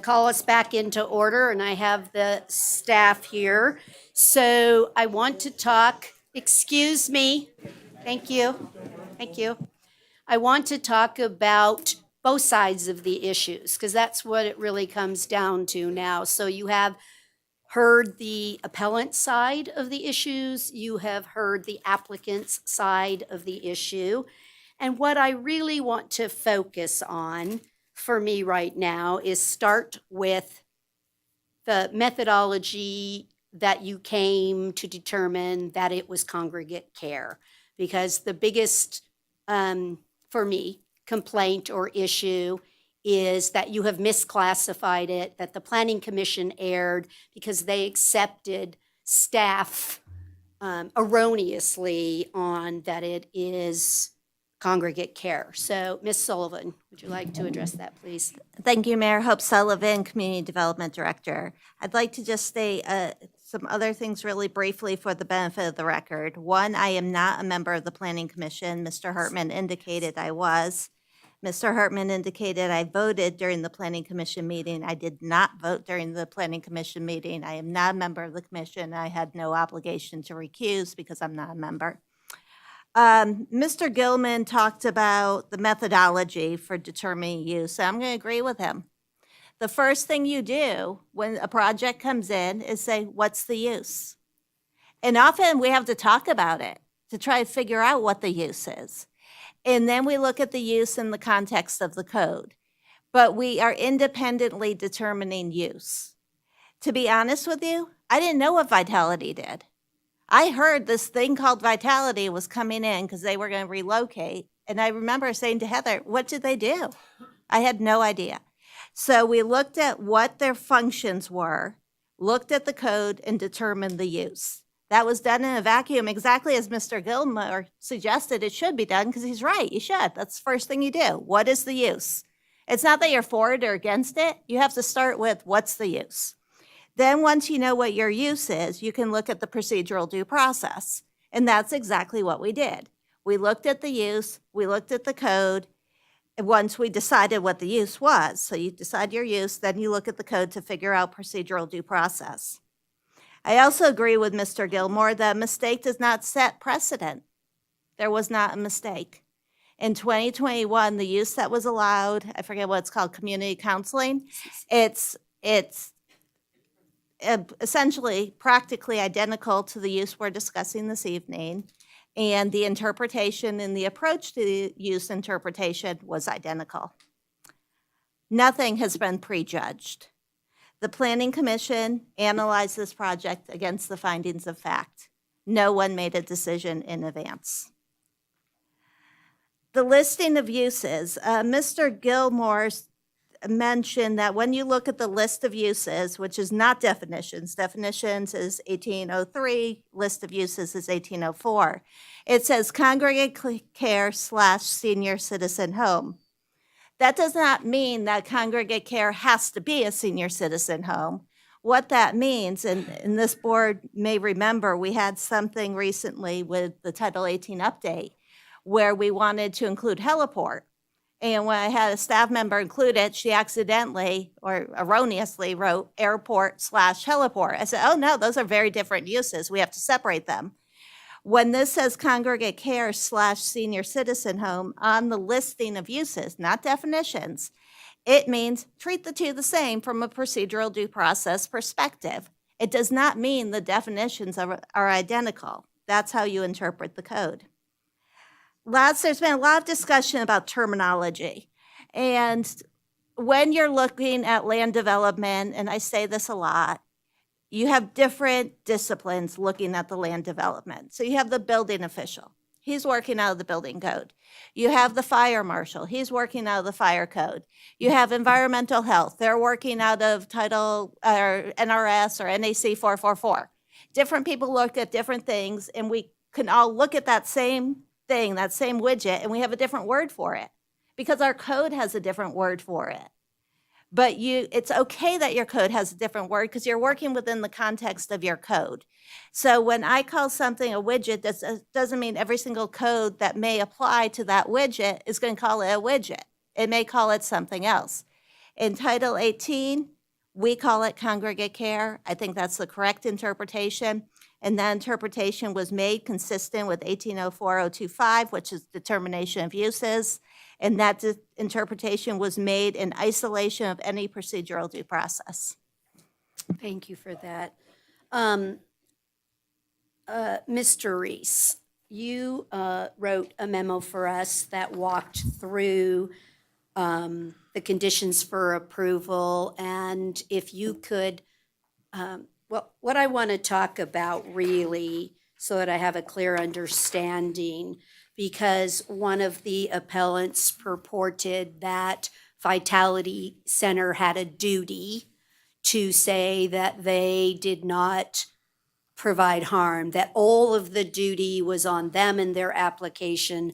call us back into order, and I have the staff here. So I want to talk, excuse me, thank you, thank you. I want to talk about both sides of the issues, because that's what it really comes down to now. So you have heard the appellant side of the issues, you have heard the applicant's side of the issue. And what I really want to focus on for me right now is start with the methodology that you came to determine that it was congregate care. Because the biggest, for me, complaint or issue is that you have misclassified it, that the Planning Commission erred because they accepted staff erroneously on that it is congregate care. So, Ms. Sullivan, would you like to address that, please? Thank you, Mayor. Hope Sullivan, Community Development Director. I'd like to just state some other things really briefly for the benefit of the record. One, I am not a member of the Planning Commission. Mr. Hartman indicated I was. Mr. Hartman indicated I voted during the Planning Commission meeting. I did not vote during the Planning Commission meeting. I am not a member of the commission. I had no obligation to recuse because I'm not a member. Mr. Gilman talked about the methodology for determining use. I'm going to agree with him. The first thing you do when a project comes in is say, what's the use? And often we have to talk about it to try to figure out what the use is. And then we look at the use in the context of the code. But we are independently determining use. To be honest with you, I didn't know what Vitality did. I heard this thing called Vitality was coming in because they were going to relocate. And I remember saying to Heather, what did they do? I had no idea. So we looked at what their functions were, looked at the code, and determined the use. That was done in a vacuum, exactly as Mr. Gilmore suggested it should be done, because he's right, you should. That's the first thing you do. What is the use? It's not that you're for it or against it. You have to start with what's the use. Then once you know what your use is, you can look at the procedural due process. And that's exactly what we did. We looked at the use, we looked at the code, and once we decided what the use was, so you decide your use, then you look at the code to figure out procedural due process. I also agree with Mr. Gilmore that a mistake does not set precedent. There was not a mistake. In 2021, the use that was allowed, I forget what it's called, community counseling, it's essentially practically identical to the use we're discussing this evening. And the interpretation and the approach to the use interpretation was identical. Nothing has been prejudged. The Planning Commission analyzed this project against the findings of fact. No one made a decision in advance. The listing of uses, Mr. Gilmore mentioned that when you look at the list of uses, which is not definitions, definitions is 1803, list of uses is 1804. It says congregate care / senior citizen home. That does not mean that congregate care has to be a senior citizen home. What that means, and this board may remember, we had something recently with the Title 18 update where we wanted to include heliport. And when I had a staff member include it, she accidentally or erroneously wrote airport / heliport. I said, oh no, those are very different uses. We have to separate them. When this says congregate care / senior citizen home on the listing of uses, not definitions, it means treat the two the same from a procedural due process perspective. It does not mean the definitions are identical. That's how you interpret the code. There's been a lot of discussion about terminology. And when you're looking at land development, and I say this a lot, you have different disciplines looking at the land development. So you have the building official. He's working out of the building code. You have the fire marshal. He's working out of the fire code. You have environmental health. They're working out of Title or NRS or NAC 444. Different people look at different things, and we can all look at that same thing, that same widget, and we have a different word for it because our code has a different word for it. But it's okay that your code has a different word because you're working within the context of your code. So when I call something a widget, that doesn't mean every single code that may apply to that widget is going to call it a widget. It may call it something else. In Title 18, We call it congregate care. I think that's the correct interpretation. And that interpretation was made consistent with 1804-025, which is determination of uses. And that interpretation was made in isolation of any procedural due process. Thank you for that. Mr. Reese, you wrote a memo for us that walked through the conditions for approval, and if you could, well, what I want to talk about really, so that I have a clear understanding, because one of the appellants purported that Vitality Center had a duty to say that they did not provide harm, that all of the duty was on them in their application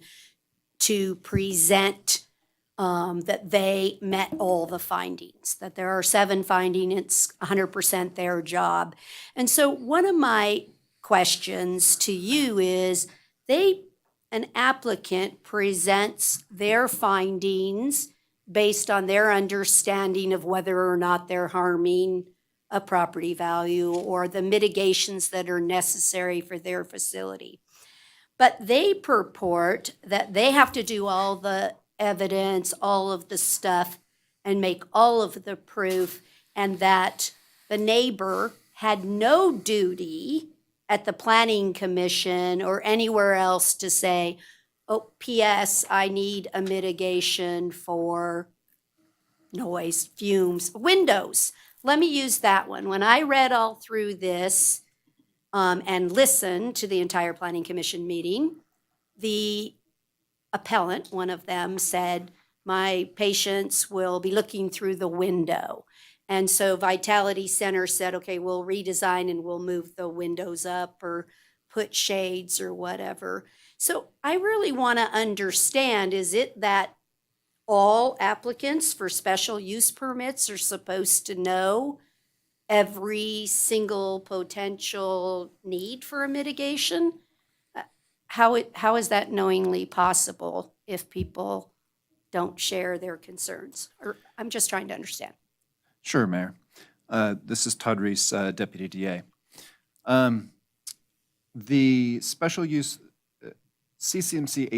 to present that they met all the findings, that there are 7 findings, it's 100% their job. And so one of my questions to you is, an applicant presents their findings based on their understanding of whether or not they're harming a property value or the mitigations that are necessary for their facility. But they purport that they have to do all the evidence, all of the stuff, and make all of the proof, and that the neighbor had no duty at the planning commission or anywhere else to say, oh, P.S., I need a mitigation for noise, fumes, windows. Let me use that one. When I read all through this and listened to the entire planning commission meeting, the appellant, one of them, said, my patients will be looking through the window. And so Vitality Center said, okay, we'll redesign and we'll move the windows up or put shades or whatever. So I really want to understand, is it that all applicants for special use permits are supposed to know every single potential need for a mitigation? How is that knowingly possible if people don't share their concerns? Or I'm just trying to understand. Sure, Mayor. This is Todd Reese, Deputy DA. The special use CCMC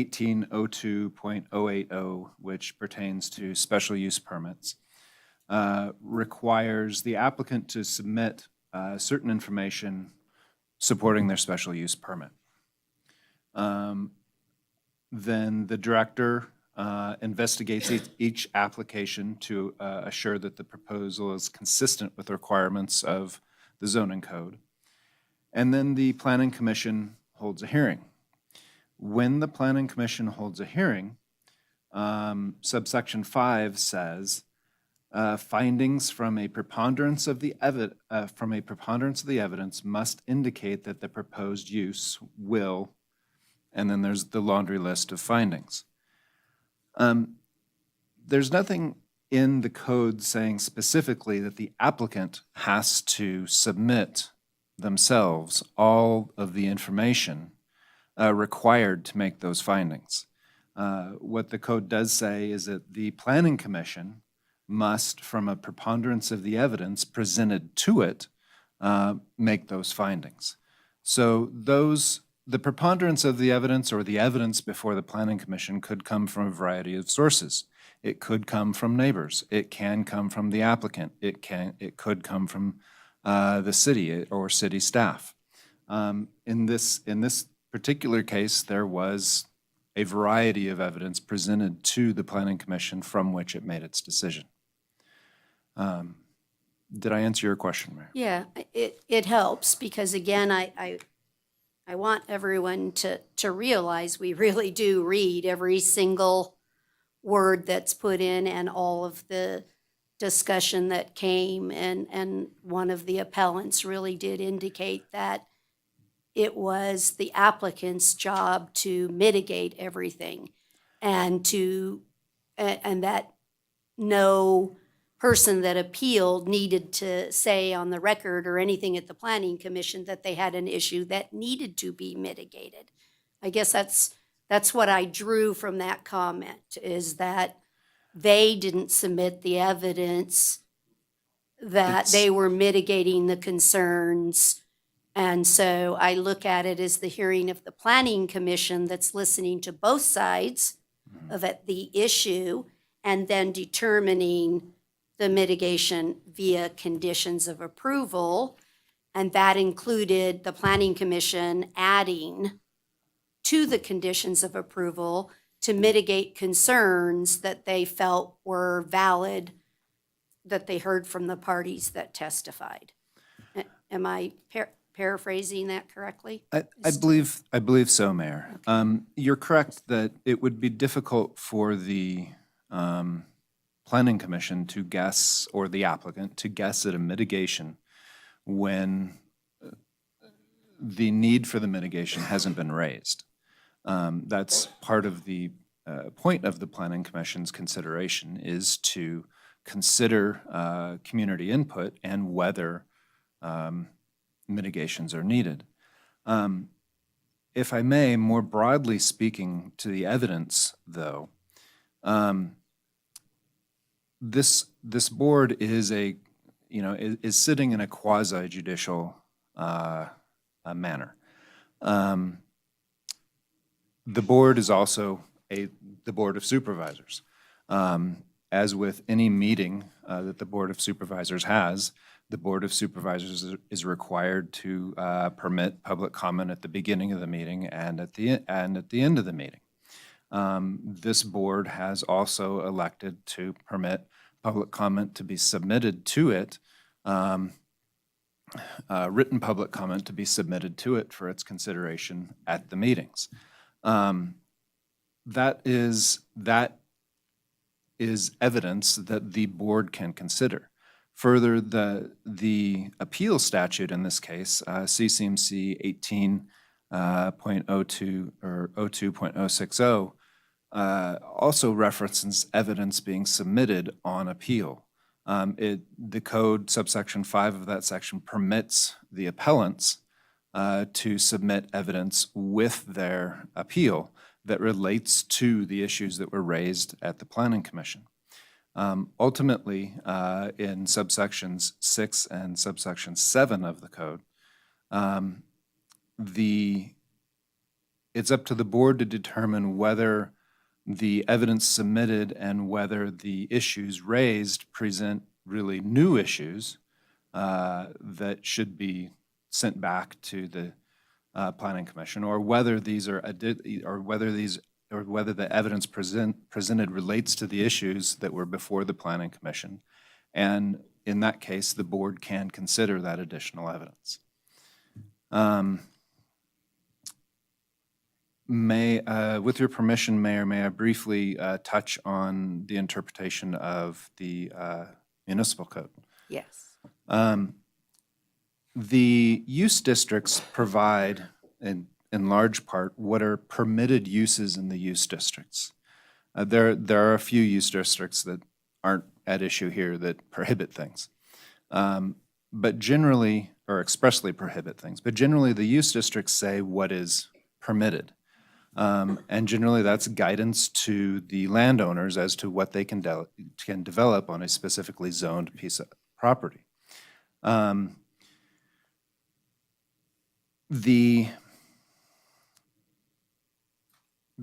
1802.080, which pertains to special use permits, requires the applicant to submit certain information supporting their special use permit. Then the director investigates each application to assure that the proposal is consistent with the requirements of the zoning code. And then the planning commission holds a hearing. When the planning commission holds a hearing, subsection 5 says, findings from a preponderance of the evidence must indicate that the proposed use will, and then there's the laundry list of findings. There's nothing in the code saying specifically that the applicant has to submit themselves all of the information required to make those findings. What the code does say is that the planning commission must, from a preponderance of the evidence presented to it, make those findings. So the preponderance of the evidence or the evidence before the planning commission could come from a variety of sources. It could come from neighbors. It can come from the applicant. It could come from the city or city staff. In this particular case, there was a variety of evidence presented to the planning commission from which it made its decision. Did I answer your question, Mayor? Yeah, it helps because, again, I want everyone to realize we really do read every single word that's put in and all of the discussion that came. And one of the appellants really did indicate that it was the applicant's job to mitigate everything and that no person that appealed needed to say on the record or anything at the planning commission that they had an issue that needed to be mitigated. I guess that's what I drew from that comment, is that they didn't submit the evidence that they were mitigating the concerns. And so I look at it as the hearing of the planning commission that's listening to both sides of it, the issue, and then determining the mitigation via conditions of approval. And that included the planning commission adding to the conditions of approval to mitigate concerns that they felt were valid, that they heard from the parties that testified. Am I paraphrasing that correctly? I believe so, Mayor. You're correct that it would be difficult for the Planning Commission to guess, or the applicant to guess at a mitigation when the need for the mitigation hasn't been raised. That's part of the point of the Planning Commission's consideration, is to consider community input and whether mitigations are needed. If I may, more broadly speaking to the evidence, though, this board is is sitting in a quasi judicial manner. The board is also the Board of Supervisors. As with any meeting that the Board of Supervisors has, the Board of Supervisors is required to permit public comment at the beginning of the meeting and at the end of the meeting. This board has also elected to permit public comment to be submitted to it, written public comment to be submitted to it for its consideration at the meetings. That is evidence that the board can consider. Further, the appeal statute in this case, CCMC 18.02 or 02.060, also references evidence being submitted on appeal. The code subsection 5 of that section permits the appellants to submit evidence with their appeal that relates to the issues that were raised at the Planning Commission. Ultimately, in subsections 6 and subsection 7 of the code, it's up to the board to determine whether the evidence submitted and whether the issues raised present really new issues that should be sent back to the Planning Commission, or whether these are whether the evidence presented relates to the issues that were before the Planning Commission. And in that case, the board can consider that additional evidence. With your permission, Mayor, may I briefly touch on the interpretation of the municipal code? Yes. The use districts provide, in large part, what are permitted uses in the use districts. There are a few use districts that aren't at issue here that prohibit things, but generally, or expressly prohibit things, but generally the use districts say what is permitted. And generally that's guidance to the landowners as to what they can develop on a specifically zoned piece of property. The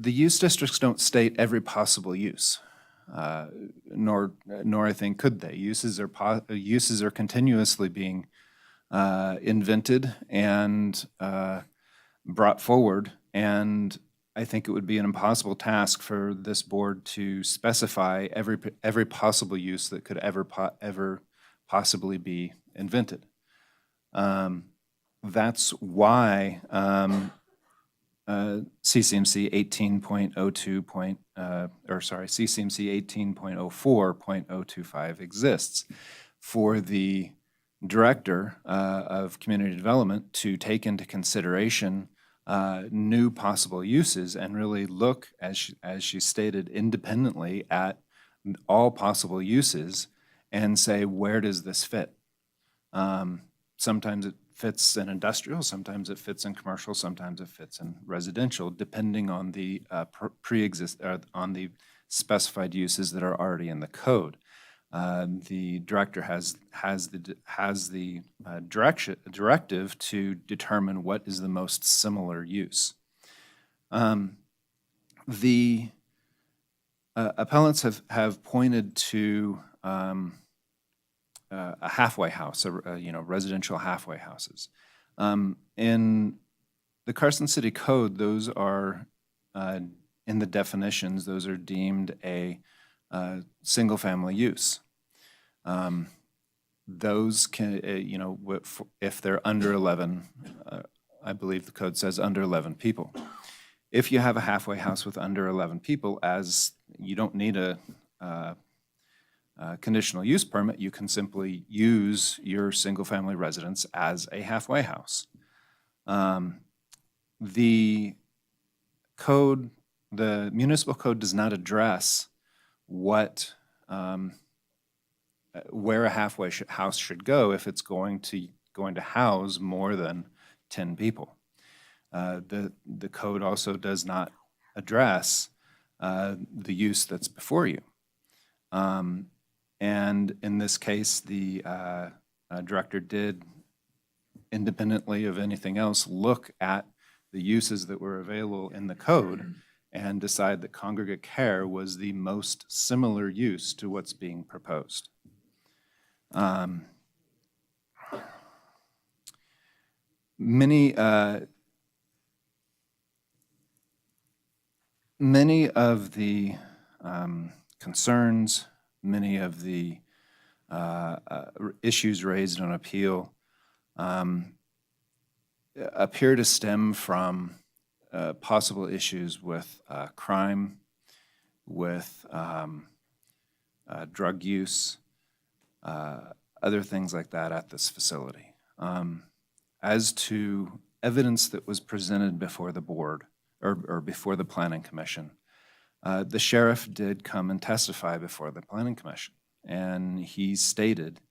use districts don't state every possible use, nor I think could they. Uses are continuously being invented and brought forward, and I think it would be an impossible task for this board to specify every possible use that could ever possibly be invented. That's why CCMC 18.04.025 exists for the director of community development to take into consideration new possible uses and really look, as she stated, independently at all possible uses and say, where does this fit? Sometimes it fits in industrial, sometimes it fits in commercial, sometimes it fits in residential, depending on the on the specified uses that are already in the code. The director has the directive to determine what is the most similar use. The appellants have pointed to a halfway house, residential halfway houses. In the Carson City Code, those are in the definitions. Those are deemed a single-family use. Those can, if they're under 11, I believe the code says under 11 people. If you have a halfway house with under 11 people, as you don't need a conditional use permit, you can simply use your single-family residence as a halfway house. The code, the municipal code does not address what, where a halfway house should go if it's going to house more than 10 people. The code also does not address the use that's before you. And in this case, the director did, independently of anything else, look at the uses that were available in the code and decide that congregate care was the most similar use to what's being proposed. Many of the concerns, many of the issues raised on appeal appear to stem from possible issues with crime, with drug use, other things like that at this facility. As to evidence that was presented before the board or before the Planning Commission, the sheriff did come and testify before the Planning Commission, and he stated,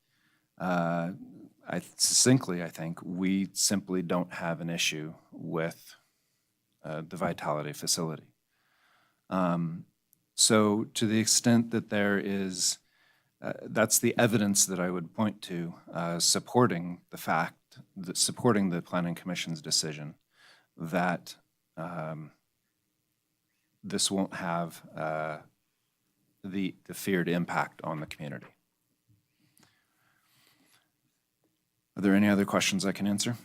succinctly, I think, we simply don't have an issue with the Vitality facility. So to the extent that there is, that's the evidence that I would point to supporting the fact, that supporting the Planning Commission's decision that this won't have the feared impact on the community. Are there any other questions I can answer?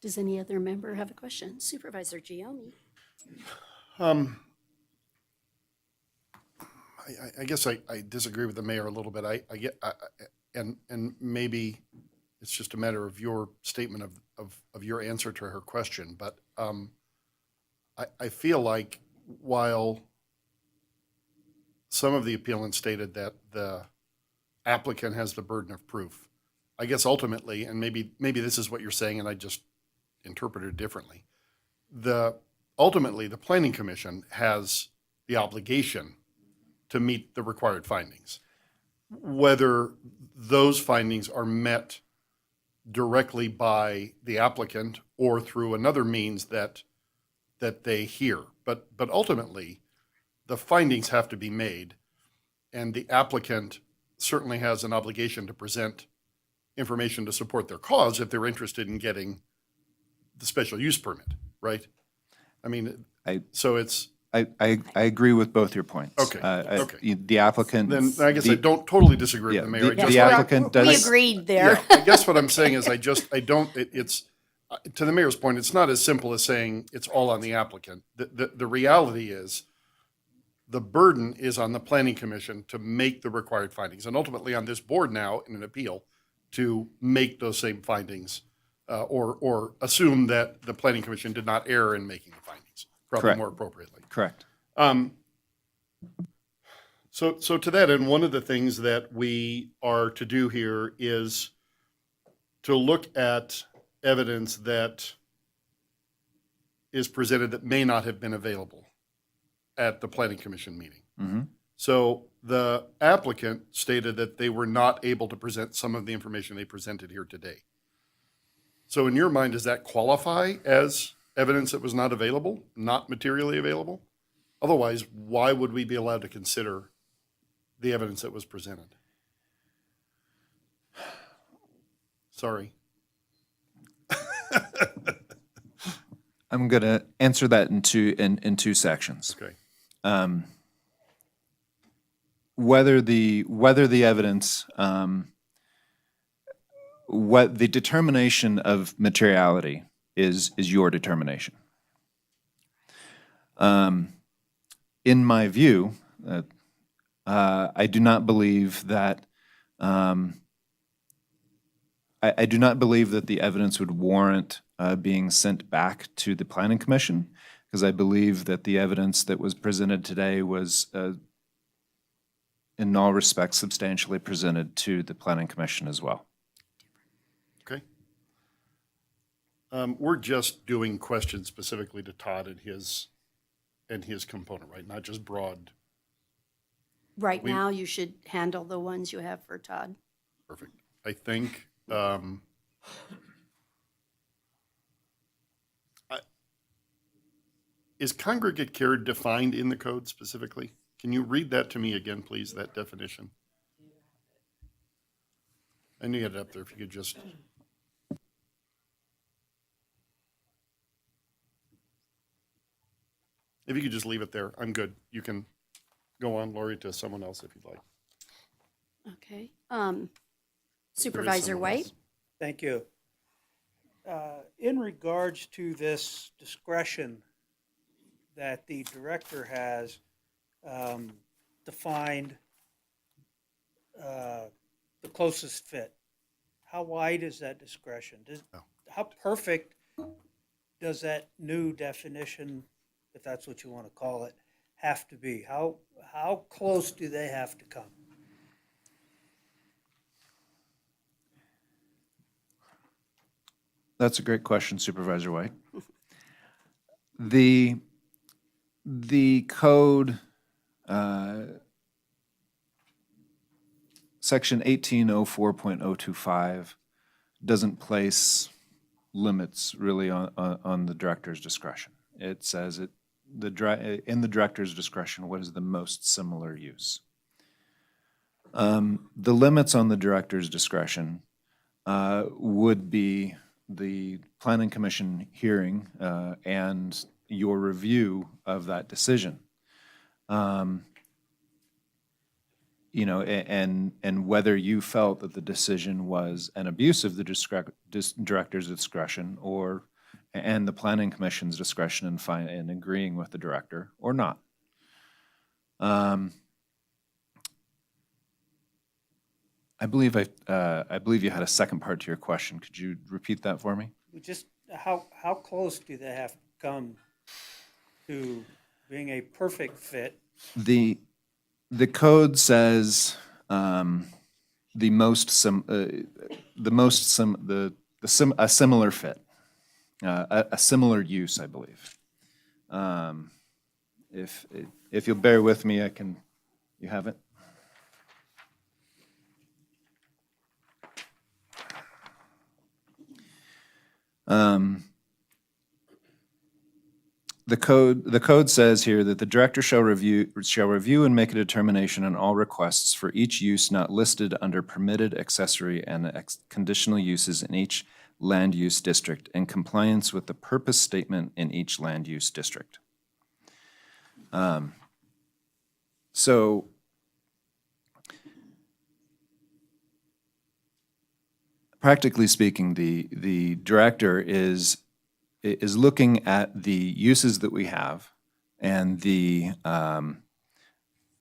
Does any other member have a question? Supervisor Gioni. I guess I disagree with the mayor a little bit. And maybe it's just a matter of your statement of your answer to her question. But I feel like while some of the appellants stated that the applicant has the burden of proof, I guess ultimately, and maybe this is what you're saying, and I just interpreted it differently. Ultimately, the Planning Commission has the obligation to meet the required findings. Whether those findings are met directly by the applicant or through another means that they hear. But ultimately, the findings have to be made, and the applicant certainly has an obligation to present information to support their cause if they're interested in getting the special use permit, right? I mean, so it's... I agree with both your points. Okay, okay. The applicant... Then I guess I don't totally disagree with the mayor. The applicant does... We agreed there. Yeah, I guess what I'm saying is it's, to the mayor's point, it's not as simple as saying it's all on the applicant. The reality is the burden is on the Planning Commission to make the required findings, and ultimately on this board now in an appeal to make those same findings or assume that the Planning Commission did not err in making the findings, probably Correct. more appropriately. Correct. So to that end, one of the things that we are to do here is to look at evidence that is presented that may not have been available at the Planning Commission meeting. Mm-hmm. So the applicant stated that they were not able to present some of the information they presented here today. So in your mind, does that qualify as evidence that was not available, not materially available? Otherwise, why would we be allowed to consider the evidence that was presented? Sorry. I'm going to answer that in two sections. Okay. Whether the evidence, what the determination of materiality is your determination. In my view, I do not believe that I do not believe that the evidence would warrant being sent back to the Planning Commission, because I believe that the evidence that was presented today was, in all respects, substantially presented to the Planning Commission as well. Okay. We're just doing questions specifically to Todd and his component, right? Not just broad. Right We- now, you should handle the ones you have for Todd. Perfect. I think, is congregate care defined in the code specifically? Can you read that to me again, please, that definition? I knew you had it up there, if you could just. If you could just leave it there, I'm good. You can go on, Lori, to someone else if you'd like. Okay. There is Supervisor someone White? else. Thank you. In regards to this discretion that the director has defined the closest fit, how wide is that discretion? How perfect does that new definition, if that's what you want to call it, have to be? How close do they have to come? That's a great question, Supervisor White. The code, section 1804.025 doesn't place limits really on the director's discretion. It says in the director's discretion, what is the most similar use? The limits on the director's discretion would be the Planning Commission hearing and your review of that decision. And whether you felt that the decision was an abuse of the director's discretion and the Planning Commission's discretion in agreeing with the director or not. I believe you had a second part to your question. Could you repeat that for me? Just how close do they have to come to being a perfect fit? The code says a similar fit, a similar use, I believe. If you'll bear with me, you have it. The code says here that the director shall review and make a determination on all requests for each use not listed under permitted accessory and conditional uses in each land use district in compliance with the purpose statement in each land use district. So practically speaking, the director is looking at the uses that we have and the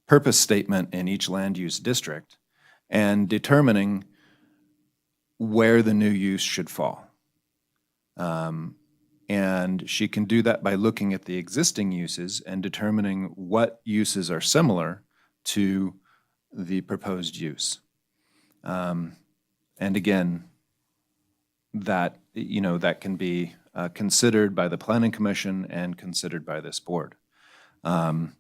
purpose statement in each land use district and determining where the new use should fall. And she can do that by looking at the existing uses and determining what uses are similar to the proposed use. And again, that can be considered by the Planning Commission and considered by this board. The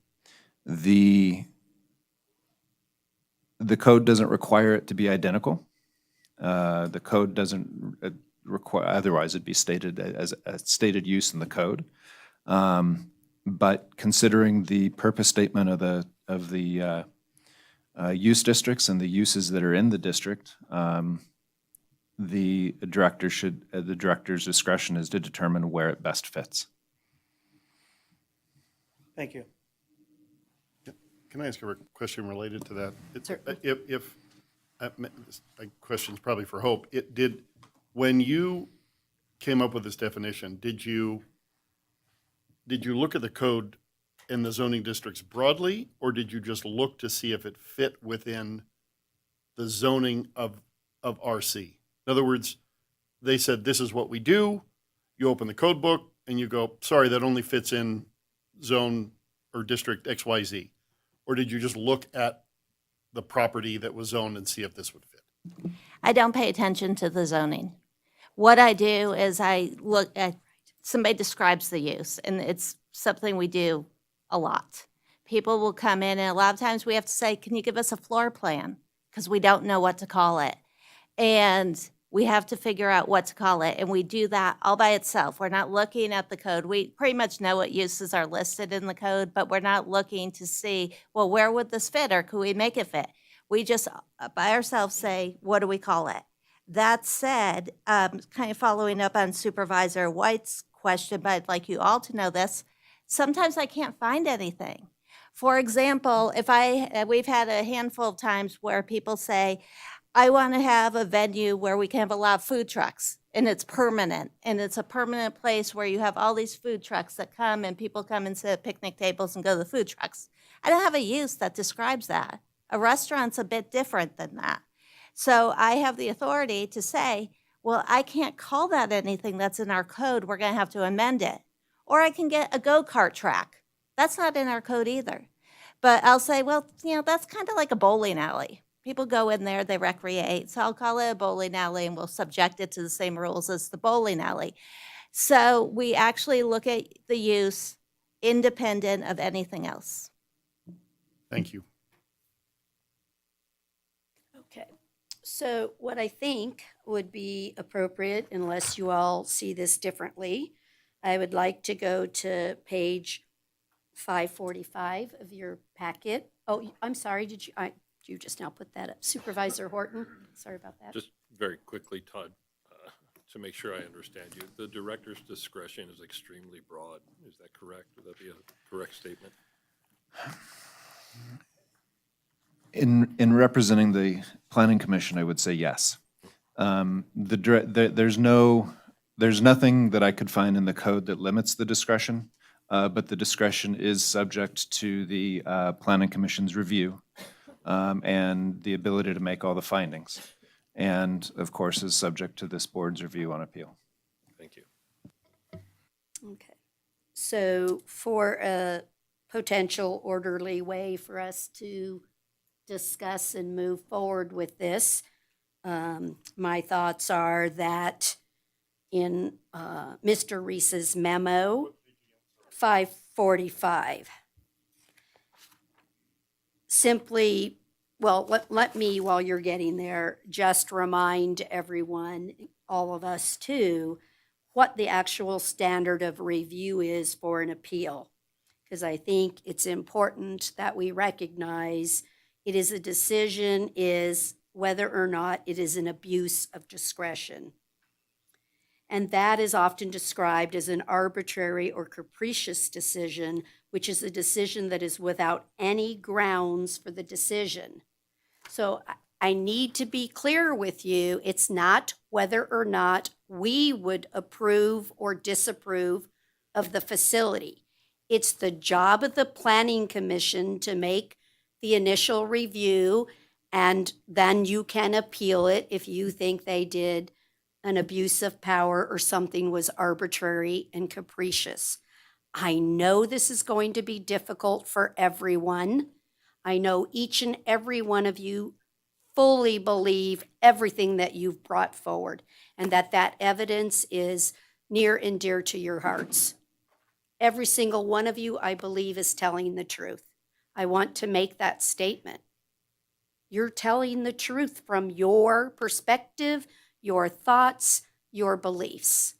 code doesn't require it to be identical. The code doesn't require, otherwise it'd be stated as a stated use in the code. But considering the purpose statement of the use districts and the uses that are in the district, the director should, the director's discretion is to determine where it best fits. Thank you. Can I ask a question related to that? Certainly. If, this question's probably for Hope, when you came up with this definition, did you look at the code and the zoning districts broadly, or did you just look to see if it fit within the zoning of RC? In other words, they said, this is what we do. You open the code book and you go, sorry, that only fits in zone or district XYZ. Or did you just look at the property that was zoned and see if this would fit? I don't pay attention to the zoning. What I do is I look at, somebody describes the use, and it's something we do a lot. People will come in, and a lot of times we have to say, can you give us a floor plan? Because we don't know what to call it. And we have to figure out what to call it, and we do that all by itself. We're not looking at the code. We pretty much know what uses are listed in the code, but we're not looking to see, well, where would this fit, or could we make it fit? We just by ourselves say, what do we call it? That said, kind of following up on Supervisor White's question, but I'd like you all to know this, sometimes I can't find anything. For example, we've had a handful of times where people say, I want to have a venue where we can have a lot of food trucks, and it's permanent, and it's a permanent place where you have all these food trucks that come, and people come and sit at picnic tables and go to the food trucks. I don't have a use that describes that. A restaurant's a bit different than that. So I have the authority to say, well, I can't call that anything that's in our code. We're going to have to amend it. Or I can get a go-kart track. That's not in our code either. But I'll say, well, that's kind of like a bowling alley. People go in there, they recreate. So I'll call it a bowling alley, and we'll subject it to the same rules as the bowling alley. So we actually look at the use independent of anything else. Thank you. Okay. So what I think would be appropriate, unless you all see this differently, I would like to go to page 545 of your packet. Oh, I'm sorry, did you just now put that up? Supervisor Horton, sorry about that. Just very quickly, Todd, to make sure I understand you, the director's discretion is extremely broad. Is that correct? Would that be a correct statement? In representing the Planning Commission, I would say yes. There's nothing that I could find in the code that limits the discretion, but the discretion is subject to the Planning Commission's review and the ability to make all the findings. And of course, is subject to this board's review on appeal. Thank you. Okay. So for a potential orderly way for us to discuss and move forward with this, my thoughts are that in Mr. Reese's memo, 545, simply, well, let me, while you're getting there, just remind everyone, all of us too, what the actual standard of review is for an appeal. Because I think it's important that we recognize it is a decision is whether or not it is an abuse of discretion. And that is often described as an arbitrary or capricious decision, which is a decision that is without any grounds for the decision. So I need to be clear with you, it's not whether or not we would approve or disapprove of the facility. It's the job of the Planning Commission to make the initial review, and then you can appeal it if you think they did an abuse of power or something was arbitrary and capricious. I know this is going to be difficult for everyone. I know each and every one of you fully believe everything that you've brought forward, and that evidence is near and dear to your hearts. Every single one of you, I believe, is telling the truth. I want to make that statement. You're telling the truth from your perspective, your thoughts, your beliefs.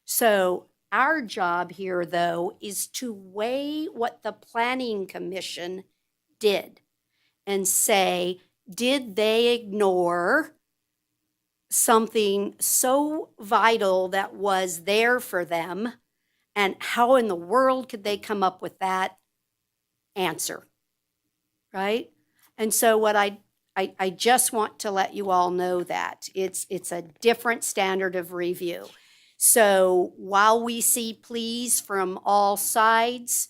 So our job here, though, is to weigh what the Planning Commission did and say, did they ignore something so vital that was there for them, and how in the world could they come up with that answer? Right? And so what I just want to let you all know that it's a different standard of review. So while we see pleas from all sides,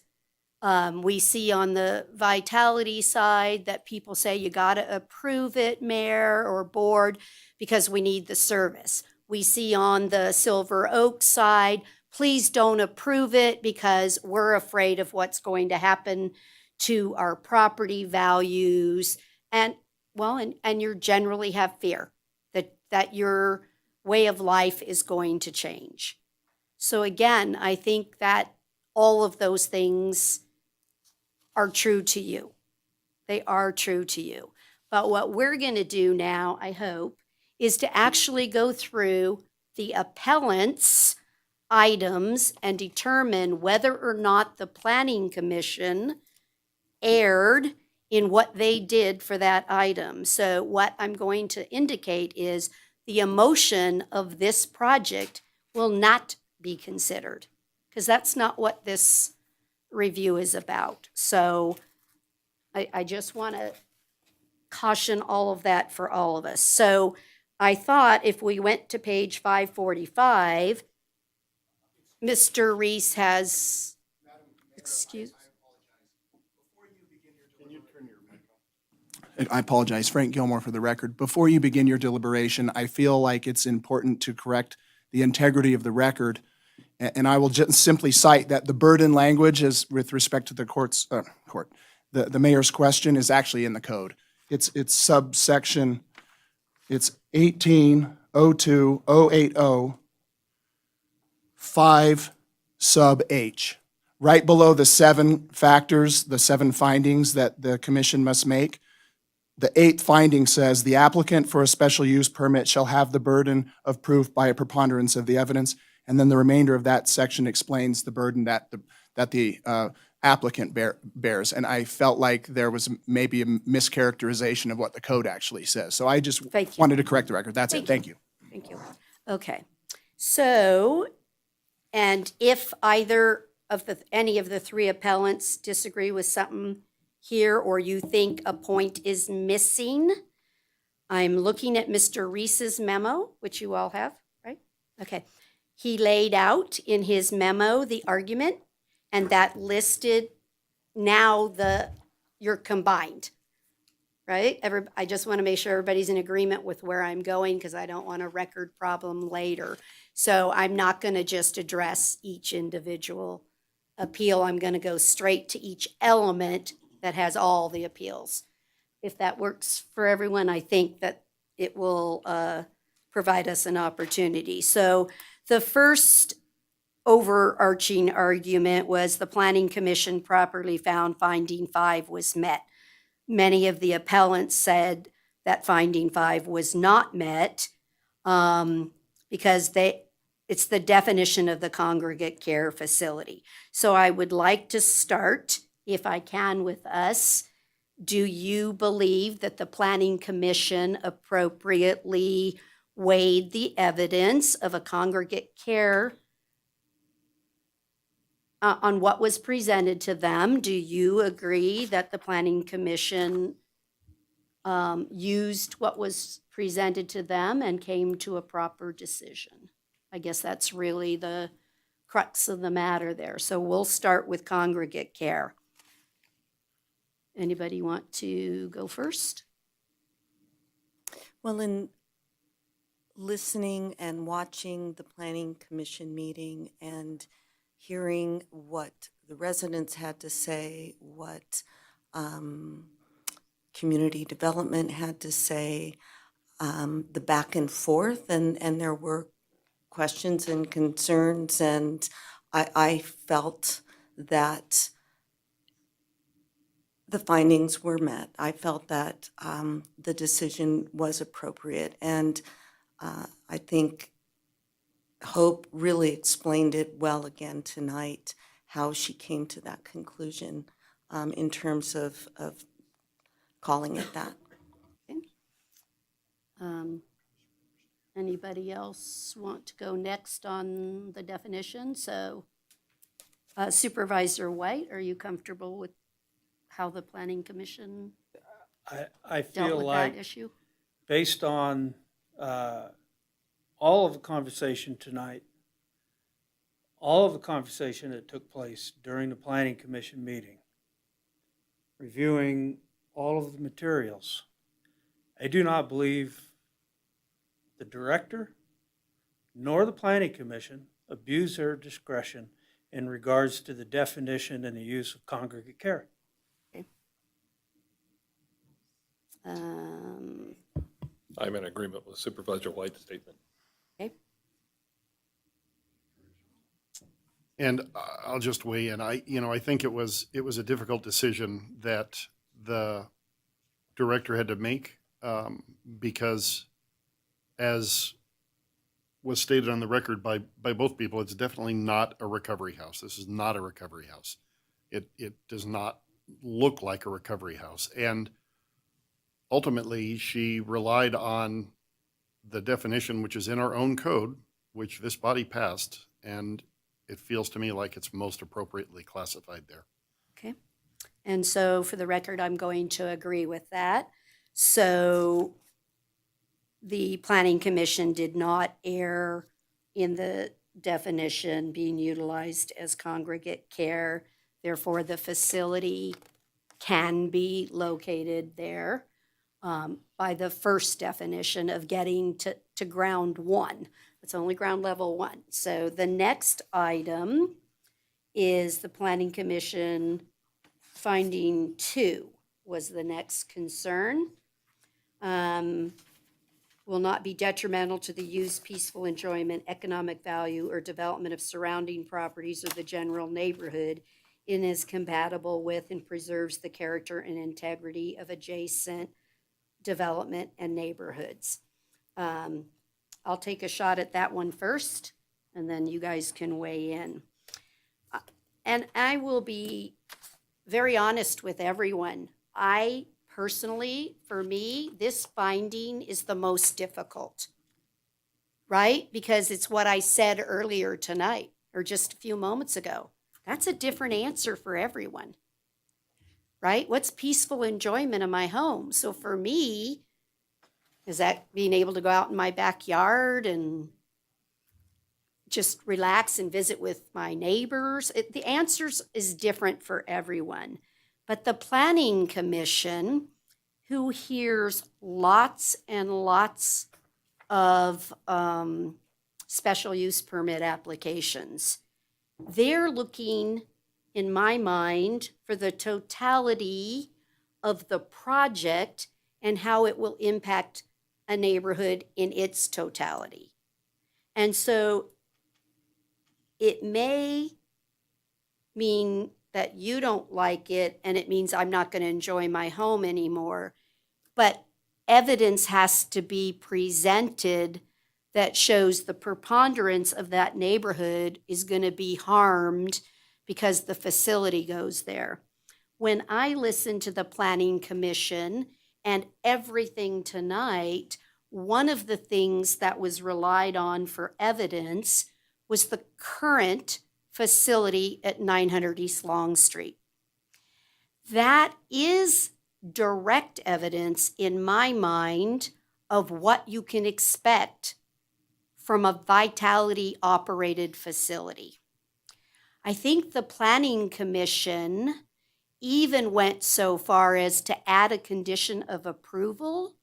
we see on the vitality side that people say you got to approve it, mayor or board, because we need the service. We see on the Silver Oak side, please don't approve it because we're afraid of what's going to happen to our property values. And well, and you generally have fear that your way of life is going to change. So again, I think that all of those things are true to you. They are true to you. But what we're going to do now, I hope, is to actually go through the appellant's items and determine whether or not the Planning Commission erred in what they did for that item. So what I'm going to indicate is the emotion of this project will not be considered, because that's not what this review is about. So I just want to caution all of that for all of us. So I thought if we went to page 545, Mr. Reese has, excuse. I apologize, Frank Gilmore for the record. Before you begin your deliberation, I feel like it's important to correct the integrity of the record. And I will just simply cite that the burden language is with respect to the the mayor's question is actually in the code. It's subsection, it's 1802080 5 sub H. Right below the 7 factors, the 7 findings that the commission must make. The 8th finding says the applicant for a special use permit shall have the burden of proof by a preponderance of the evidence. And then the remainder of that section explains the burden that the applicant bears. And I felt like there was maybe a mischaracterization of what the code actually says. So I just wanted to correct the record. That's it. Thank you. Thank you. Okay. So, and if either of any of the 3 appellants disagree with something here, or you think a point is missing, I'm looking at Mr. Reese's memo, which you all have, right? Okay. He laid out in his memo the argument, and that listed now you're combined, right? I just want to make sure everybody's in agreement with where I'm going, because I don't want a record problem later. So I'm not going to just address each individual appeal. I'm going to go straight to each element that has all the appeals. If that works for everyone, I think that it will provide us an opportunity. So the first overarching argument was the Planning Commission properly found finding 5 was met. Many of the appellants said that finding 5 was not met because it's the definition of the congregate care facility. So I would like to start, if I can, with us. Do you believe that the Planning Commission appropriately weighed the evidence of a congregate care on what was presented to them? Do you agree that the Planning Commission used what was presented to them and came to a proper decision? I guess that's really the crux of the matter there. So we'll start with congregate care. Anybody want to go first? Well, in listening and watching the Planning Commission meeting and hearing what the residents had to say, what community development had to say, the back and forth, and there were questions and concerns, and I felt that the findings were met. I felt that the decision was appropriate, and I think Hope really explained it well again tonight, how she came to that conclusion in terms of calling it that. Anybody else want to go next on the definition? So Supervisor White, are you comfortable with how the Planning Commission I dealt feel with like, that issue? based on all of the conversation tonight, all of the conversation that took place during the Planning Commission meeting, reviewing all of the materials, I do not believe the director nor the Planning Commission abused their discretion in regards to the definition and the use of congregate care. I'm in agreement with Supervisor White's statement. Okay. And I'll just weigh in. I think it was a difficult decision that the director had to make because, as was stated on the record by both people, it's definitely not a recovery house. This is not a recovery house. It does not look like a recovery house. And ultimately, she relied on the definition, which is in our own code, which this body passed, and it feels to me like it's most appropriately classified there. Okay. And so for the record, I'm going to agree with that. So the Planning Commission did not err in the definition being utilized as congregate care. Therefore, the facility can be located there by the first definition of getting to ground one. It's only ground level one. So the next item is the Planning Commission finding 2 was the next concern. Will not be detrimental to the use, peaceful enjoyment, economic value, or development of surrounding properties or the general neighborhood, and is compatible with and preserves the character and integrity of adjacent development and neighborhoods. I'll take a shot at that one first, and then you guys can weigh in. And I will be very honest with everyone. I personally, for me, this finding is the most difficult, right? Because it's what I said earlier tonight, or just a few moments ago. That's a different answer for everyone, right? What's peaceful enjoyment of my home? So for me, is that being able to go out in my backyard and just relax and visit with my neighbors? The answers is different for everyone. But the Planning Commission, who hears lots and lots of special use permit applications, they're looking, in my mind, for the totality of the project and how it will impact a neighborhood in its totality. And so it may mean that you don't like it and it means I'm not going to enjoy my home anymore, but evidence has to be presented that shows the preponderance of that neighborhood is going to be harmed because the facility goes there. When I listened to the Planning Commission and everything tonight, one of the things that was relied on for evidence was the current facility at 900 East Long Street. That is direct evidence in my mind of what you can expect from a Vitality operated facility. I think the Planning Commission even went so far as to add a condition of approval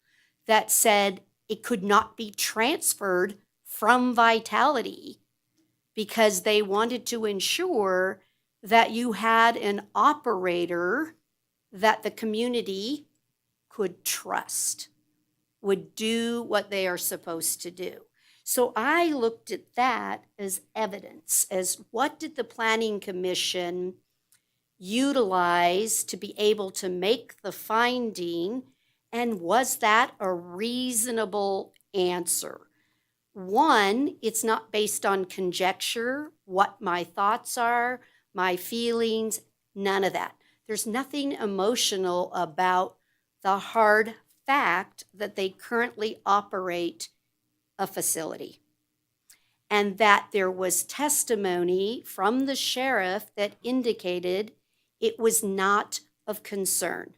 that said it could not be transferred from Vitality because they wanted to ensure that you had an operator that the community could trust, would do what they are supposed to do. So I looked at that as evidence, as what did the Planning Commission utilize to be able to make the finding, and was that a reasonable answer? One, it's not based on conjecture, what my thoughts are, my feelings, none of that. There's nothing emotional about the hard fact that they currently operate a facility. And that there was testimony from the sheriff that indicated it was not of concern.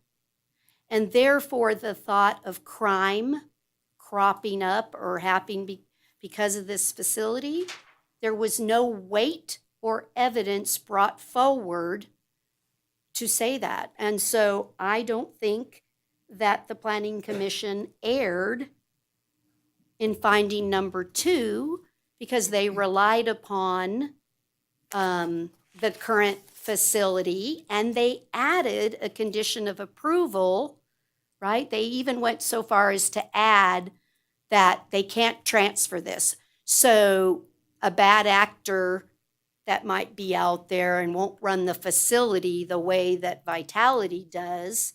And therefore, the thought of crime cropping up or happening because of this facility, there was no weight or evidence brought forward to say that. And so I don't think that the Planning Commission erred in finding number 2 because they relied upon the current facility and they added a condition of approval, right? They even went so far as to add that they can't transfer this. So a bad actor that might be out there and won't run the facility the way that Vitality does,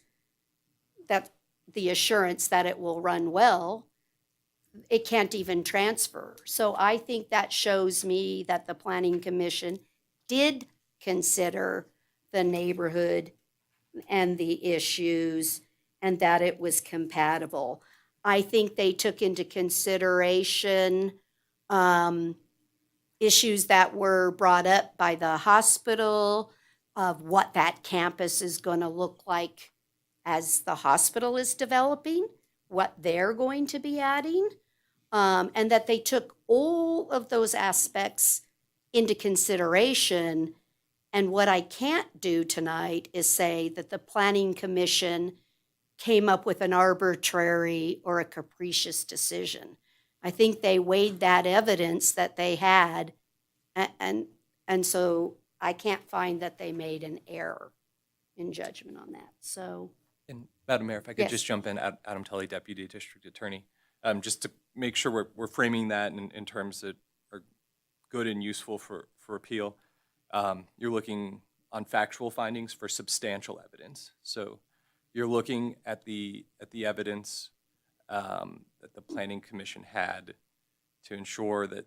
that the assurance that it will run well, it can't even transfer. So I think that shows me that the Planning Commission did consider the neighborhood and the issues and that it was compatible. I think they took into consideration issues that were brought up by the hospital of what that campus is going to look like as the hospital is developing, what they're going to be adding, and that they took all of those aspects into consideration. And what I can't do tonight is say that the Planning Commission came up with an arbitrary or a capricious decision. I think they weighed that evidence that they had, and so I can't find that they made an error in judgment on that. So, And Madam Mayor, if I could Yes. just jump in, Adam Tully, Deputy District Attorney, just to make sure we're framing that in terms that are good and useful for appeal. You're looking on factual findings for substantial evidence. So you're looking at the evidence that the Planning Commission had to ensure that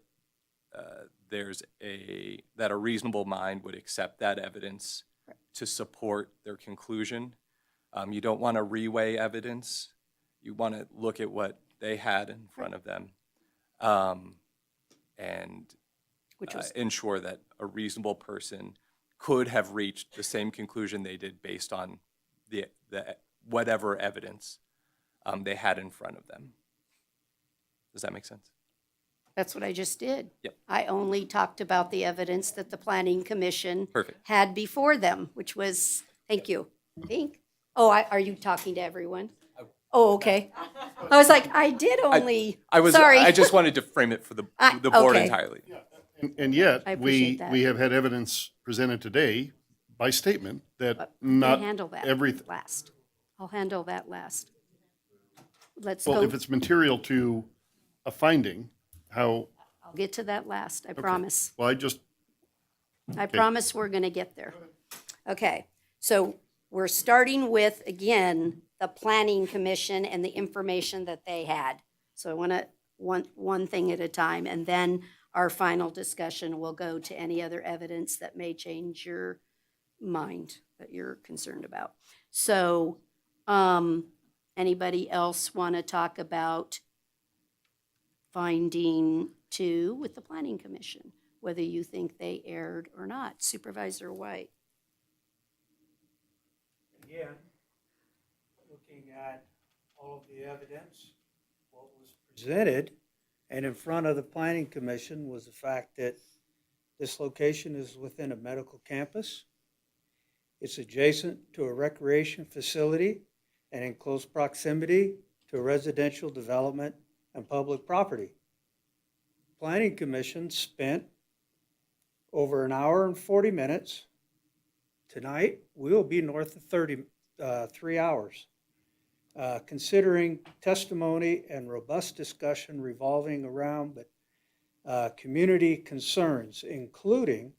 that a reasonable mind would accept that evidence to support their conclusion. You don't want to reweigh evidence. You want to look at what they had in front of them and which was ensure that a reasonable person could have reached the same conclusion they did based on the whatever evidence they had in front of them. Does that make sense? that's what I just did. Yep. I only talked about the evidence that the Planning Commission Perfect. had before them, which was, thank you. Are you talking to everyone? Oh, okay. I was like, I did only, sorry. I just wanted to frame it for the board okay. entirely. And yet, I appreciate that. we have had evidence presented today by statement that But not we'll handle that everything. last. I'll handle that last. Let's Well, go, if it's material to a finding, how, I'll get to that last, I promise. well, I promise we're going to get there. Okay, so we're starting with, again, the Planning Commission and the information that they had. So I want to, one thing at a time, and then our final discussion will go to any other evidence that may change your mind that you're concerned about. So, anybody else want to talk about finding 2 with the Planning Commission, whether you think they erred or not? Supervisor White. Again, looking at all of the evidence, what was presented and in front of the Planning Commission was the fact that this location is within a medical campus. It's adjacent to a recreation facility and in close proximity to a residential development and public property. Planning Commission spent over an hour and 40 minutes. Tonight, we will be north of 3 hours, considering testimony and robust discussion revolving around community concerns, including,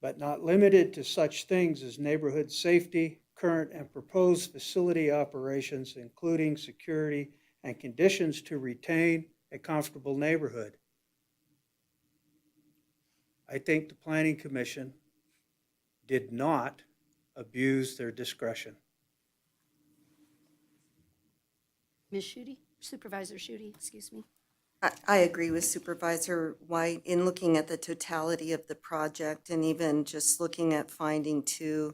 but not limited to such things as neighborhood safety, current and proposed facility operations, including security and conditions to retain a comfortable neighborhood. I think the Planning Commission did not abuse their discretion. Ms. Schutte, Supervisor Schutte, excuse me. I agree with Supervisor White in looking at the totality of the project and even just looking at finding two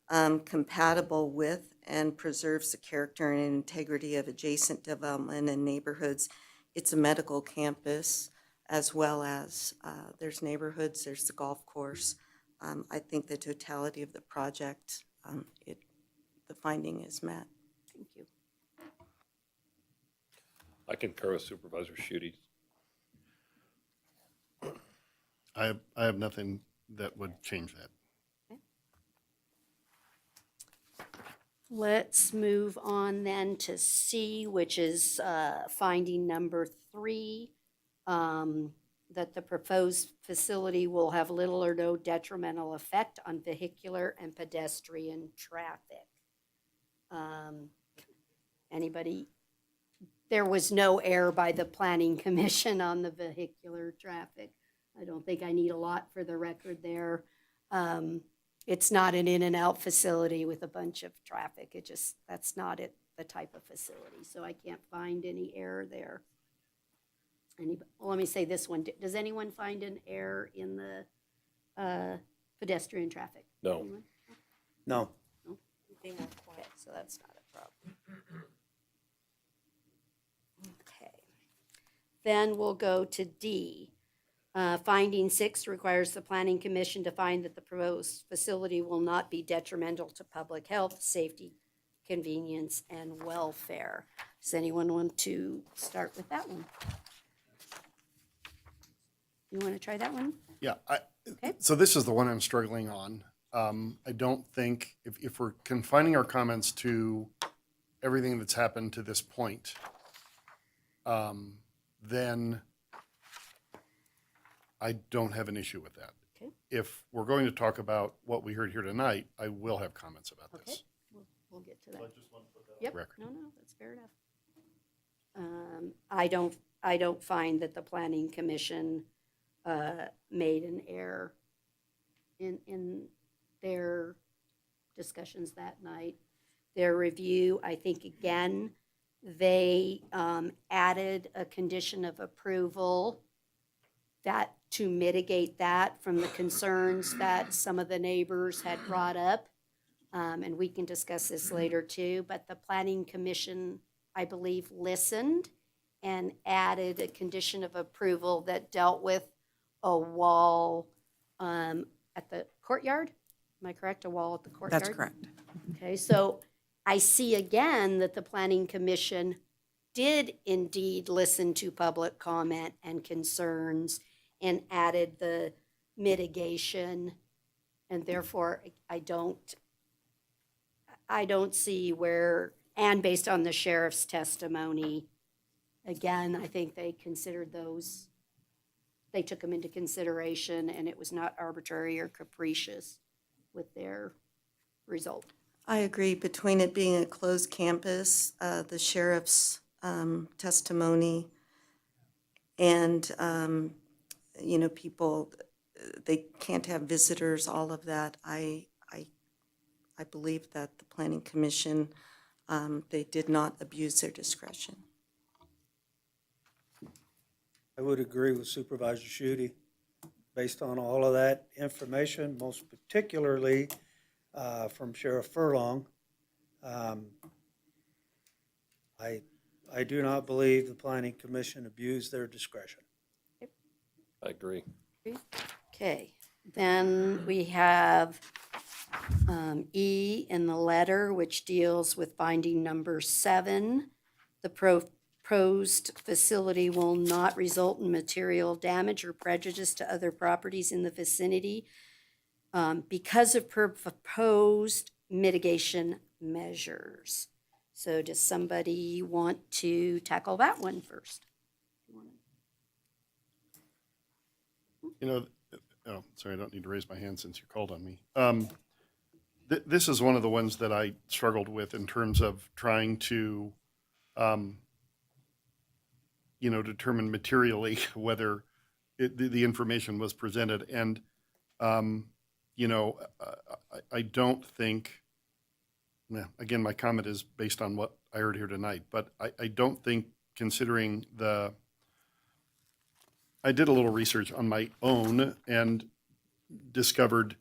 compatible with and preserves the character and integrity of adjacent development and neighborhoods. It's a medical campus as well as there's neighborhoods, there's the golf course. I think the totality of the project, the finding is met. Thank you. I concur with Supervisor Schutte. I have nothing that would change that. Let's move on then to C, which is finding number 3, that the proposed facility will have little or no detrimental effect on vehicular and pedestrian traffic. Anybody? There was no error by the Planning Commission on the vehicular traffic. I don't think I need a lot for the record there. It's not an in and out facility with a bunch of traffic. That's not the type of facility. So I can't find any error there. Well, let me say this one. Does anyone find an error in the pedestrian traffic? No. Anyone? No. No? Okay, so that's not a problem. Okay. Then we'll go to D. Finding 6 requires the Planning Commission to find that the proposed facility will not be detrimental to public health, safety, convenience, and welfare. Does anyone want to start with that one? You want to try that one? Yeah, Okay. so this is the one I'm struggling on. I don't think, if we're confining our comments to everything that's happened to this point, then I don't have an issue with that. Okay. If we're going to talk about what we heard here tonight, I will have comments about Okay. this. We'll get to that. Yep. Yep, no, that's fair enough. I don't find that the Planning Commission made an error in their discussions that night. Their review, I think, again, they added a condition of approval that to mitigate that from the concerns that some of the neighbors had brought up. And we can discuss this later too, but the Planning Commission, I believe, listened and added a condition of approval that dealt with a wall at the courtyard. Am I correct? A wall at the courtyard? That's correct. Okay, so I see again that the Planning Commission did indeed listen to public comment and concerns and added the mitigation. And therefore, I don't see where, and based on the sheriff's testimony, again, I think they considered those, they took them into consideration, and it was not arbitrary or capricious with their result. I agree. Between it being a closed campus, the sheriff's testimony, and, people, they can't have visitors, all of that. I believe that the Planning Commission, they did not abuse their discretion. I would agree with Supervisor Schutte. Based on all of that information, most particularly from Sheriff Furlong, I do not believe the Planning Commission abused their discretion. I agree. Okay, then we have E in the letter, which deals with finding number 7. The proposed facility will not result in material damage or prejudice to other properties in the vicinity because of proposed mitigation measures. So does somebody want to tackle that one first? Oh, sorry, I don't need to raise my hand since you called on me. This is one of the ones that I struggled with in terms of trying to, determine materially whether the information was presented. And, I don't think, again, my comment is based on what I heard here tonight, but I don't think, considering the I did a little research on my own and discovered,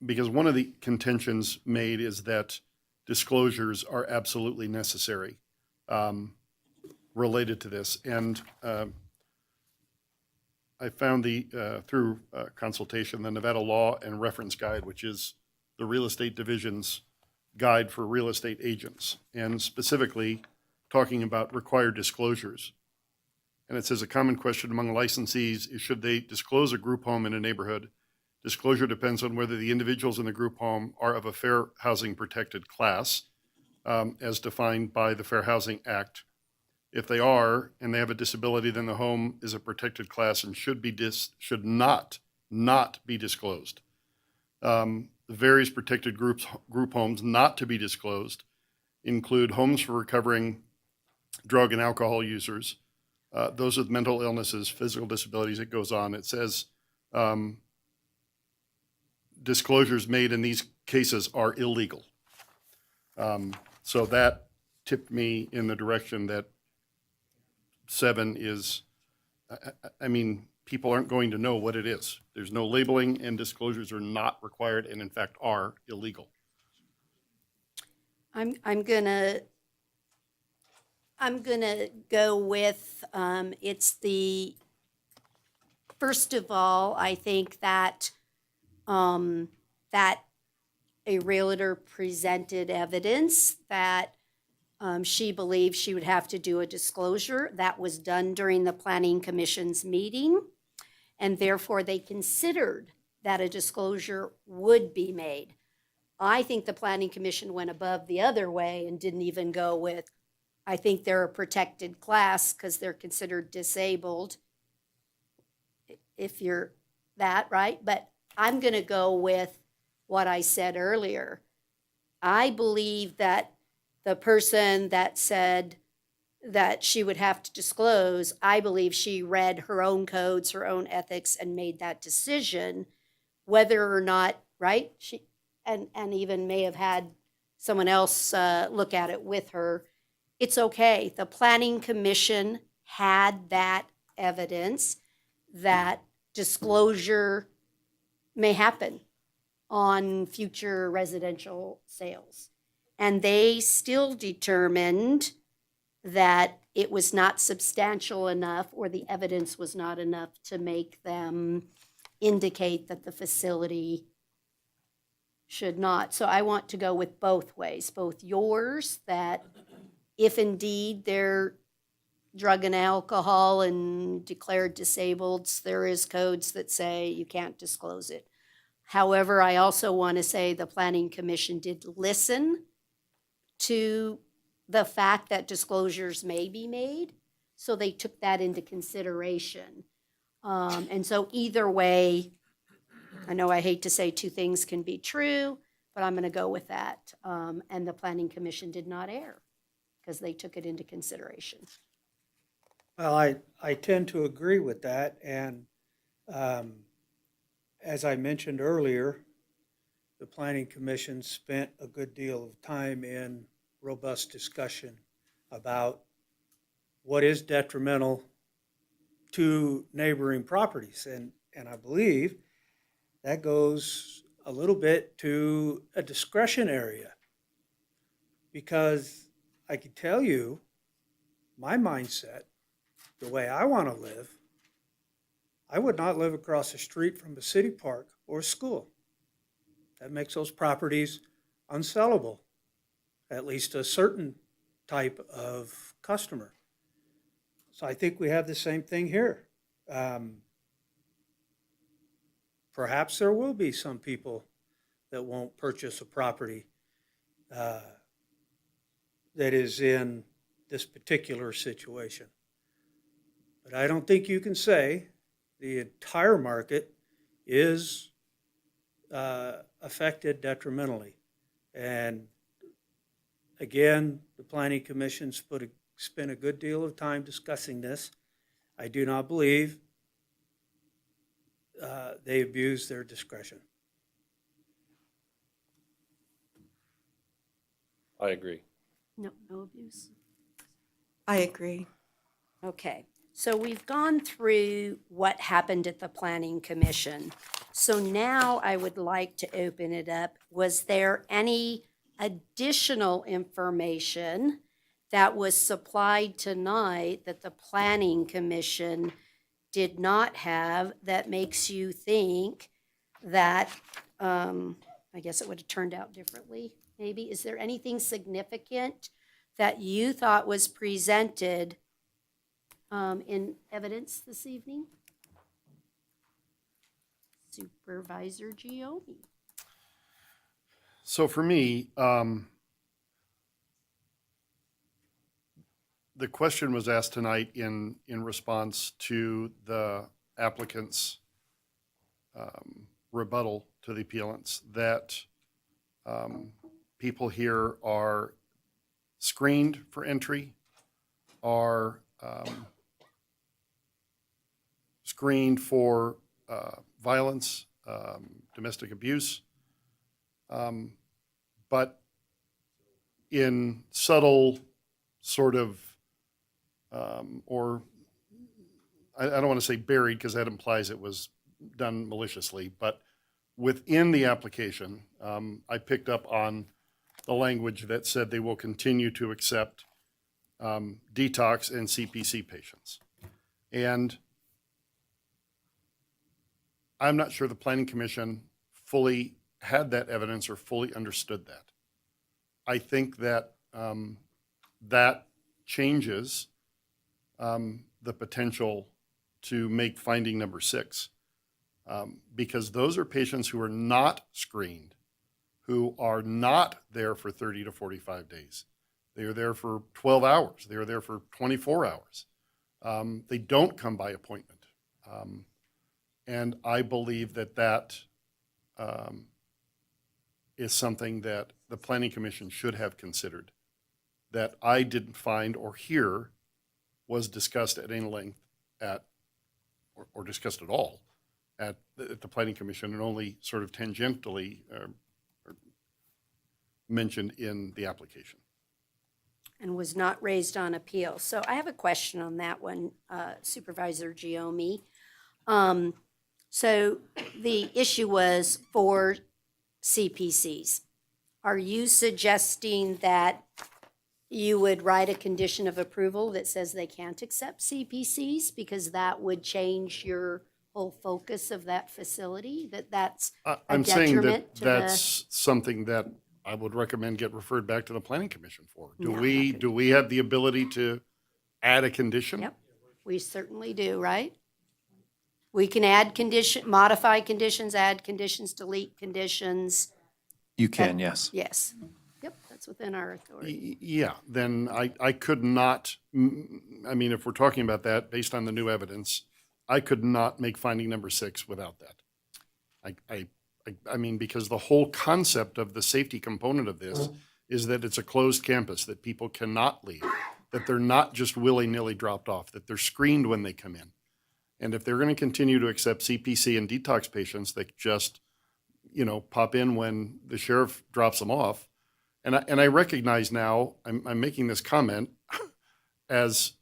because one of the contentions made is that disclosures are absolutely necessary related to this. And I found through consultation, the Nevada Law and Reference Guide, which is the real estate division's guide for real estate agents, and specifically talking about required disclosures. And it says a common question among licensees is, should they disclose a group home in a neighborhood? Disclosure depends on whether the individuals in the group home are of a fair housing protected class, as defined by the Fair Housing Act. If they are, and they have a disability, then the home is a protected class and should not be disclosed. Various protected group homes not to be disclosed include homes for recovering drug and alcohol users, those with mental illnesses, physical disabilities. It goes on. It says disclosures made in these cases are illegal. So that tipped me in the direction that 7 is, I mean, people aren't going to know what it is. There's no labeling, and disclosures are not required, and in fact are illegal. I'm gonna go with, first of all, I think that, that a realtor presented evidence that she believed she would have to do a disclosure. That was done during the Planning Commission's meeting, and therefore they considered that a disclosure would be made. I think the Planning Commission went above the other way and didn't even go with, I think they're a protected class because they're considered disabled, if you're that, right? But I'm going to go with what I said earlier. I believe that the person that said that she would have to disclose, I believe she read her own codes, her own ethics, and made that decision, whether or not, right? And even may have had someone else look at it with her. It's okay. The Planning Commission had that evidence that disclosure may happen on future residential sales. And they still determined that it was not substantial enough, or the evidence was not enough to make them indicate that the facility should not. So I want to go with both ways, both yours, that if indeed they're drug and alcohol and declared disabled, there is codes that say you can't disclose it. However, I also want to say the Planning Commission did listen to the fact that disclosures may be made, so they took that into consideration. And so either way, I know I hate to say two things can be true, but I'm going to go with that. And the Planning Commission did not err because they took it into consideration. Well, I tend to agree with that, and as I mentioned earlier, the Planning Commission spent a good deal of time in robust discussion about what is detrimental to neighboring properties, and I believe that goes a little bit to a discretion area, because I can tell you my mindset, the way I want to live, I would not live across the street from a city park or a school. That makes those properties unsellable, at least a certain type of customer. So I think we have the same thing here. Perhaps there will be some people that won't purchase a property that is in this particular situation. But I don't think you can say the entire market is affected detrimentally. And again, the Planning Commission spent a good deal of time discussing this. I do not believe they abused their discretion. I agree. No abuse. I agree. Okay, So we've gone through what happened at the Planning Commission. So now I would like to open it up. Was there any additional information that was supplied tonight that the Planning Commission did not have that makes you think that, I guess it would have turned out differently, maybe? Is there anything significant that you thought was presented in evidence this evening? Supervisor Giomi. So for me, the question was asked tonight in response to the applicant's rebuttal to the appealants that people here are screened for entry, are screened for violence, domestic abuse, but in subtle sort of, or I don't want to say buried because that implies it was done maliciously, but within the application, I picked up on the language that said they will continue to accept detox and CPC patients. And I'm not sure the Planning Commission fully had that evidence or fully understood that. I think that that changes the potential to make finding number 6, because those are patients who are not screened, who are not there for 30 to 45 days. They are there for 12 hours. They are there for 24 hours. They don't come by appointment. And I believe that that is something that the Planning Commission should have considered, that I didn't find or hear was discussed at any length at, or discussed at all at the Planning Commission, and only sort of tangentially mentioned in the application. And was not raised on appeal. So I have a question on that one, Supervisor Giomi. So the issue was for CPCs. Are you suggesting that you would write a condition of approval that says they can't accept CPCs because that would change your whole focus of that facility, that's a I'm saying that detriment to the? that's something that I would recommend get referred back to the Planning Commission for. Do No, we have the ability to add a condition? Yep, we certainly do, right? We can add modify conditions, add conditions, delete conditions. You can, yes. Yes. Yep, that's within our authority. Yeah, then I could not, I mean, if we're talking about that, based on the new evidence, I could not make finding number 6 without that. I mean, because the whole concept of the safety component of this is that it's a closed campus, that people cannot leave, that they're not just willy-nilly dropped off, that they're screened when they come in. And if they're going to continue to accept CPC and detox patients that just, pop in when the sheriff drops them off, and I recognize now, I'm making this comment as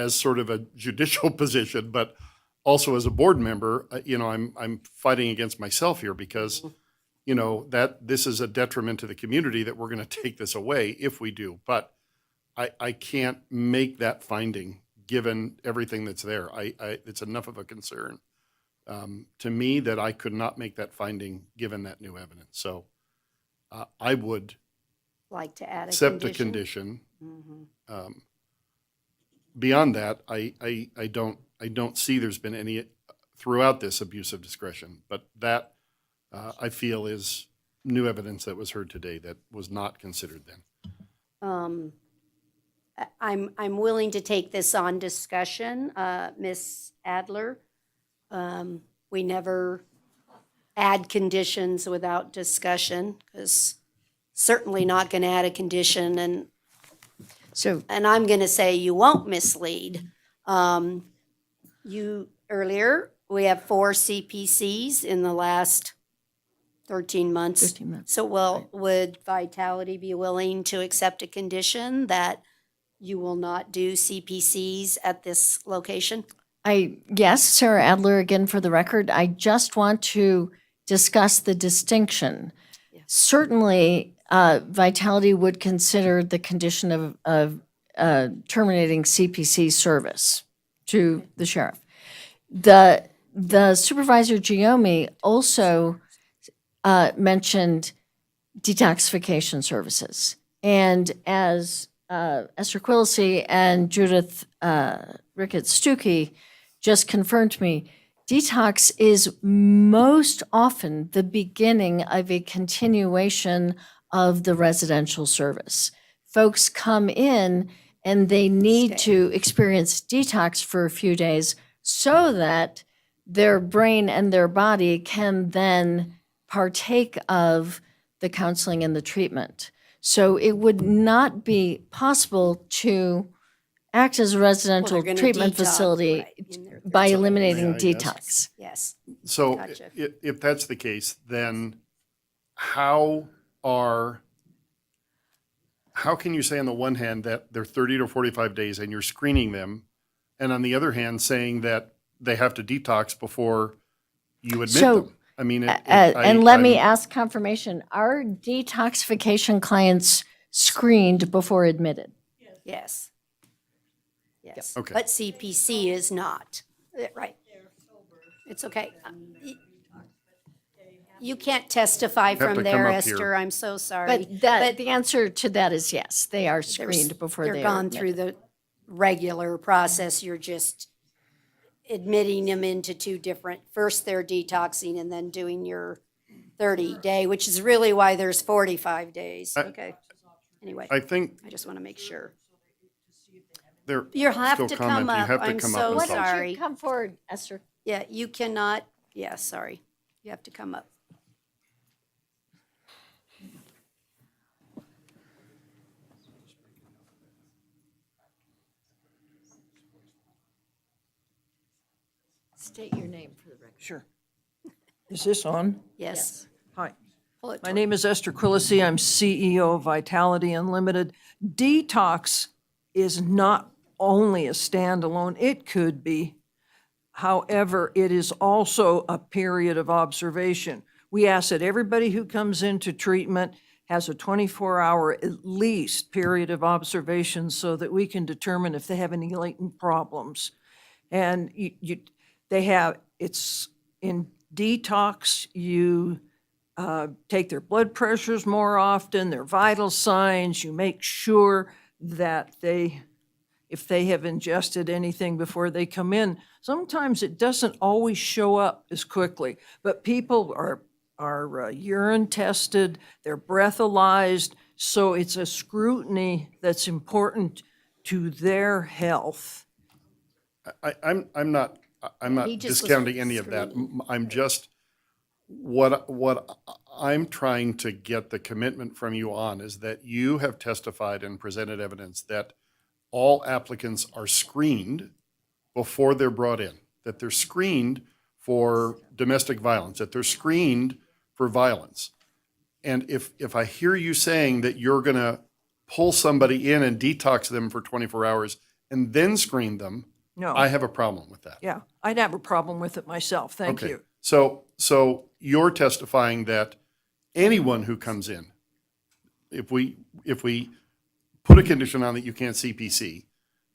sort of a judicial position, but also as a board member, I'm fighting against myself here because, that this is a detriment to the community that we're going to take this away if we do. But I can't make that finding given everything that's there. It's enough of a concern to me that I could not make that finding given that new evidence. So I would Like to add a accept condition? a condition. Mhm. Beyond that, I don't see there's been any throughout this abuse of discretion, but that I feel is new evidence that was heard today that was not considered then. I'm willing to take this on discussion, Ms. Adler. We never add conditions without discussion, because certainly not going to add a condition and I'm going to say you won't mislead. We have 4 CPCs in the last 13 months. 13 months. So would Vitality be willing to accept a condition that you will not do CPCs at this location? Yes, Sarah Adler again for the record. I just want to discuss the distinction. Certainly, Vitality would consider the condition of terminating CPC service to the sheriff. The Supervisor Giomi also mentioned detoxification services. And as Esther Quillisi and Judith Ricketts-Stuckey just confirmed to me, detox is most often the beginning of a continuation of the residential service. Folks come in and they need to experience detox for a few days so that their brain and their body can then partake of the counseling and the treatment. So it would not be possible to act as a residential gonna treatment detox, facility right, in their by 30 eliminating days. Yeah, I detox. Yes. So Gotcha. if that's the case, then how can you say on the one hand that they're 30 to 45 days and you're screening them, and on the other hand saying that they have to detox before you admit So, them? I mean, And let me I'm- ask confirmation, are detoxification clients screened before admitted? Yes. Yes. Okay. But CPC is not. Right. It's okay. You can't testify have to from come there, up here. Esther. I'm so sorry. But the answer to that is yes, they are They're s- screened before they They're are gone through admitted. the regular process. You're just admitting them into two different, first they're detoxing and then doing your 30-day, which is really why there's 45 days. Okay. Anyway, I think I just want to make sure. they're You'll have still to come commenting. You up. have to I'm come so up and Why talk. don't sorry. you come forward, Esther? Yeah, you cannot, yeah, sorry. You have to come up. State your name for the record. Sure. Is this on? Yes. Hi. Pull it My toward- name is Esther Quillisi. I'm CEO of Vitality Unlimited. Detox is not only a standalone, it could be. However, it is also a period of observation. We ask that everybody who comes into treatment has a 24-hour at least period of observation so that we can determine if they have any latent problems. And they have, it's in detox, you take their blood pressures more often, their vital signs, you make sure that if they have ingested anything before they come in, sometimes it doesn't always show up as quickly, but people are urine tested, they're breathalyzed, so it's a scrutiny that's important to their health. I'm not he just was discounting any of that. screening. I'm just, what I'm trying to get the commitment from you on is that you have testified and presented evidence that all applicants are screened before they're brought in, that they're screened for domestic violence, that they're screened for violence. And if I hear you saying that you're going to pull somebody in and detox them for 24 hours and then screen them, No. I have a problem with that. Yeah, I'd have a problem with it myself. Thank Okay. you. So you're testifying that anyone who comes in, if we put a condition on that you can't CPC,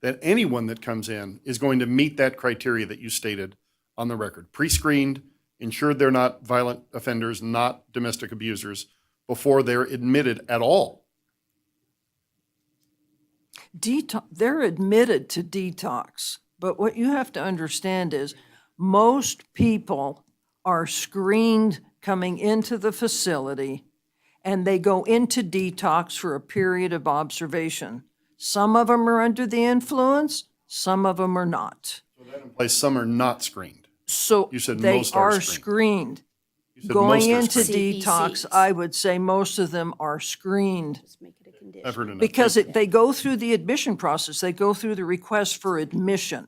that anyone that comes in is going to meet that criteria that you stated on the record, pre-screened, ensured they're not violent offenders, not domestic abusers, before they're admitted at all. They're admitted to detox, but what you have to understand is most people are screened coming into the facility and they go into detox for a period of observation. Some of them are under the influence, some of them are not. Like some are not screened. So You said they most are are screened. screened. You said Going most are into screened. detox, CPCs. I would say most of them are screened. Just make it a condition. I've heard enough. Because they go through the admission process, they go through the request for admission.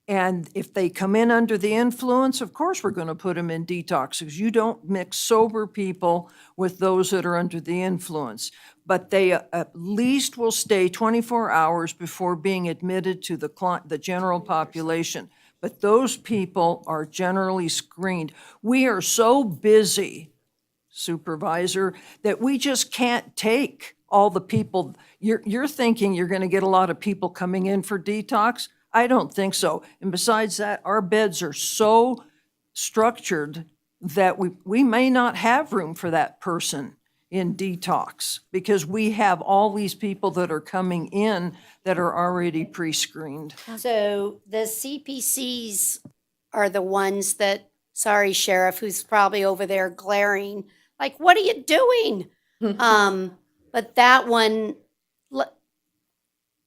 And if they come in under the influence, of course, we're going to put them in detox because you don't mix sober people with those that are under the influence. but they at least will stay 24 hours before being admitted to the general population. But those people are generally screened. We are so busy, Supervisor, that we just can't take all the people. You're thinking you're going to get a lot of people coming in for detox? I don't think so. And besides that, our beds are so structured that we may not have room for that person in detox because we have all these people that are coming in that are already pre-screened. So the CPCs are the ones that, sorry, Sheriff, who's probably over there glaring, like, what are you doing? But that one,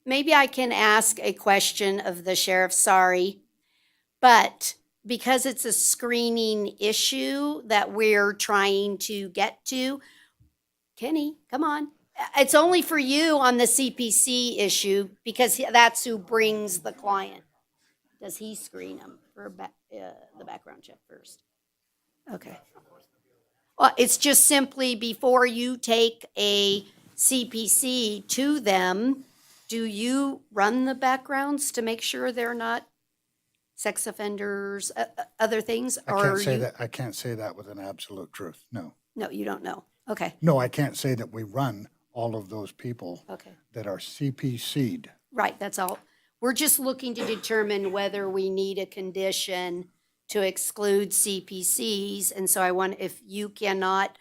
maybe I can ask a question of the sheriff, sorry. But because it's a screening issue that we're trying to get to, Kenny, come on. It's only for you on the CPC issue because that's who brings the client. Does he screen them for the background check first? Okay. Well, it's just simply before you take a CPC to them, do you run the backgrounds to make sure they're not sex offenders, other things? I or can't say you- that. I can't say that with an absolute truth. No. No, you don't know. Okay, No, I can't say that we run all of those people okay. that are CPC'd. Right, that's all. We're just looking to determine whether we need a condition to exclude CPCs. And so I want, if you cannot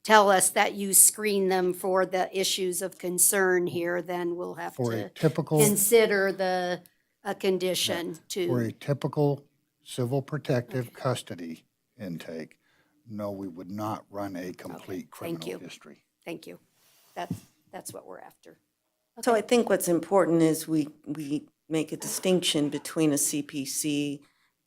tell us that you screen them for the issues of concern here, then we'll have For a to typical, consider a condition for a to, typical civil protective custody intake, no, we would not run a complete thank criminal you. history. thank you. That's what we're after. So I think what's important is we make a distinction between a CPC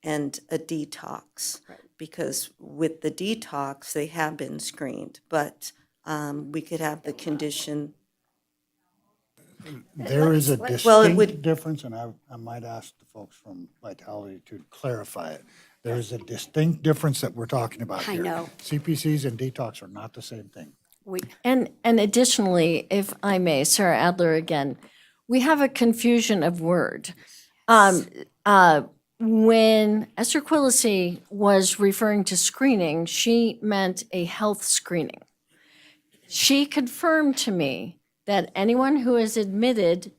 and a detox. Right. Because with the detox, they have been screened, but we could have the condition. There is a Well, it would- distinct difference, and I might ask the folks from Vitality to clarify it. There is a distinct difference that we're talking about I here. know. CPCs and detox are not the same thing. And additionally, if I may, Sarah Adler again, we have a confusion of word. When Esther Quillisi was referring to screening, she meant a health screening. She confirmed to me that anyone who is admitted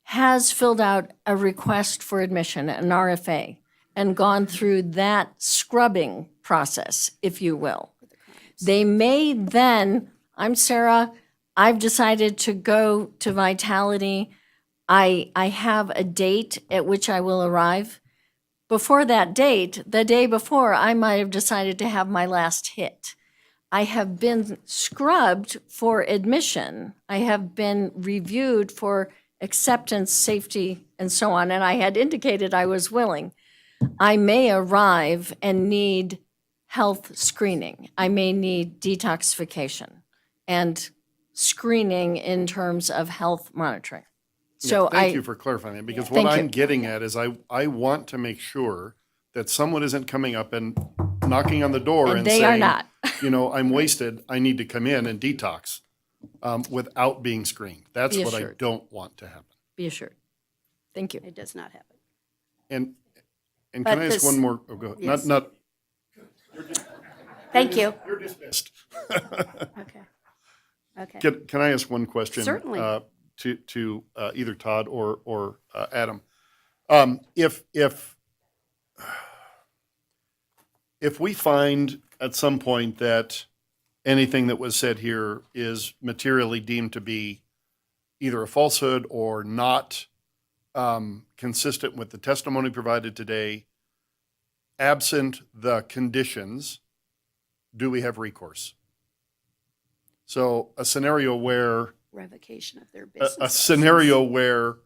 has filled out a request for admission, an RFA, and gone through that scrubbing process, if you will. They may then, I'm Sarah, I've decided to go to Vitality. I have a date at which I will arrive. Before that date, the day before, I might have decided to have my last hit. I have been scrubbed for admission. I have been reviewed for acceptance, safety, and so on, and I had indicated I was willing. I may arrive and need health screening. I may need detoxification and screening in terms of health monitoring. So Thank you for clarifying that, because what Thank I'm you. getting at is I want to make sure that someone isn't coming up and knocking on the door And and they are saying, not. you know, I'm wasted, I need to come in and detox, without being screened. That's Be what I assured. don't want to happen. Be assured. Thank you. It does not happen. And But can I ask this- one more? Oh, go ahead. Yes. Not, Thank you. you're dismissed. Okay. Okay. Can I ask one question? Certainly. To either Todd or Adam. If we find at some point that anything that was said here is materially deemed to be either a falsehood or not consistent with the testimony provided today, absent the conditions, do we have recourse? So a scenario where Revocation of their business. a scenario where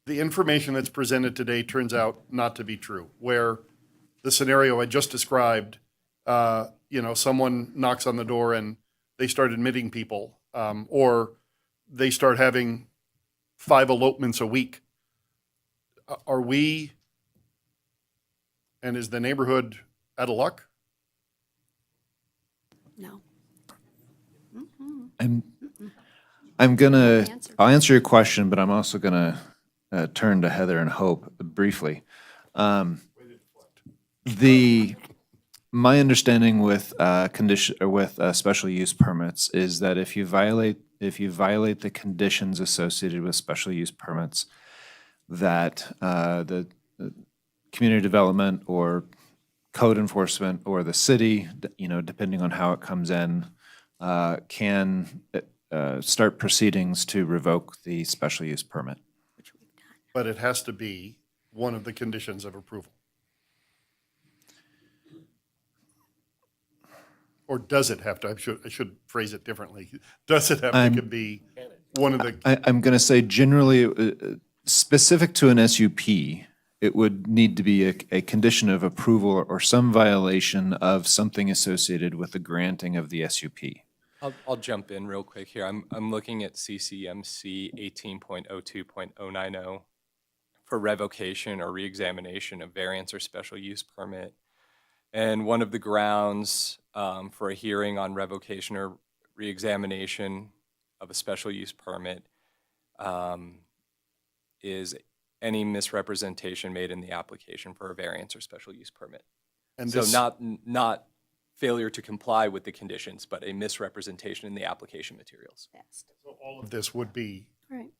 the information that's presented today turns out not to be true, where the scenario I just described, someone knocks on the door and they start admitting people, or they start having 5 elopements a week. Are we, and is the neighborhood out of luck? No. I'm gonna, I'll answer your question, but I'm also gonna turn to Heather and Hope briefly. My understanding with condition, or with special use permits is that if you violate the conditions associated with special use permits, that the community development or code enforcement or the city, depending on how it comes in, can start proceedings to revoke the special use permit. But it has to be one of the conditions of approval. Or does it have to? I should phrase it differently. Does it have to be one of the? I'm going to say generally, specific to an SUP, it would need to be a condition of approval or some violation of something associated with the granting of the SUP. I'll jump in real quick here. I'm looking at CCMC 18.02.090 for revocation or reexamination of variance or special use permit. And one of the grounds for a hearing on revocation or reexamination of a special use permit is any misrepresentation made in the application for a variance or special use permit. And so this, not failure to comply with the conditions, but a misrepresentation in the application materials. so all of this would be Right.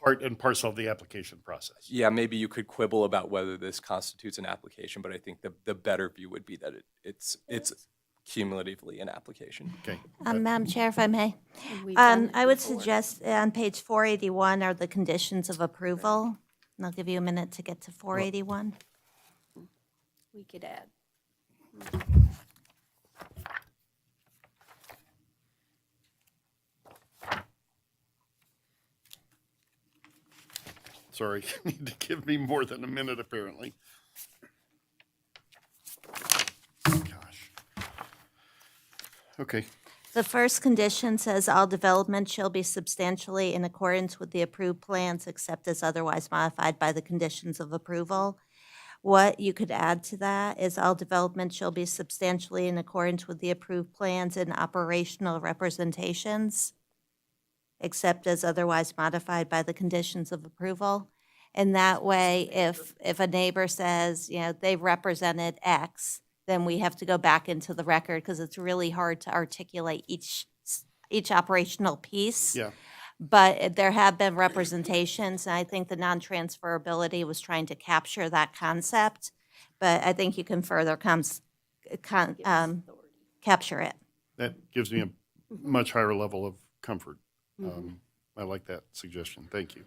part and parcel of the application process. Yeah, maybe you could quibble about whether this constitutes an application, but I think the better view would be that it's cumulatively an application. Okay. Madam Chair, if I may. We've done it I would before. suggest on page 481 are the conditions of approval. And I'll give you a minute to get to 481. We could add. Sorry, you need to give me more than a minute, apparently. Gosh. Okay. The first condition says all development shall be substantially in accordance with the approved plans except as otherwise modified by the conditions of approval. What you could add to that is all development shall be substantially in accordance with the approved plans and operational representations except as otherwise modified by the conditions of approval. And that way, if a neighbor says, they've represented X, then we have to go back into the record because it's really hard to articulate each operational piece. Yeah. But there have been representations, and I think the non-transferability was trying to capture that concept. But I think you can further capture it. That gives me a much higher level of comfort. I like that suggestion. Thank you.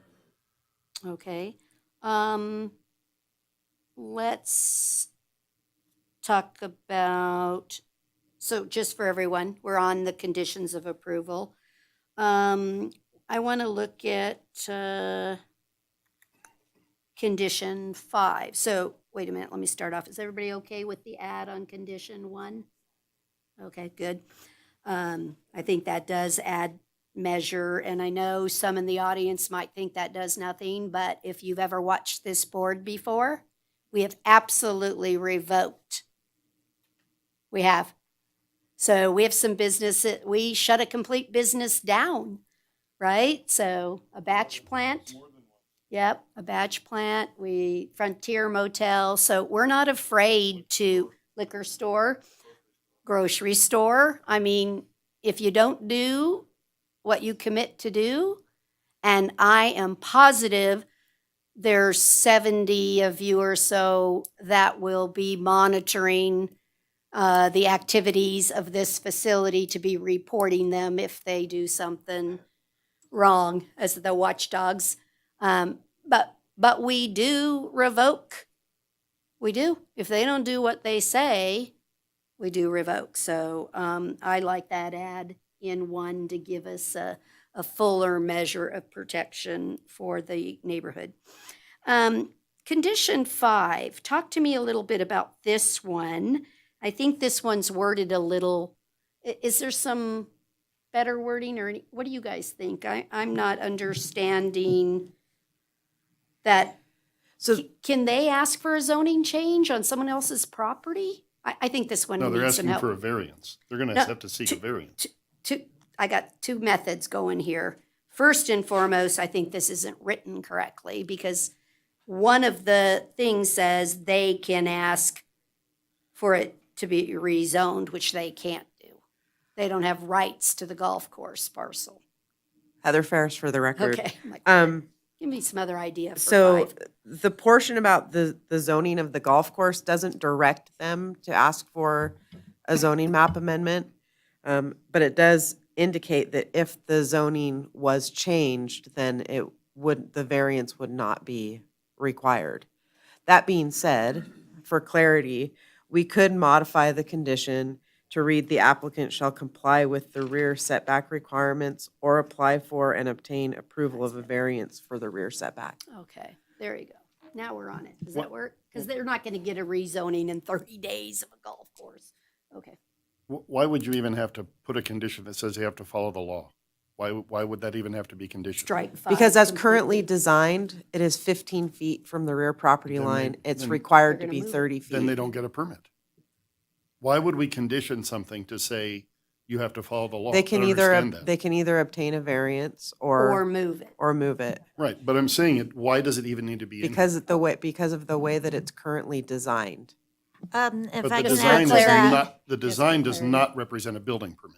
Okay. Let's talk about, so just for everyone, we're on the conditions of approval. I want to look at condition 5. So wait a minute, let me start off. Is everybody okay with the add on condition 1? Okay, good. I think that does add measure, and I know some in the audience might think that does nothing, but if you've ever watched this board before, we have absolutely revoked. We have. So we have some business, we shut a complete business down, right? So a batch plant. Yep, a batch plant, Frontier Motel. So we're not afraid to liquor store, grocery store. I mean, if you don't do what you commit to do, and I am positive there's 70 of you or so that will be monitoring the activities of this facility to be reporting them if they do something wrong as the watchdogs. But we do revoke. We do. If they don't do what they say, we do revoke. So I like that add in 1 to give us a fuller measure of protection for the neighborhood. Condition 5, talk to me a little bit about this one. I think this one's worded a little, is there some better wording or what do you guys think? I'm not understanding that. So Can they ask for a zoning change on someone else's property? I think this one No, they're needs some asking help. for a variance. They're going to No, have to seek a variance. I got two methods going here. First and foremost, I think this isn't written correctly because one of the things says they can ask for it to be rezoned, which they can't do. They don't have rights to the golf course parcel. Heather Ferris for the record. Okay. I'm like, Um, give me some other idea for So five. the portion about the zoning of the golf course doesn't direct them to ask for a zoning map amendment. But it does indicate that if the zoning was changed, then the variance would not be required. That being said, for clarity, we could modify the condition to read the applicant shall comply with the rear setback requirements or apply for and obtain approval of a variance for the rear setback. Okay, there you go. Now we're on it. Does that work? Because they're not going to get a rezoning in 30 days of a golf course. Okay. Why would you even have to put a condition that says they have to follow the law? Why would that even have to be conditioned? Strike five. Because as completely. currently designed, it is 15 feet from the rear property Then they- line. It's then- required They're to gonna be move it. 30 feet. Then they don't get a permit. Why would we condition something to say you have to follow the law? They I can don't either, understand that. they can either obtain a variance Or move it. or move it. Right, but I'm saying it, why does it even need to be in here? Because of the way that it's currently designed. If But I the can design add to does that. not, the design does not represent a building permit.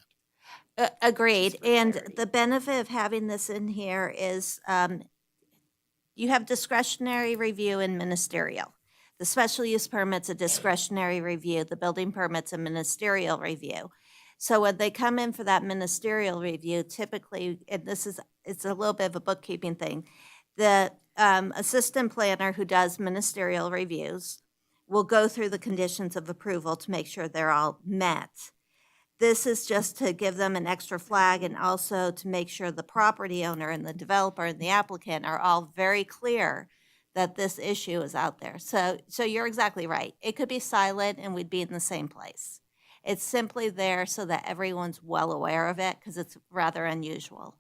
Agreed, and the benefit of having this in here is you have discretionary review and ministerial. The special use permit's a discretionary review, the building permit's a ministerial review. So when they come in for that ministerial review, typically, and it's a little bit of a bookkeeping thing, the assistant planner who does ministerial reviews will go through the conditions of approval to make sure they're all met. This is just to give them an extra flag and also to make sure the property owner and the developer and the applicant are all very clear that this issue is out there. So you're exactly right. It could be silent and we'd be in the same place. It's simply there so that everyone's well aware of it because it's rather unusual.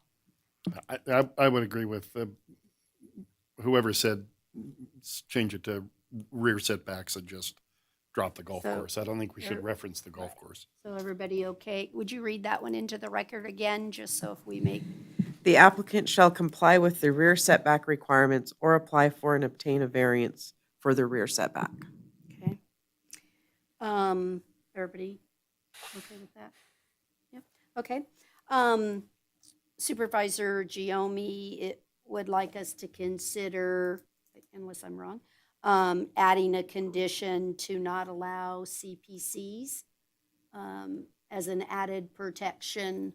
I would agree with whoever said change it to rear setbacks and just drop the golf So- course. I don't think we should reference the golf course. So everybody okay? Would you read that one into the record again, just so if we make, The applicant shall comply with the rear setback requirements or apply for and obtain a variance for the rear setback. okay? Everybody okay with that? Yep, okay. Supervisor Giomi would like us to consider, unless I'm wrong, adding a condition to not allow CPCs as an added protection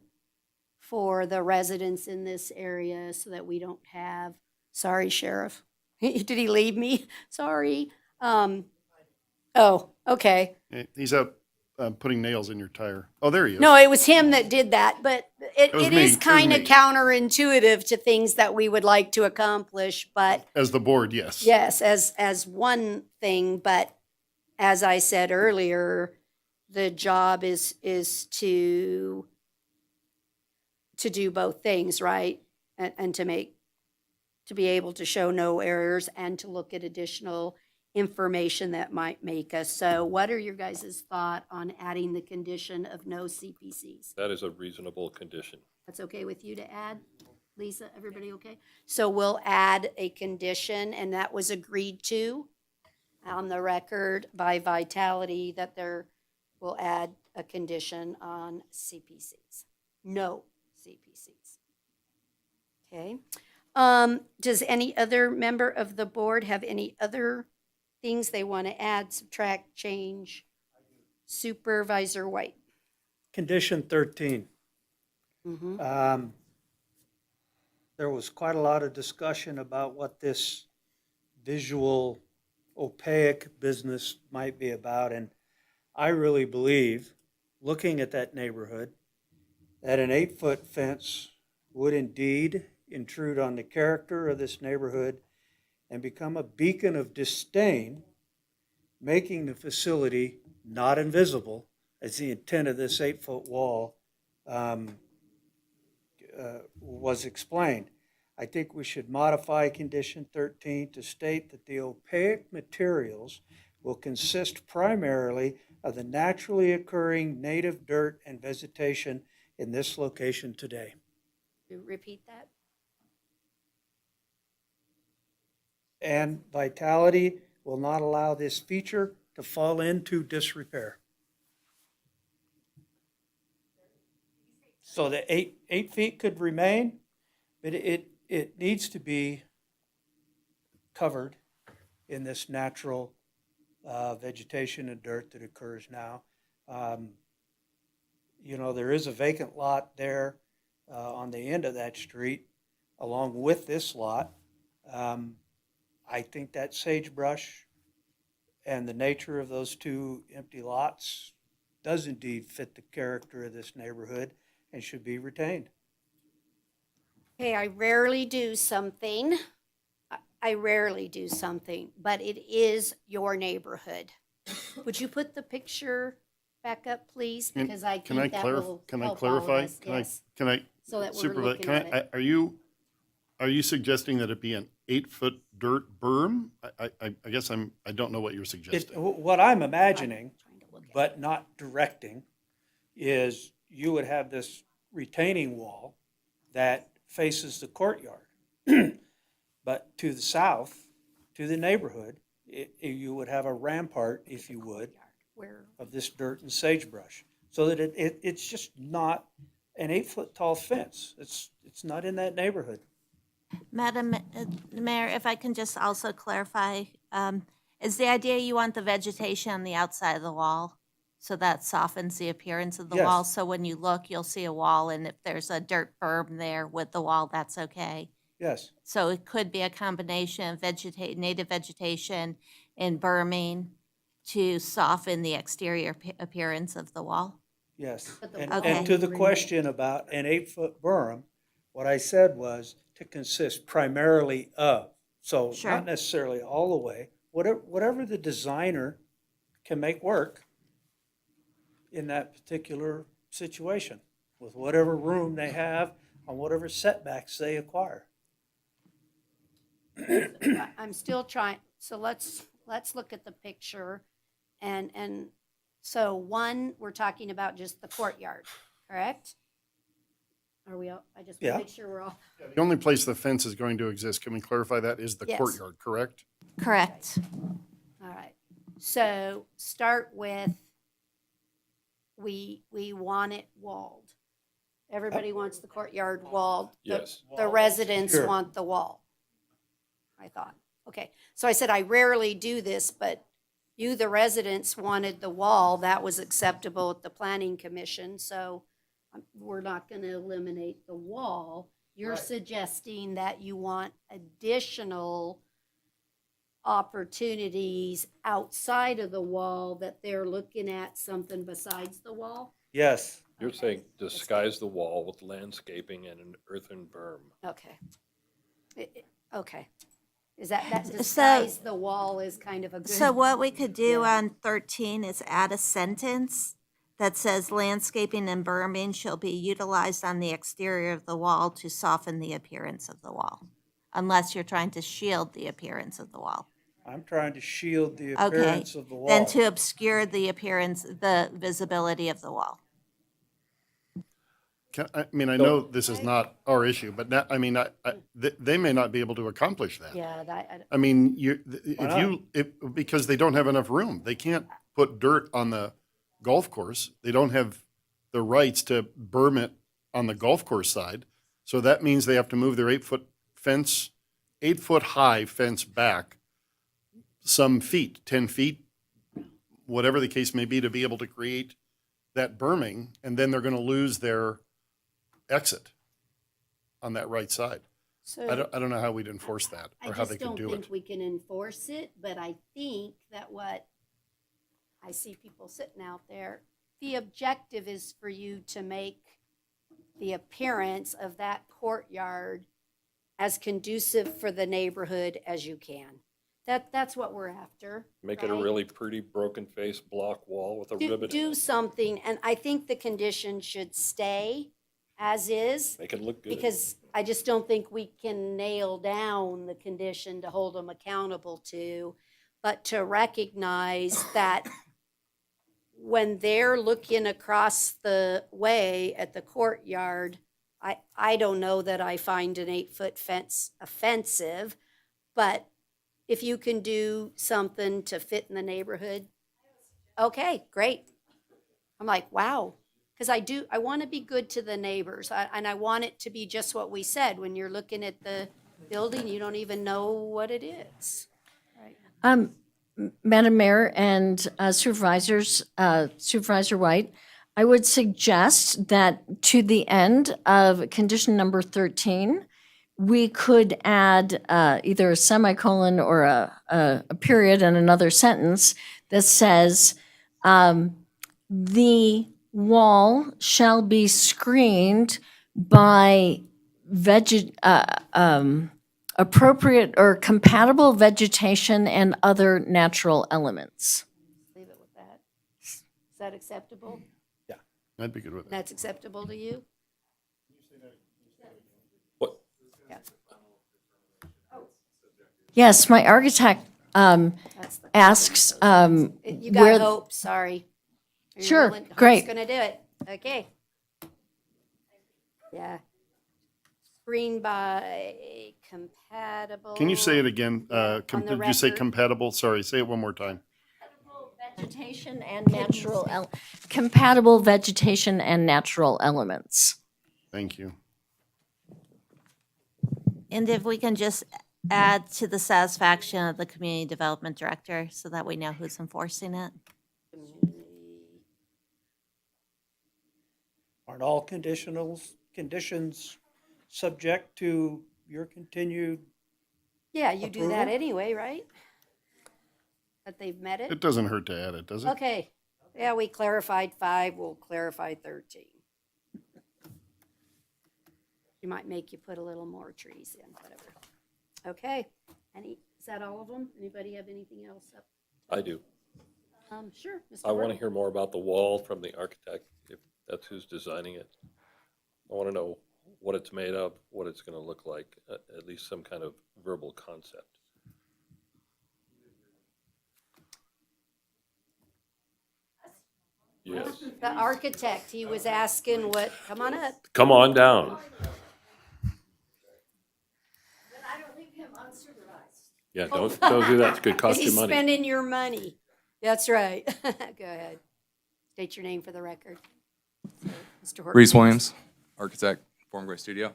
for the residents in this area so that we don't have, sorry, Sheriff. Did he leave me? Sorry. Oh, okay. He's out putting nails in your tire. Oh, there he is. No, it was him that did that, but it was it me. is It was kind of me. counterintuitive to things that we would like to accomplish, but As the board, yes. yes, as one thing, but as I said earlier, the job is to do both things, right? And to be able to show no errors and to look at additional information that might make us. So what are your guys' thought on adding the condition of no CPCs? That is a reasonable condition. That's okay with you to add? Lisa, everybody okay? So we'll add a condition, and that was agreed to on the record by Vitality that we'll add a condition on CPCs. No CPCs. Okay. Does any other member of the board have any other things they want to add, subtract, change? Supervisor White. Condition 13. There was quite a lot of discussion about what this visual opaque business might be about, and I really believe, looking at that neighborhood, that an 8-foot fence would indeed intrude on the character of this neighborhood and become a beacon of disdain, making the facility not invisible, as the intent of this 8-foot wall was explained. I think we should modify condition 13 to state that the opaque materials will consist primarily of the naturally occurring native dirt and vegetation in this location today. Repeat that? And Vitality will not allow this feature to fall into disrepair. So the eight feet could remain, but it needs to be covered in this natural vegetation and dirt that occurs now. You know, there is a vacant lot there on the end of that street along with this lot. I think that sagebrush and the nature of those two empty lots does indeed fit the character of this neighborhood and should be retained. Okay, I rarely do something. I rarely do something, but it is your neighborhood. Would you put the picture back up, please? Because I Can I think that will Can I help all of clarify? us. Can I, Yes, can I? so that we're Supervise, looking can at it. Are you suggesting that it be an 8-foot dirt berm? I guess I don't know what you're suggesting. What I'm imagining, Trying to look at it. but not directing, is you would have this retaining wall that faces the courtyard. But to the south, to the neighborhood, you would have a rampart, if you would, Where, of this dirt and sagebrush. So that it's just not an 8-foot tall fence. It's not in that neighborhood. Madam Mayor, if I can just also clarify, is the idea you want the vegetation on the outside of the wall? So that softens the appearance of the wall? Yes. So when you look, you'll see a wall, and if there's a dirt berm there with the wall, that's okay? Yes, So it could be a combination of native vegetation and berming to soften the exterior appearance of the wall? yes. But the And, wall Okay. and to the remains- question about an 8-foot berm, what I said was to consist primarily of. So Sure. not necessarily all the way, whatever the designer can make work in that particular situation, with whatever room they have on whatever setbacks they acquire. I'm still trying, so let's look at the picture. And so one, we're talking about just the courtyard, correct? Are we all, I just want Yeah. to make sure we're all, The only place the fence is going to exist, can we clarify that, is the Yes. courtyard, correct? Correct. all right. So start with, we want it walled. Everybody wants the courtyard walled. Yes. The residents Sure. want the wall, I thought. Okay, so I said I rarely do this, but you, the residents, wanted the wall. That was acceptable at the planning commission, so we're not gonna eliminate the wall. You're suggesting that you want additional opportunities outside of the wall, that they're looking at something besides the wall? Yes, You're saying disguise the wall with landscaping and an earthen berm. Okay. Okay. Is that So- disguise the wall is kind of a good? So what we could do on 13 is add a sentence that says landscaping and berming shall be utilized on the exterior of the wall to soften the appearance of the wall, unless you're trying to shield the appearance of the wall. I'm trying to shield the Okay, appearance of the wall. then to obscure the appearance, the visibility of the wall. I mean, I know this is not our issue, but now, I mean, they may not be able to accomplish that. Yeah, that, I mean, Why because they don't have enough room. They can't put dirt on the golf course. They don't have the rights to berm it on the golf course side. So that means they have to move their 8-foot fence, 8-foot high fence back some feet, 10 feet, whatever the case may be, to be able to create that berming. And then they're going to lose their exit on that right side. so. I don't know how we'd enforce that I or how they just could don't do think it. we can enforce it, but I think that what, I see people sitting out there, the objective is for you to make the appearance of that courtyard as conducive for the neighborhood as you can. That's what we're after. Make it a right? really pretty broken face block wall with a ribbon in Do it. something, and I think the condition should stay as is. Make it look good. Because I just don't think we can nail down the condition to hold them accountable to, but to recognize that when they're looking across the way at the courtyard, I don't know that I find an 8-foot fence offensive, but if you can do something to fit in the neighborhood, okay, great. I'm like, wow, because I want to be good to the neighbors, and I want it to be just what we said. When you're looking at the building, you don't even know what it is. Madam Mayor and Supervisors, Supervisor White, I would suggest that to the end of condition number 13, we could add either a semicolon or a period and another sentence that says, the wall shall be screened by appropriate or compatible vegetation and other natural elements. Leave it with that. Is that acceptable? I'd be good with that. That's acceptable to you? What? Yeah. Yes, my architect That's the- asks You where. got hope, sorry. Are you Sure, willing- Hope's great. gonna do it, okay. Yeah. Screened by compatible. Can you say it again? Yeah, on the Did you say record. compatible? Sorry, say it one more time. Vegetation and natural, compatible vegetation and natural elements. Thank you. And if we can just add to the satisfaction of the community development director so that we know who's enforcing it. Aren't all conditions subject to your continued? Yeah, you do that Approval? anyway, right? That they've met it? It doesn't hurt to add it, does it? Okay, yeah, we clarified 5, we'll clarify 13. You might make you put a little more trees in, whatever. Okay, is that all of them? Anybody have anything else up? I do. Sure, Mr. I want to Horton. hear more about the wall from the architect, if that's who's designing it. I want to know what it's made of, what it's going to look like, at least some kind of verbal concept. Yes. The architect, he was asking what, come on up. Come on down. I don't leave him unsupervised. Yeah, don't do that. It could cost you He's money. spending your money. That's right. Go ahead. State your name for the record. So, Mr. Horton. Reese Williams, architect, Form Gray Studio.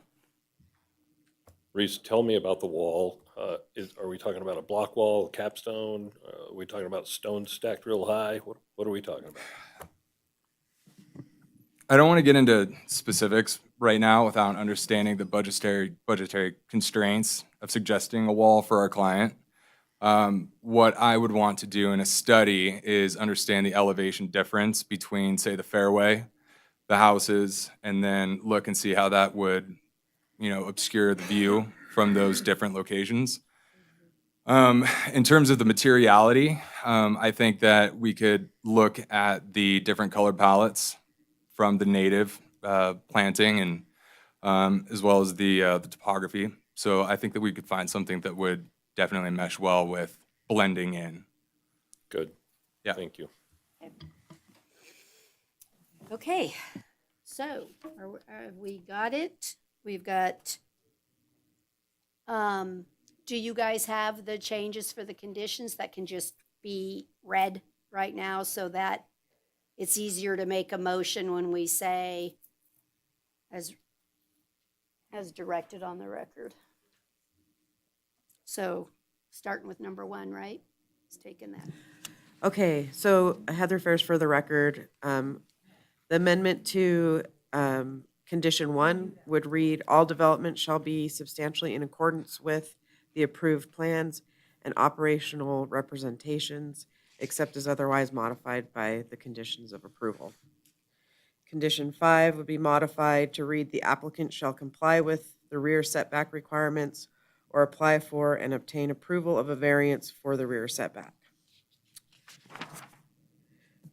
Reese, tell me about the wall. Are we talking about a block wall, a capstone? Are we talking about stone stacked real high? What are we talking about? I don't want to get into specifics right now without understanding the budgetary constraints of suggesting a wall for our client. What I would want to do in a study is understand the elevation difference between, say, the fairway, the houses, and then look and see how that would, obscure the view from those different locations. In terms of the materiality, I think that we could look at the different color palettes from the native planting and as well as the topography. So I think that we could find something that would definitely mesh well with blending in. Good. Yeah. Thank you. Okay, so have we got it? We've got, do you guys have the changes for the conditions that can just be read right now so that it's easier to make a motion when we say as directed on the record? So, starting with number 1, right? It's taking that. Okay, so Heather Fairs for the record. The amendment to condition 1 would read, all development shall be substantially in accordance with the approved plans and operational representations, except as otherwise modified by the conditions of approval. Condition 5 would be modified to read, the applicant shall comply with the rear setback requirements or apply for and obtain approval of a variance for the rear setback.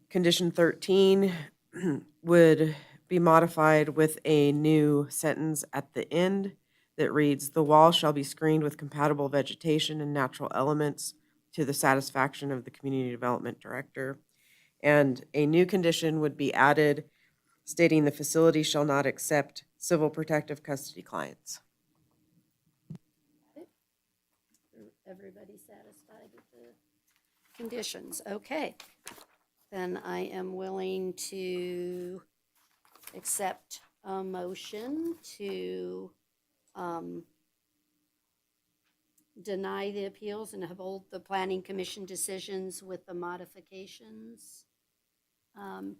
Condition 13 would be modified with a new sentence at the end that reads, the wall shall be screened with compatible vegetation and natural elements to the satisfaction of the community development director. And a new condition would be added stating the facility shall not accept civil protective custody clients. Everybody satisfied with the conditions? Okay. Then I am willing to accept a motion to deny the appeals and uphold the planning commission decisions with the modifications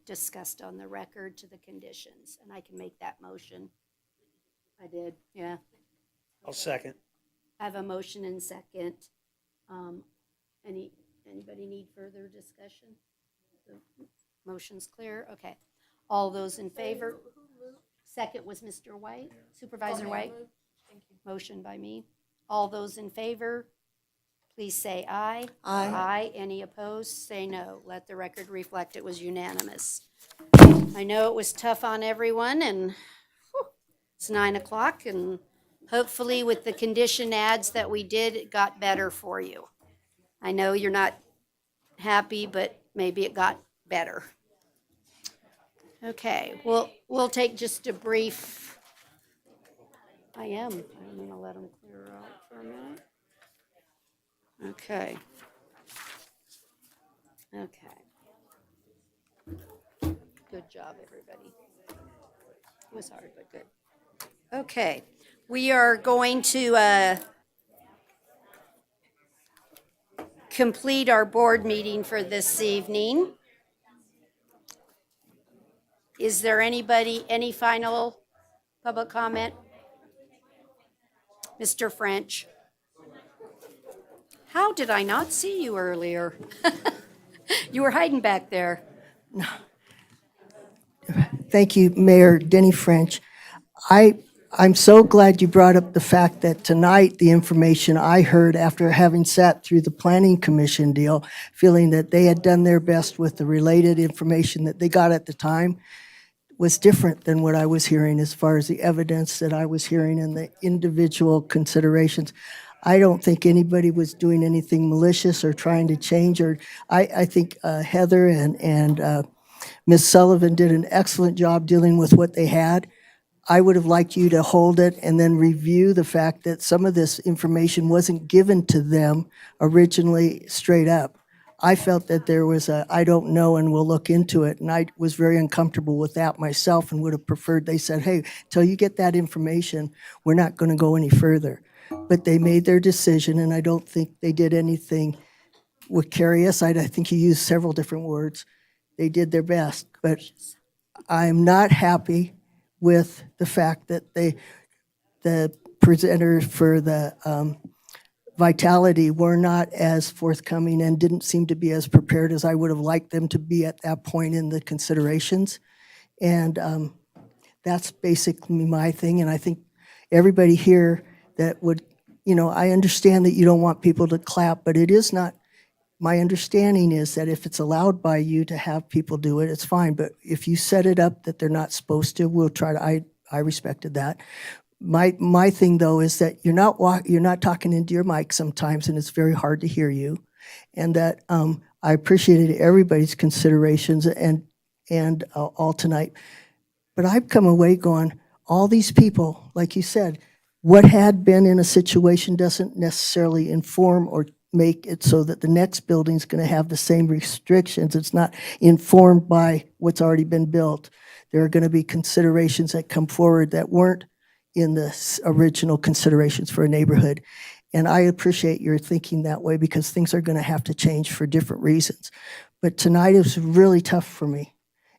discussed on the record to the conditions. And I can make that motion. I did, yeah. I'll second. I have a motion and second. Anybody need further discussion? The motion's clear, okay. All those in favor? Second was Mr. White, Supervisor White. Motion by me. All those in favor, please say aye. Aye. Aye. Any opposed, say no. Let the record reflect it was unanimous. I know it was tough on everyone, and it's 9 o'clock, and hopefully with the condition adds that we did, it got better for you. I know you're not happy, but maybe it got better. Okay, we'll take just a brief. I'm gonna let them clear out for a minute. Okay. Okay. Good job, everybody. It was hard, but good. Okay, we are going to complete our board meeting for this evening. Is there any final public comment? Mr. French? How did I not see you earlier? You were hiding back there. Thank you, Mayor Denny French. I'm so glad you brought up the fact that tonight, the information I heard after having sat through the Planning Commission deal, feeling that they had done their best with the related information that they got at the time, was different than what I was hearing as far as the evidence that I was hearing and the individual considerations. I don't think anybody was doing anything malicious or trying to change, or I think Heather and Ms. Sullivan did an excellent job dealing with what they had. I would have liked you to hold it and then review the fact that some of this information wasn't given to them originally straight up. I felt that there was a, I don't know, and we'll look into it, and I was very uncomfortable with that myself and would have preferred they said, hey, till you get that information, we're not going to go any further. But they made their decision, and I don't think they did anything vicarious. I think you used several different words. They did their best, but I'm not happy with the fact that the presenters for the Vitality were not as forthcoming and didn't seem to be as prepared as I would have liked them to be at that point in the considerations. And that's basically my thing. And I think everybody here that would, I understand that you don't want people to clap, but it is not, my understanding is that if it's allowed by you to have people do it, it's fine. But if you set it up that they're not supposed to, we'll try to, I respected that. My thing though is that you're not talking into your mic sometimes, and it's very hard to hear you. And that I appreciated everybody's considerations and all tonight. But I've come away going, all these people, like you said, what had been in a situation doesn't necessarily inform or make it so that the next building's going to have the same restrictions. It's not informed by what's already been built. There are going to be considerations that come forward that weren't in the original considerations for a neighborhood. And I appreciate your thinking that way because things are going to have to change for different reasons. But tonight it was really tough for me,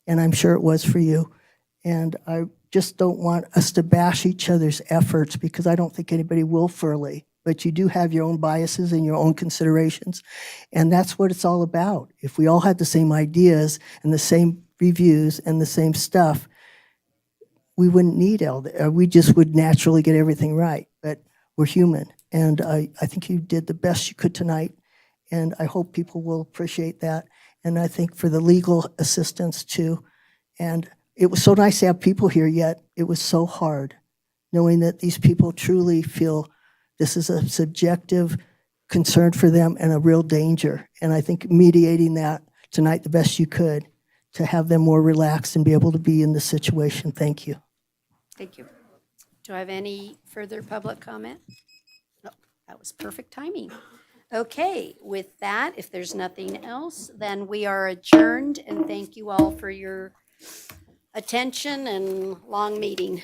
and I'm sure it was for you. And I just don't want us to bash each other's efforts because I don't think anybody willfully, but you do have your own biases and your own considerations. And that's what it's all about. If we all had the same ideas and the same reviews and the same stuff, we wouldn't need we just would naturally get everything right, but we're human. And I think you did the best you could tonight, and I hope people will appreciate that. And I think for the legal assistance too. And it was so nice to have people here, yet it was so hard knowing that these people truly feel this is a subjective concern for them and a real danger. And I think mediating that tonight the best you could to have them more relaxed and be able to be in the situation. Thank you. Thank you. Do I have any further public comment? No, that was perfect timing. Okay, with that, if there's nothing else, then we are adjourned, and thank you all for your attention and long meeting.